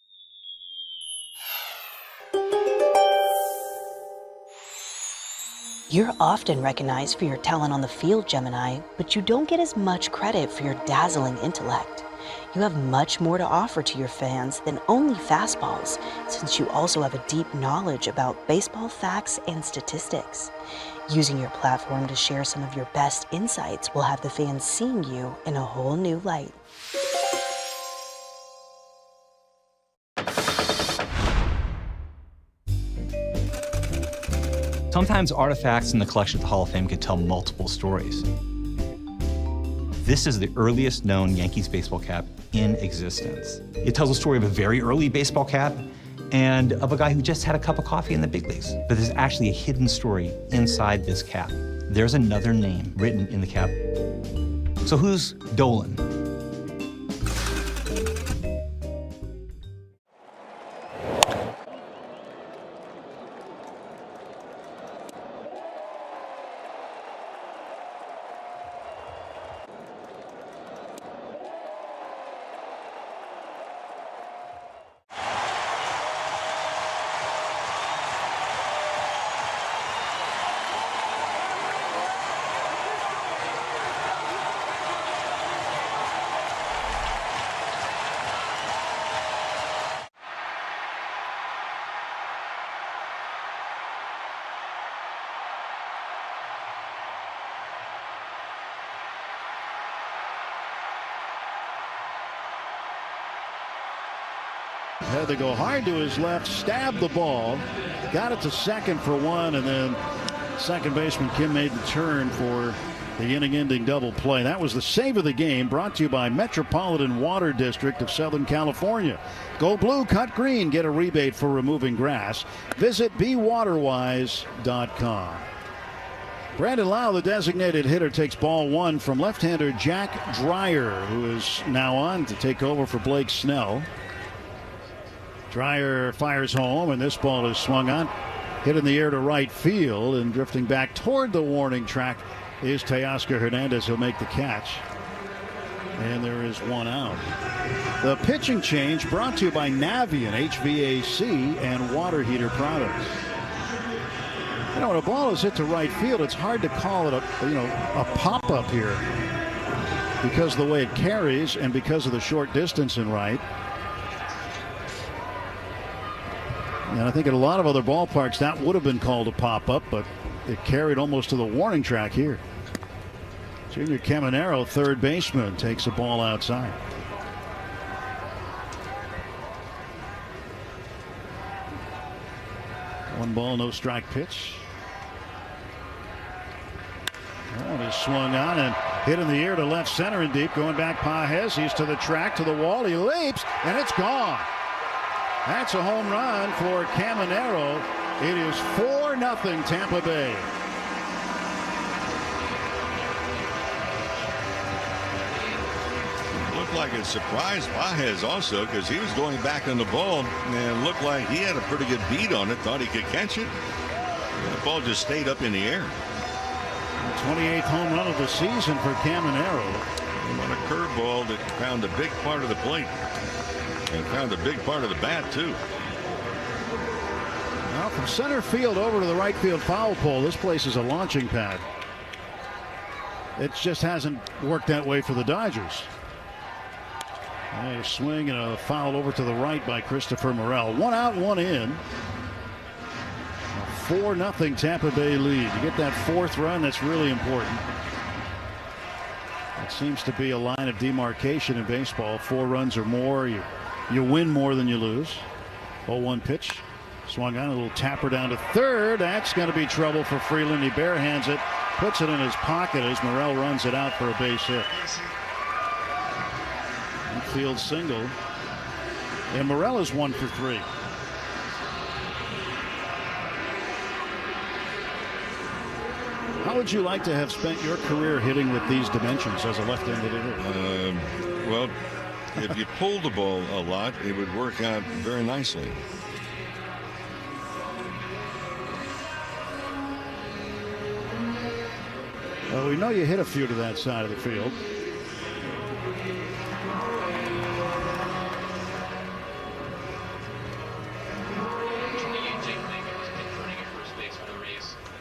You're often recognized for your talent on the field, Gemini, but you don't get as much credit for your dazzling intellect. you have much more to offer to your fans than only fastballs, since you also have a deep knowledge about baseball facts and statistics. Using your platform to share some of your best insights will have the fans seeing you in a whole new light. Sometimes artifacts in the collection at the Hall of Fame could tell multiple stories. This is the earliest known Yankees baseball cap in existence. It tells a story of a very early baseball cap and of a guy who just had a cup of coffee in the big leagues. But there's actually a hidden story inside this cap. There's another name written in the cap. So who's Dolan? Had to go hard to his left, stabbed the ball, got it to second for one, and then second baseman Kim made the turn for the inning-ending double play. That was the save of the game, brought to you by Metropolitan Water District of Southern California. Go blue, cut green, get a rebate for removing grass. Visit bewaterwise.com. Brandon Lau, the designated hitter, takes ball one from left-hander Jack Dreyer, who is now on to take over for Blake Snell. Dreyer fires home, and this ball is swung on, hit in the air to right field, and drifting back toward the warning track is Teoscar Hernandez. He'll make the catch, and there is one out. The pitching change brought to you by Navien HVAC and water heater products. You know, when a ball is hit to right field, it's hard to call it a pop-up here because of the way it carries and because of the short distance in right. And I think at a lot of other ballparks that would have been called a pop-up, but it carried almost to the warning track here. Junior Caminero, third baseman, takes a ball outside. One ball, no strike pitch. That is swung on and hit in the air to left center and deep. Going back Pages. He's to the track, to the wall. He leaps, and it's gone. That's a home run for Caminero. It is 4-0 Tampa Bay. Looked like it surprised Pages also, because he was going back on the ball and looked like he had a pretty good beat on it, thought he could catch it. The ball just stayed up in the air. The 28th home run of the season for Caminero. And on a curveball that found a big part of the plate. And found a big part of the bat, too. Now from center field over to the right field foul pole, this place is a launching pad. It just hasn't worked that way for the Dodgers. A swing and a foul over to the right by Christopher Morel. One out, one in. A 4-0 Tampa Bay lead. You get that fourth run, that's really important. It seems to be a line of demarcation in baseball. 4 runs or more, you win more than you lose. 0-1 pitch. Swung on, a little tapper down to third. That's going to be trouble for Freeland. He barehands it, puts it in his pocket as Morel runs it out for a base hit. Infield single. And Morel is 1 for 3. How would you like to have spent your career hitting with these dimensions as a left-handed hitter? Well, if you pulled the ball a lot, it would work out very nicely. Well, we know you hit a few to that side of the field.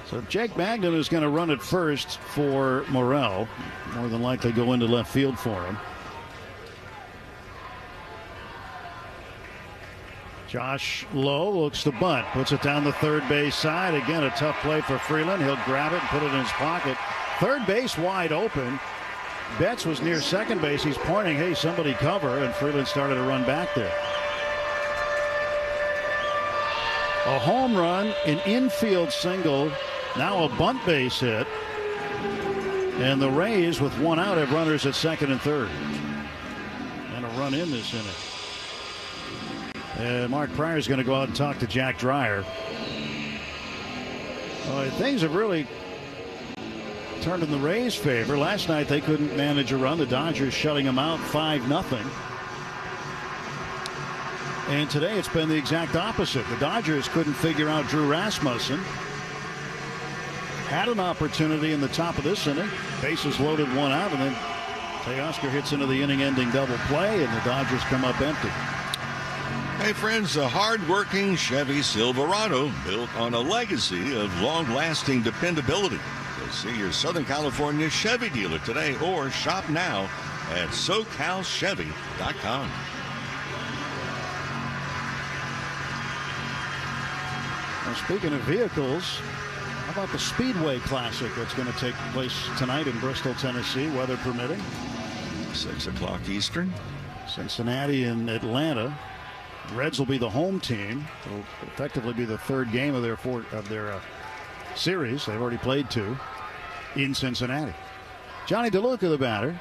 So Jake Magnan is going to run it first for Morel. More than likely go into left field for him. Josh Lowe looks to bunt, puts it down the third base side. Again, a tough play for Freeland. He'll grab it and put it in his pocket. Third base wide open. Betts was near second base. He's pointing, hey, somebody cover, and Freeland started to run back there. A home run, an infield single, now a bunt base hit. And the Rays, with one out, have runners at second and third. And a run in this inning. And Mark Pryor's going to go out and talk to Jack Dreyer. Things have really turned in the Rays' favor. Last night they couldn't manage a run. The Dodgers shutting them out 5-0. And today it's been the exact opposite. The Dodgers couldn't figure out Drew Rasmussen. Had an opportunity in the top of this inning. Bases loaded, one out, and then Teoscar hits into the inning-ending double play, and the Dodgers come up empty. Hey friends, a hard-working Chevy Silverado built on a legacy of long-lasting dependability. So see your Southern California Chevy dealer today or shop now at SoCalChevy.com. Well, speaking of vehicles, how about the Speedway Classic that's going to take place tonight in Bristol, Tennessee, weather permitting? 6 o'clock Eastern. Cincinnati and Atlanta. Reds will be the home team. It'll effectively be the third game of their series. They've already played 2 in Cincinnati. Johnny DeLuca, the batter.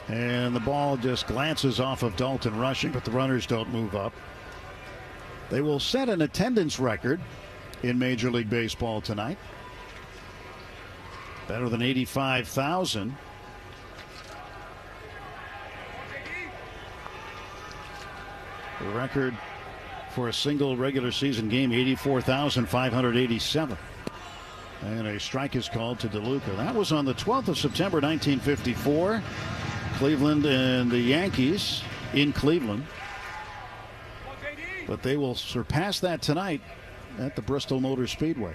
And the ball just glances off of Dalton Rushing, but the runners don't move up. They will set an attendance record in Major League Baseball tonight. Better than 85,000. The record for a single regular season game, 84,587. And a strike is called to DeLuca. That was on the 12th of September, 1954. Cleveland and the Yankees in Cleveland. But they will surpass that tonight at the Bristol Motor Speedway.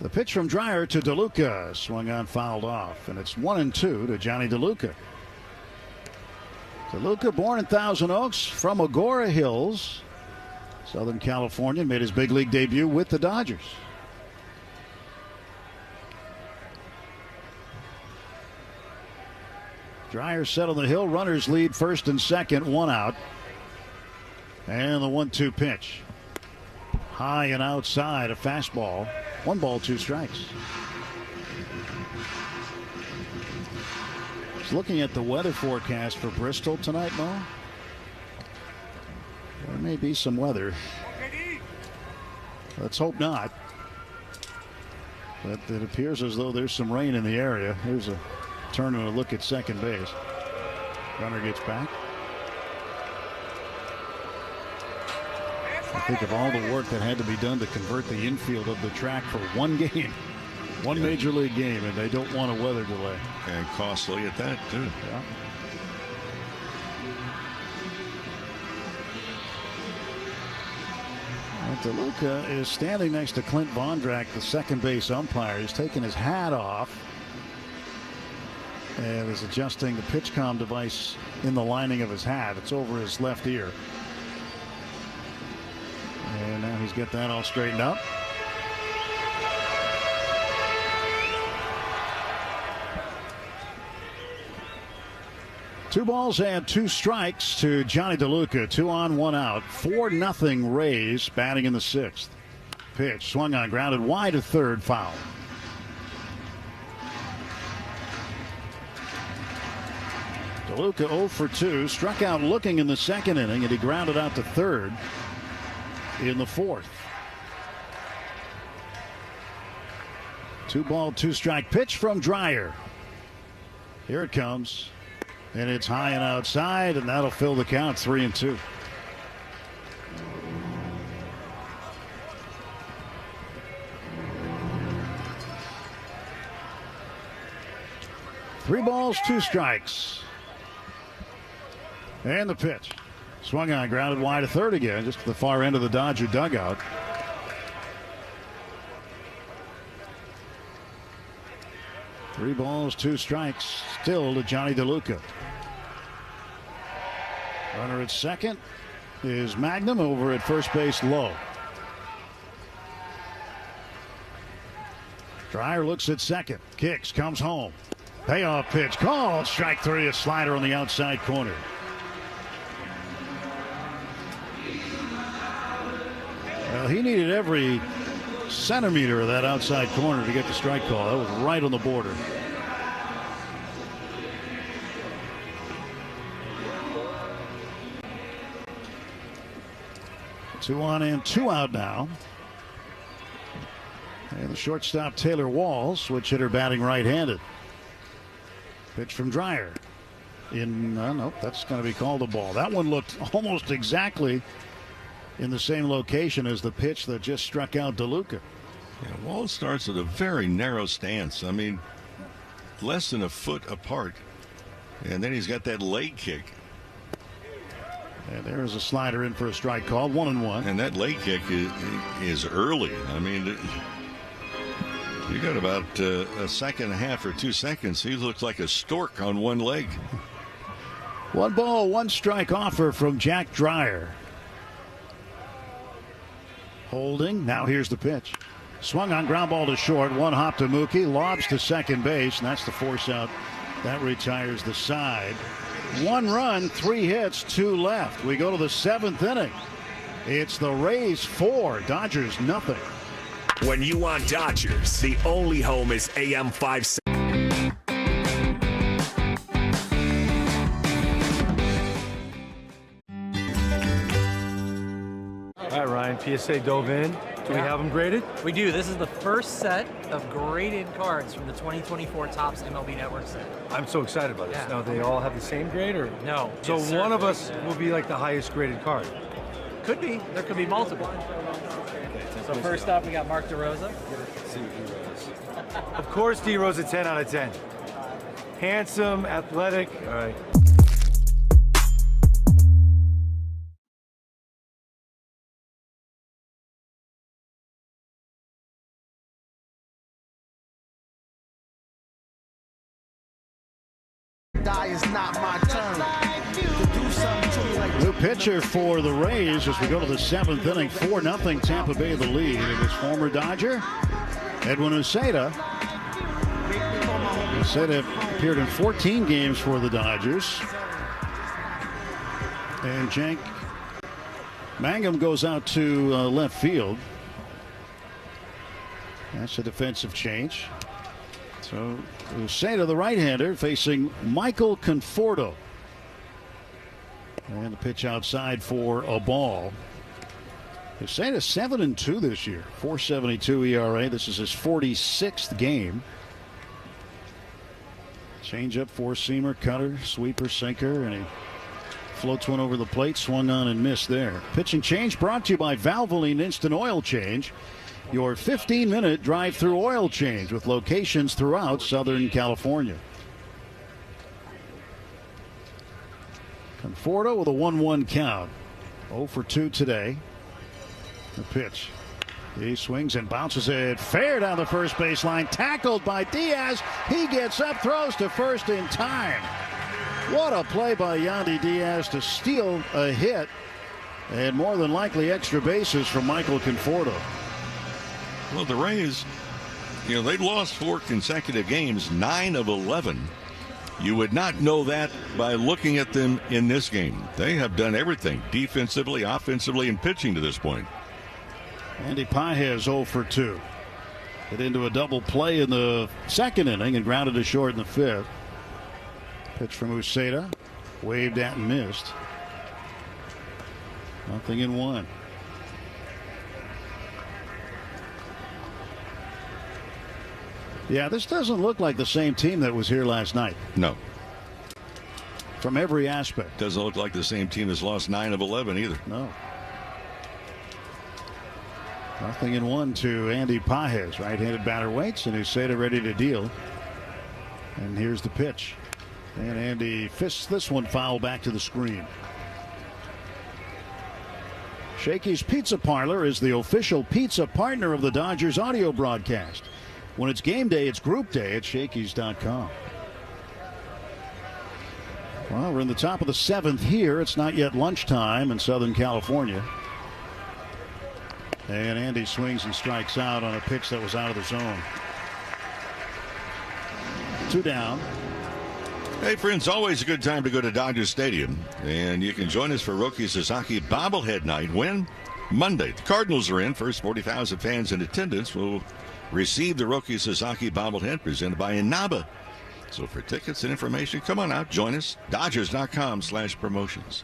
The pitch from Dreyer to DeLuca. Swung on, fouled off. And it's 1-2 to Johnny DeLuca. DeLuca, born in Thousand Oaks, from Agoura Hills, Southern California, made his big league debut with the Dodgers. Dreyer set on the hill. Runners lead first and second, one out. And the 1-2 pitch. High and outside, a fastball. 1 ball, 2 strikes. Looking at the weather forecast for Bristol tonight, Mo. There may be some weather. Let's hope not. But it appears as though there's some rain in the area. Here's a turn and a look at second base. Runner gets back. I think of all the work that had to be done to convert the infield of the track for one game. One major league game, and they don't want a weather delay. And costly at that, too. Yeah. DeLuca is standing next to Clint Vondrack, the second base umpire. He's taking his hat off and is adjusting the pitch comm device in the lining of his hat. It's over his left ear. And now he's got that all straightened up. Two balls and 2 strikes to Johnny DeLuca. 2 on, 1 out. 4-0 Rays, batting in the 6th. Pitch swung on, grounded wide to third, foul. DeLuca 0 for 2, struck out looking in the second inning, and he grounded out to third in the 4th. 2 ball, 2 strike pitch from Dreyer. Here it comes. And it's high and outside, and that'll fill the count, 3-2. Three balls, 2 strikes. And the pitch. Swung on, grounded wide to third again, just to the far end of the Dodger dugout. Three balls, 2 strikes, still to Johnny DeLuca. Runner at second is Magnum. Over at first base, Lowe. Dreyer looks at second. Kicks, comes home. Payoff pitch called. Strike three, a slider on the outside corner. Well, he needed every centimeter of that outside corner to get the strike call. That was right on the border. Two on and two out now. And the shortstop Taylor Walls, switch hitter batting right-handed. Pitch from Dreyer. Nope, that's going to be called a ball. That one looked almost exactly in the same location as the pitch that just struck out DeLuca. Yeah, Walls starts at a very narrow stance. I mean, less than a foot apart. And then he's got that leg kick. And there is a slider in for a strike call, 1-1. And that leg kick is early. I mean, you got about a second and a half or 2 seconds. He looks like a stork on one leg. 1 ball, 1 strike offer from Jack Dreyer. Holding. Now here's the pitch. Swung on, ground ball to short. 1 hop to Mookie. Lobs to second base. And that's the force out. That retires the side. 1 run, 3 hits, 2 left. We go to the 7th inning. It's the Rays 4, Dodgers nothing. When you want Dodgers, the only home is AM 570. All right, Ryan, PSA dove in. Do we have them graded? We do. This is the first set of graded cards from the 2024 Topps MLB Network set. I'm so excited about this. Yeah. Now, they all have the same grade, or? No. So Yes, one sir. of us will be like the highest graded card. Could be. There could be multiple. So first up, we got Mark DeRosa. Let's see what D-Rose. Of course, D-Rose a 10 out of 10. Handsome, athletic. All right. Is not my turn to do something to me like New pitcher for the Rays as we go to the 7th inning. 4-0 Tampa Bay the lead. It was former Dodger Edwin Uceta. Uceta appeared in 14 games for the Dodgers. And Jank Mangum goes out to left field. That's a defensive change. So Uceta, the right-hander, facing Michael Conforto. And the pitch outside for a ball. Uceta 7-2 this year, 4.72 ERA. This is his 46th game. Change-up, four-seamer, cutter, sweeper, sinker, and he floats one over the plate, swung on and missed there. Pitching change brought to you by Valvoline Instant Oil Change. Your 15-minute drive-through oil change with locations throughout Southern California. Conforto with a 1-1 count. 0 for 2 today. The pitch. He swings and bounces it fair down the first baseline. Tackled by Diaz. He gets up, throws to first in time. What a play by Yandy Diaz to steal a hit. And more than likely extra bases from Michael Conforto. Well, the Rays, they've lost 4 consecutive games, 9 of 11. You would not know that by looking at them in this game. They have done everything defensively, offensively, and pitching to this point. Andy Pages 0 for 2. Hit into a double play in the 2nd inning and grounded to short in the 5th. Pitch from Uceta. Waved at and missed. 0-1. Yeah, this doesn't look like the same team that was here last night. No. From every aspect. Doesn't look like the same team that's lost 9 of 11 either. No. 0-1 to Andy Pages. Right-handed batter waits, and Uceta ready to deal. And here's the pitch. And Andy fists this one foul back to the screen. Shakey's Pizza Parlor is the official pizza partner of the Dodgers audio broadcast. When it's game day, it's group day at Shakey's.com. Well, we're in the top of the 7th here. It's not yet lunchtime in Southern California. And Andy swings and strikes out on a pitch that was out of the zone. 2 down. Hey, friends, always a good time to go to Dodger Stadium. And you can join us for Roki Sasaki bobblehead night. When? Monday. The Cardinals are in. First 40,000 fans in attendance will receive the Roki Sasaki bobblehead presented by Inaba. So for tickets and information, come on out. Join us. Dodgers.com/promotions.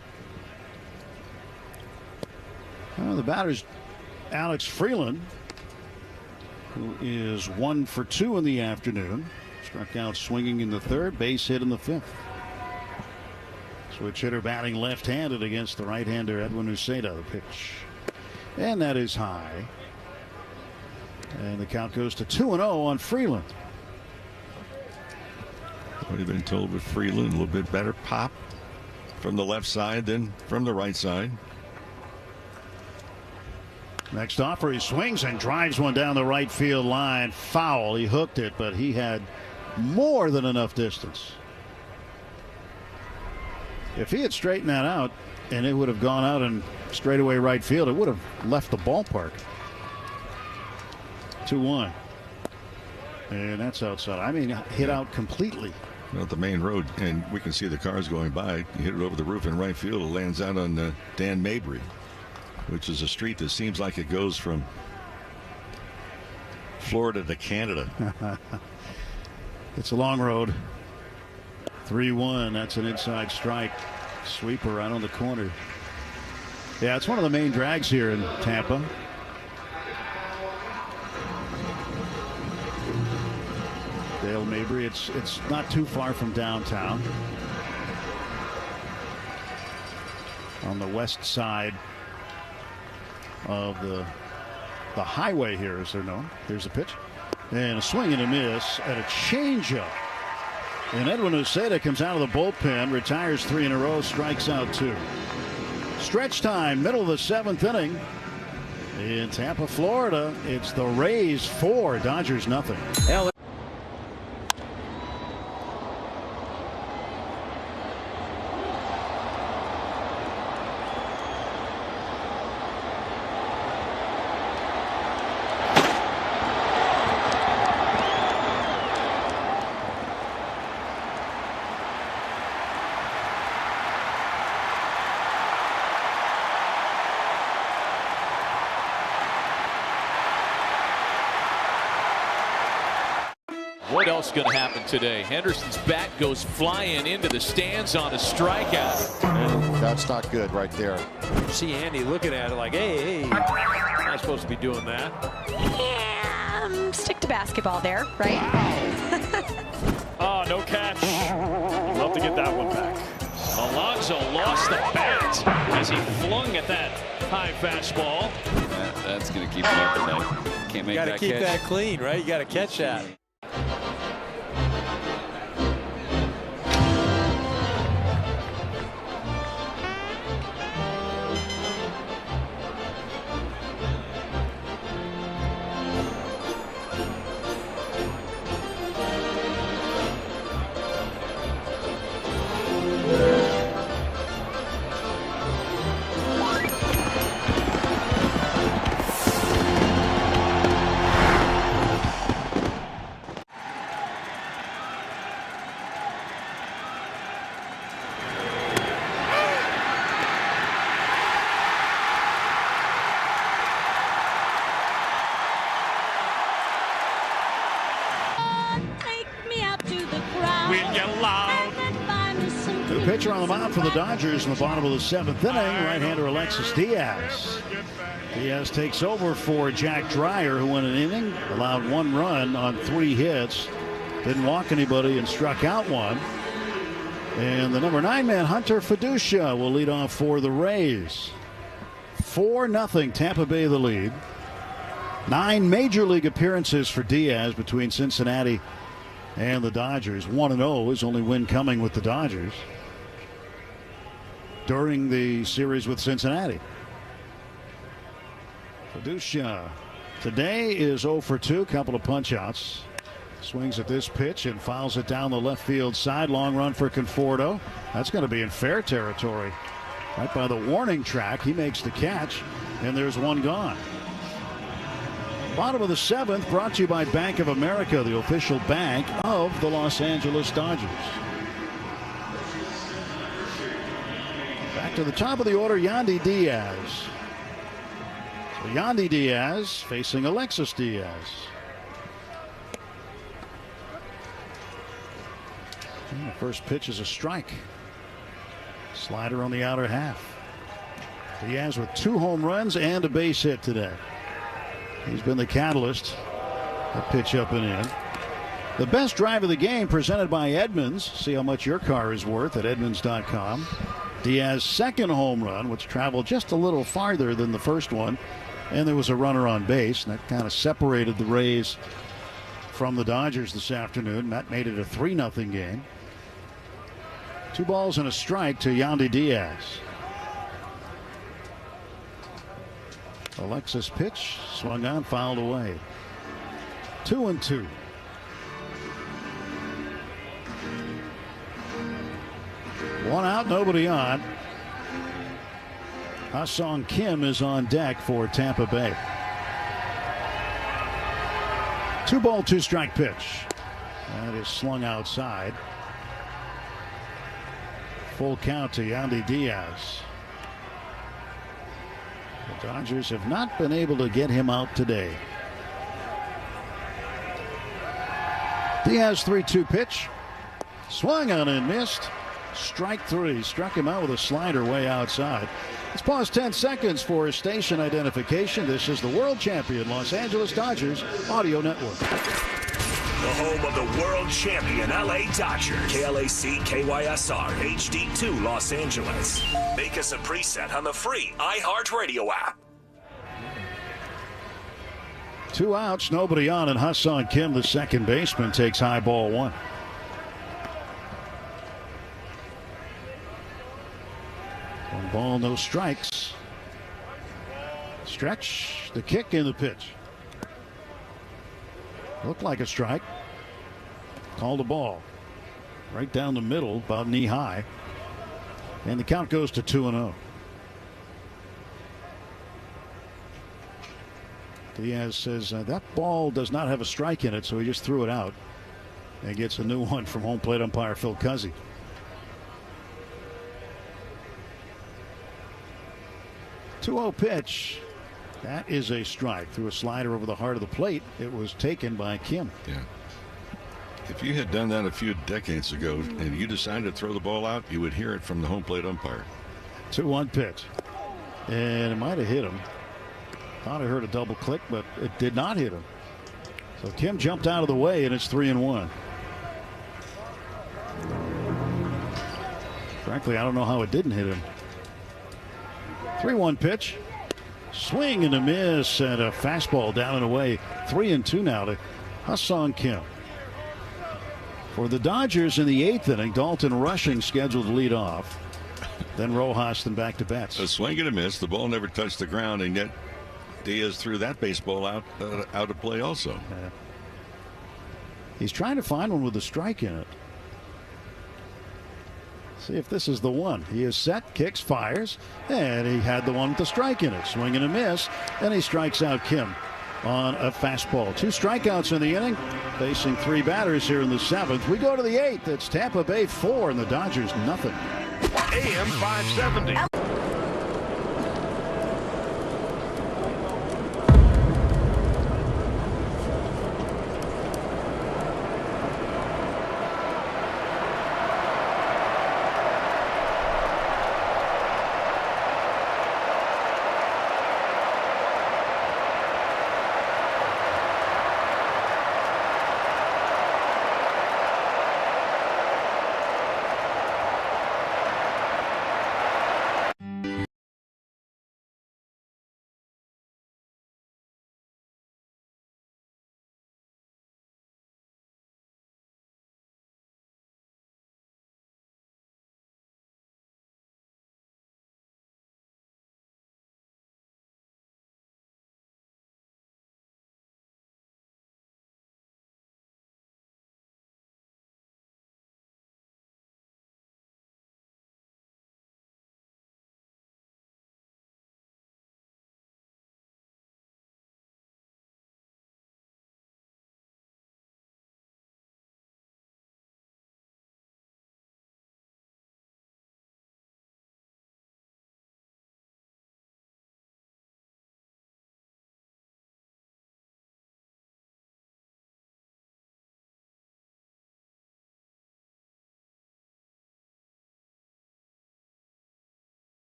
The batter's Alex Freeland, who is 1 for 2 in the afternoon. Struck out swinging in the 3rd, base hit in the 5th. Switch hitter batting left-handed against the right-hander Edwin Uceda. The pitch. And that is high. And the count goes to 2-0 on Freeland. We've been told with Freeland, a little bit better pop from the left side than from the right side. Next offer, he swings and drives one down the right field line. Foul. He hooked it, but he had more than enough distance. If he had straightened that out and it would have gone out in straightaway right field, it would have left the ballpark. 2-1. And that's outside. I mean, hit out completely. Well, the main road, and we can see the cars going by. You hit it over the roof in right field. It lands out on Dan Mabry, which is a street that seems like it goes from Florida to Canada. It's a long road. 3-1. That's an inside strike. Sweeper right on the corner. Yeah, it's one of the main drags here in Tampa. Dale Mabry. It's not too far from downtown. On the west side of the highway here, as they're known. Here's a pitch. And a swing and a miss and a changeup. And Edwin Uceda comes out of the bullpen, retires 3 in a row, strikes out 2. Stretch time, middle of the 7th inning. In Tampa, Florida, it's the Rays 4, Dodgers nothing. What else going to happen today? Henderson's bat goes flying into the stands on a strikeout. And that's not good right there. You see Andy looking at it like, hey, not supposed to be doing that. Yeah, stick to basketball there, right? Oh, no catch. You'd love to get that one back. Alonso lost the bat as he flung at that high fastball. That's going to keep him up at night. Can't make that catch. You got to keep that clean, right? You got to catch that. The pitcher on the mound for the Dodgers in the bottom of the 7th inning, right-hander Alexis Diaz. Diaz takes over for Jack Dreyer, who went an inning, allowed 1 run on 3 hits, didn't walk anybody and struck out 1. And the number 9 man, Hunter Fiducia, will lead off for the Rays. 4-0, Tampa Bay the lead. 9 major league appearances for Diaz between Cincinnati and the Dodgers. 1-0, his only win coming with the Dodgers during the series with Cincinnati. Fiducia today is 0 for 2, couple of punch outs. Swings at this pitch and fouls it down the left field side. Long run for Conforto. That's going to be in fair territory. Right by the warning track. He makes the catch, and there's one gone. Bottom of the 7th, brought to you by Bank of America, the official bank of the Los Angeles Dodgers. Back to the top of the order, Yandy Diaz. So Yandy Diaz facing Alexis Diaz. And the first pitch is a strike. Slider on the outer half. Diaz with 2 home runs and a base hit today. He's been the catalyst. A pitch up and in. The best drive of the game presented by Edmunds. See how much your car is worth at Edmunds.com. Diaz's second home run, which traveled just a little farther than the first one. And there was a runner on base, and that kind of separated the Rays from the Dodgers this afternoon. That made it a 3-0 game. 2 balls and a strike to Yandy Diaz. Alexis pitch, swung on, fouled away. 2-2. One out, nobody on. Ha-Seong Kim is on deck for Tampa Bay. 2-ball, 2-strike pitch. That is slung outside. Full count to Yandy Diaz. The Dodgers have not been able to get him out today. Diaz 3-2 pitch. Swung on and missed. Strike 3. Struck him out with a slider way outside. Let's pause 10 seconds for station identification. This is the world champion Los Angeles Dodgers Audio Network. The home of the world champion LA Dodgers. KLAC KYSR HD2 Los Angeles. Make us a preset on the free iHeartRadio app. 2 outs, nobody on, and Ha-Seong Kim, the second baseman, takes high ball 1. One ball, no strikes. Stretch, the kick, and the pitch. Looked like a strike. Called a ball. Right down the middle, about knee high. And the count goes to 2-0. Diaz says that ball does not have a strike in it, so he just threw it out. And gets a new one from home plate umpire Phil Cuzzi. 2-0 pitch. That is a strike. Threw a slider over the heart of the plate. It was taken by Kim. Yeah. If you had done that a few decades ago and you decided to throw the ball out, you would hear it from the home plate umpire. 2-1 pitch. And it might have hit him. Thought I heard a double click, but it did not hit him. So Kim jumped out of the way, and it's 3-1. Frankly, I don't know how it didn't hit him. 3-1 pitch. Swing and a miss, and a fastball down and away. 3-2 now to Ha-Seong Kim. For the Dodgers in the 8th inning, Dalton Rushing scheduled to lead off. Then Rojas, then back to bats. A swing and a miss. The ball never touched the ground, and yet Diaz threw that baseball out of play also. Yeah. He's trying to find one with a strike in it. See if this is the one. He is set, kicks, fires, and he had the one with the strike in it. Swing and a miss, and he strikes out Kim on a fastball. 2 strikeouts in the inning, facing 3 batters here in the 7th. We go to the 8th. It's Tampa Bay 4 and the Dodgers nothing. AM 570.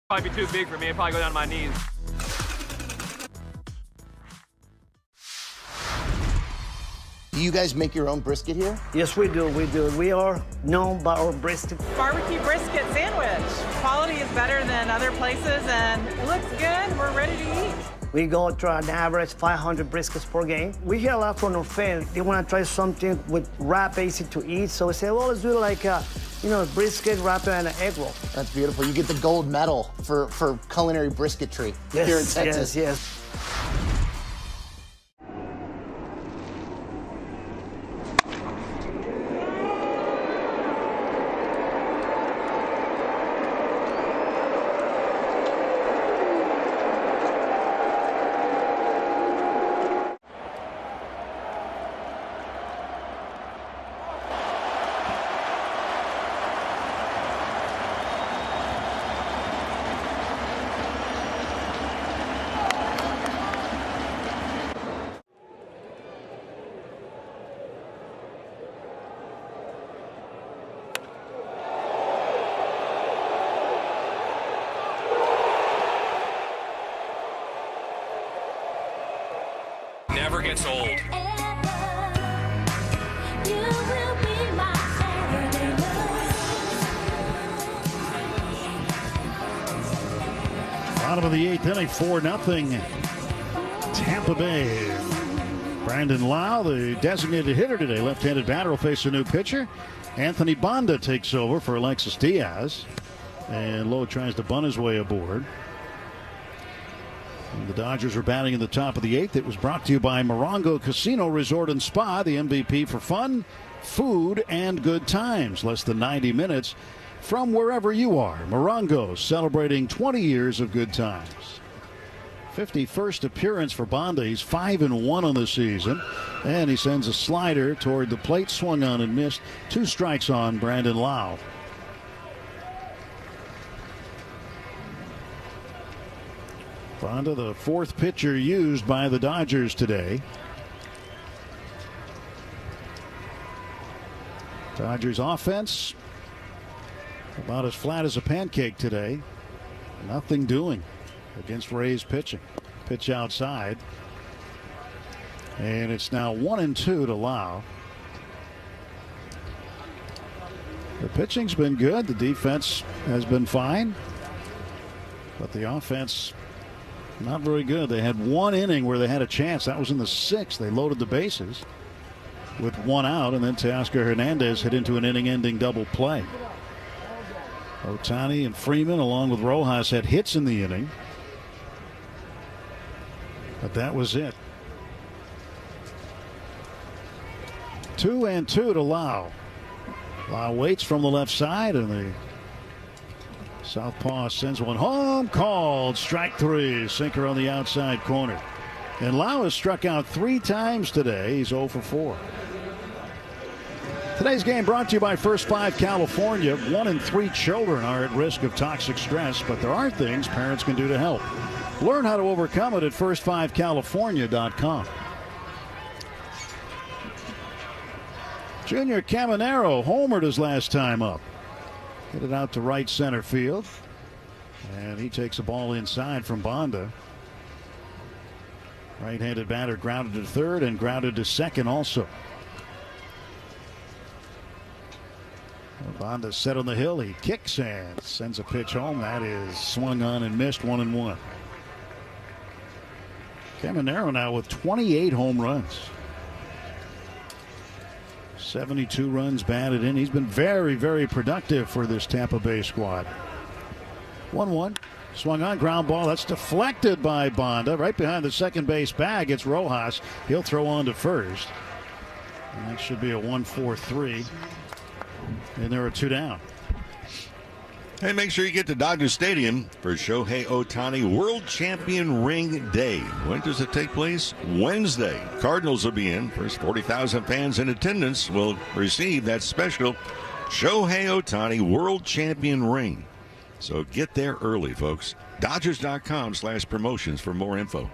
Probably be too big for me. I'd probably go down to my knees. Do you guys make your own brisket here? Yes, we do. We do. We are known by our brisket. Barbecue brisket sandwich. Quality is better than other places, and it looks good. We're ready to eat. We go to an average 500 briskets per game. We hear a lot from our fans. They want to try something with wrap, easy to eat. So we say, well, let's do like a, brisket, wrap, and an egg roll. That's beautiful. You get the gold medal for culinary brisketry here in Texas. Yes. Never gets old. Bottom of the 8th inning, 4-0 Tampa Bay. Brandon Lau, the designated hitter today, left-handed batter, will face a new pitcher. Anthony Banda takes over for Alexis Diaz. And Lowe tries to bunt his way aboard. And the Dodgers are batting in the top of the 8th. It was brought to you by Morongo Casino Resort and Spa, the MVP for fun, food, and good times. Less than 90 minutes from wherever you are. Morongo celebrating 20 years of good times. 51st appearance for Banda. He's 5-1 on the season. And he sends a slider toward the plate, swung on and missed. 2 strikes on Brandon Lau. Banda, the 4th pitcher used by the Dodgers today. Dodgers offense about as flat as a pancake today. Nothing doing against Rays pitching. Pitch outside. And it's now 1-2 to Lau. The pitching's been good. The defense has been fine. But the offense, not very good. They had 1 inning where they had a chance. That was in the 6th. They loaded the bases with 1 out, and then Teoscar Hernandez hit into an inning-ending double play. Ohtani and Freeman, along with Rojas, had hits in the inning. But that was it. 2-2 to Lau. Lau waits from the left side, and the southpaw sends one home, called strike 3, sinker on the outside corner. And Lau has struck out 3 times today. He's 0 for 4. Today's game brought to you by First 5 California. 1 in 3 children are at risk of toxic stress, but there are things parents can do to help. Learn how to overcome it at first5california.com. Junior Caminero homered his last time up. Hit it out to right center field. And he takes a ball inside from Banda. Right-handed batter grounded to third and grounded to second also. Banda set on the hill. He kicks and sends a pitch home. That is swung on and missed, 1-1. Caminero now with 28 home runs. 72 runs batted in. He's been very, very productive for this Tampa Bay squad. 1-1. Swung on, ground ball. That's deflected by Banda. Right behind the second base bag, it's Rojas. He'll throw on to first. And that should be a 1-4-3. And there are 2 down. Hey, make sure you get to Dodger Stadium for Shohei Ohtani World Champion Ring Day. When does it take place? Wednesday. Cardinals will be in. First 40,000 fans in attendance will receive that special Shohei Ohtani World Champion Ring. So get there early, folks. Dodgers.com/promotions for more info.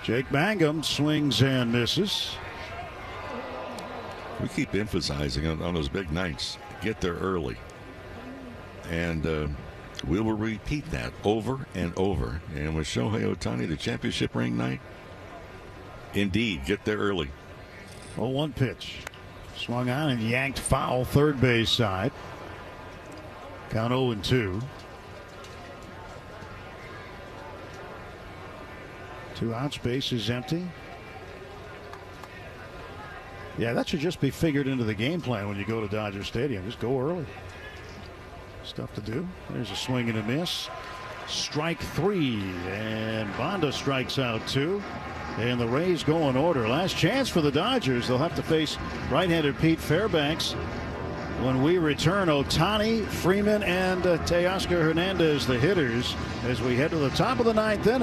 Jake Mangum swings and misses. We keep emphasizing on those big nights. Get there early. And We will repeat that over and over. And with Shohei Ohtani, the championship ring night, indeed, get there early. 0-1 pitch. Swung on and yanked foul, third base side. Count 0-2. 2 outs, base is empty. Yeah, that should just be figured into the game plan when you go to Dodger Stadium. Just go early. Stuff to do. There's a swing and a miss. Strike 3, and Bonda strikes out 2. And the Rays go in order. Last chance for the Dodgers. They'll have to face right-handed Pete Fairbanks. When we return, Ohtani, Freeman, and Teoscar Hernandez, the hitters, as we head to the top of the 9th inning.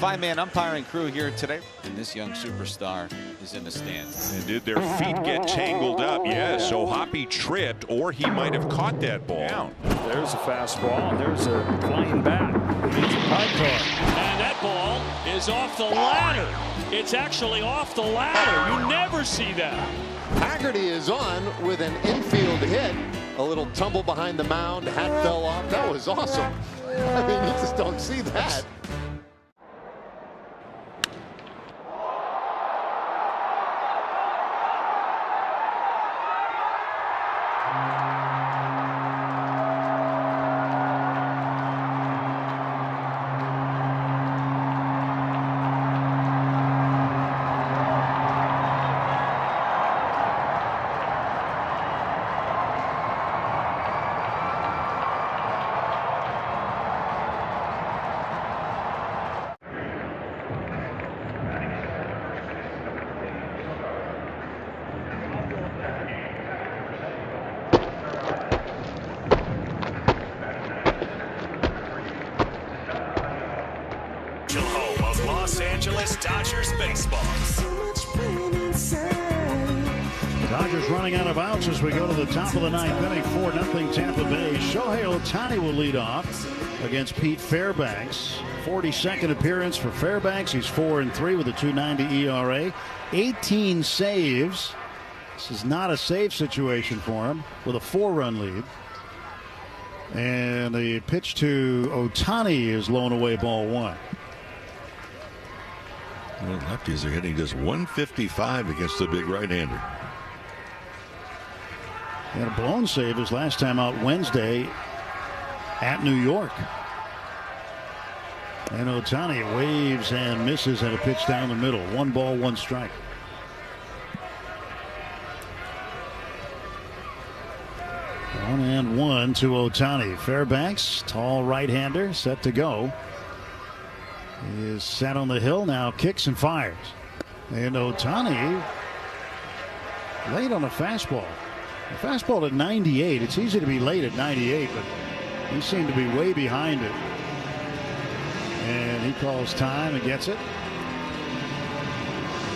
Five-man umpiring crew here today, and this young superstar is in the stands. And did their feet get tangled up? Yes, so Hoppy tripped, or he might have caught that ball. There's a fastball. There's a flying bat. It's a high car. And that ball is off the ladder. It's actually off the ladder. You never see that. Haggerty is on with an infield hit. A little tumble behind the mound. Hat fell off. That was awesome. I mean, you just don't see that. Home of Los Angeles Dodgers baseball. Dodgers running out of outs as we go to the top of the 9th inning. 4-0 Tampa Bay. Shohei Ohtani will lead off against Pete Fairbanks. 42nd appearance for Fairbanks. He's 4-3 with a 2.90 ERA. 18 saves. This is not a save situation for him with a 4-run lead. And the pitch to Ohtani is blown away, ball 1. Well, lefties are hitting just 155 against the big right-hander. He had a blown save his last time out Wednesday at New York. And Ohtani waves and misses at a pitch down the middle. 1 ball, 1 strike. One and one to Ohtani. Fairbanks, tall right-hander, set to go. He is set on the hill now, kicks and fires. And Ohtani late on a fastball. A fastball at 98. It's easy to be late at 98, but he seemed to be way behind it. And he calls time and gets it.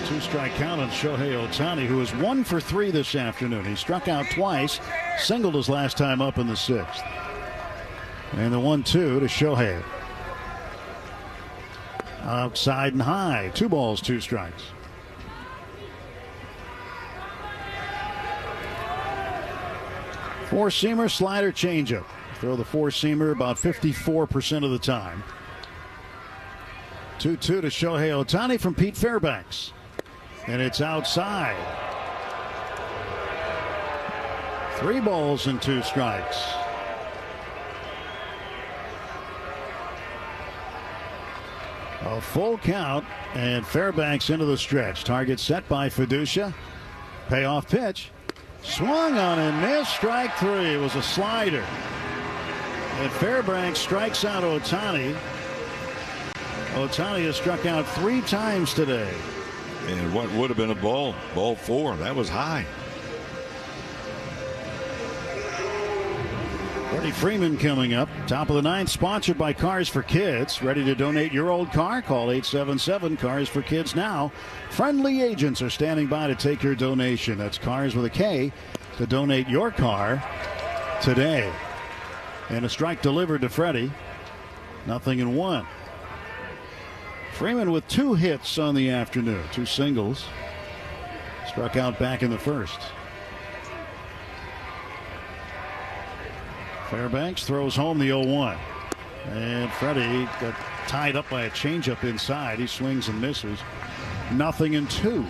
2-strike count on Shohei Ohtani, who is 1 for 3 this afternoon. He struck out twice, singled his last time up in the 6th. And the 1-2 to Shohei. Outside and high. 2 balls, 2 strikes. Four-seamer, slider, changeup. Throw the four-seamer about 54% of the time. 2-2 to Shohei Ohtani from Pete Fairbanks. And it's outside. 3 balls and 2 strikes. A full count, and Fairbanks into the stretch. Target set by Fiducia. Payoff pitch. Swung on and missed. Strike 3. It was a slider. And Fairbanks strikes out Ohtani. Ohtani has struck out 3 times today. And what would have been a ball 4. That was high. Freddie Freeman coming up. Top of the ninth, sponsored by Cars for Kids. Ready to donate your old car? Call 877 Cars for Kids now. Friendly agents are standing by to take your donation. That's Cars with a K to donate your car today. And a strike delivered to Freddie. 0-1. Freeman with 2 hits on the afternoon, 2 singles. Struck out back in the first. Fairbanks throws home the 0-1. And Freddie got tied up by a changeup inside. He swings and misses. 0-2.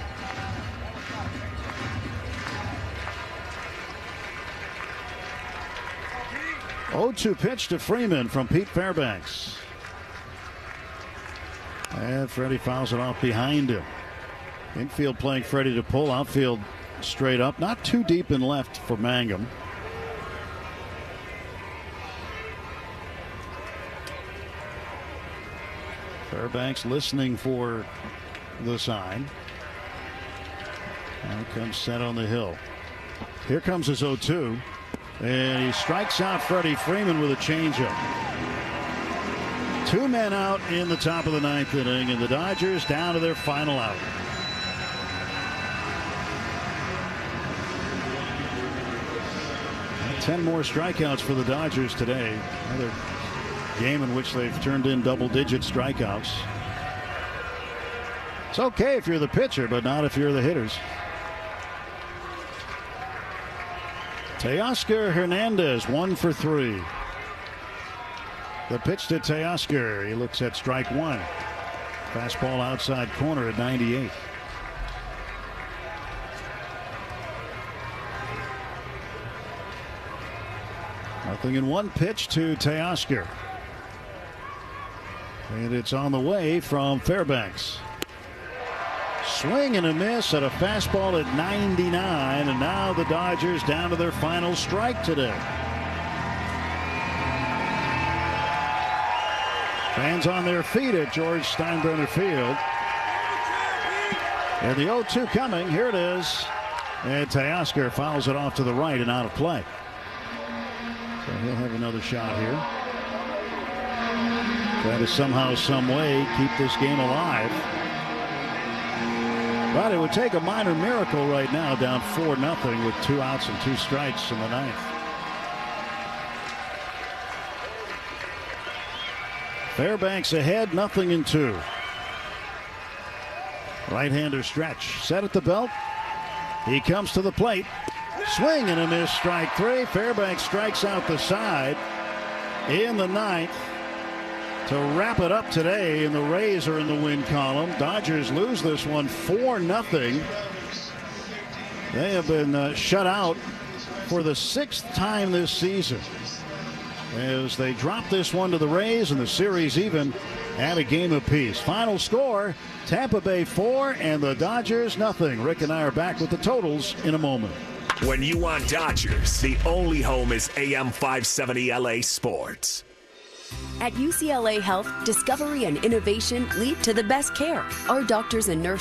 (0-2) pitch to Freeman from Pete Fairbanks. And Freddie fouls it off behind him. Infield playing Freddie to pull. Outfield straight up. Not too deep in left for Mangum. Fairbanks listening for the sign. Now comes set on the hill. Here comes his 0-2. And he strikes out Freddie Freeman with a changeup. 2 men out in the top of the 9th inning, and the Dodgers down to their final out. And 10 more strikeouts for the Dodgers today. Another game in which they've turned in double-digit strikeouts. It's okay if you're the pitcher, but not if you're the hitters. Teoscar Hernandez 1 for 3. The pitch to Teoscar. He looks at strike 1. Fastball outside corner at 98. Nothing in 1 pitch to Teoscar. And it's on the way from Fairbanks. Swing and a miss at a fastball at 99, and now the Dodgers down to their final strike today. Fans on their feet at George Steinbrenner Field. And the 0-2 coming. Here it is. And Teoscar fouls it off to the right and out of play. So he'll have another shot here. Try to somehow, some way keep this game alive. But it would take a minor miracle right now, down 4-0 with 2 outs and 2 strikes in the 9th. Fairbanks ahead, 0-2. Right-hander stretch, set at the belt. He comes to the plate. Swing and a miss, strike 3. Fairbanks strikes out the side in the 9th. To wrap it up today, and the Rays are in the win column. Dodgers lose this one 4-0. They have been shut out for the 6th time this season, as they drop this one to the Rays, and the series even at a game apiece. Final score, Tampa Bay 4 and the Dodgers 0. Rick and I are back with the totals in a moment. When you want Dodgers, the only home is AM 570 LA Sports. At UCLA Health, discovery and innovation lead to the best care. Our doctors and nurses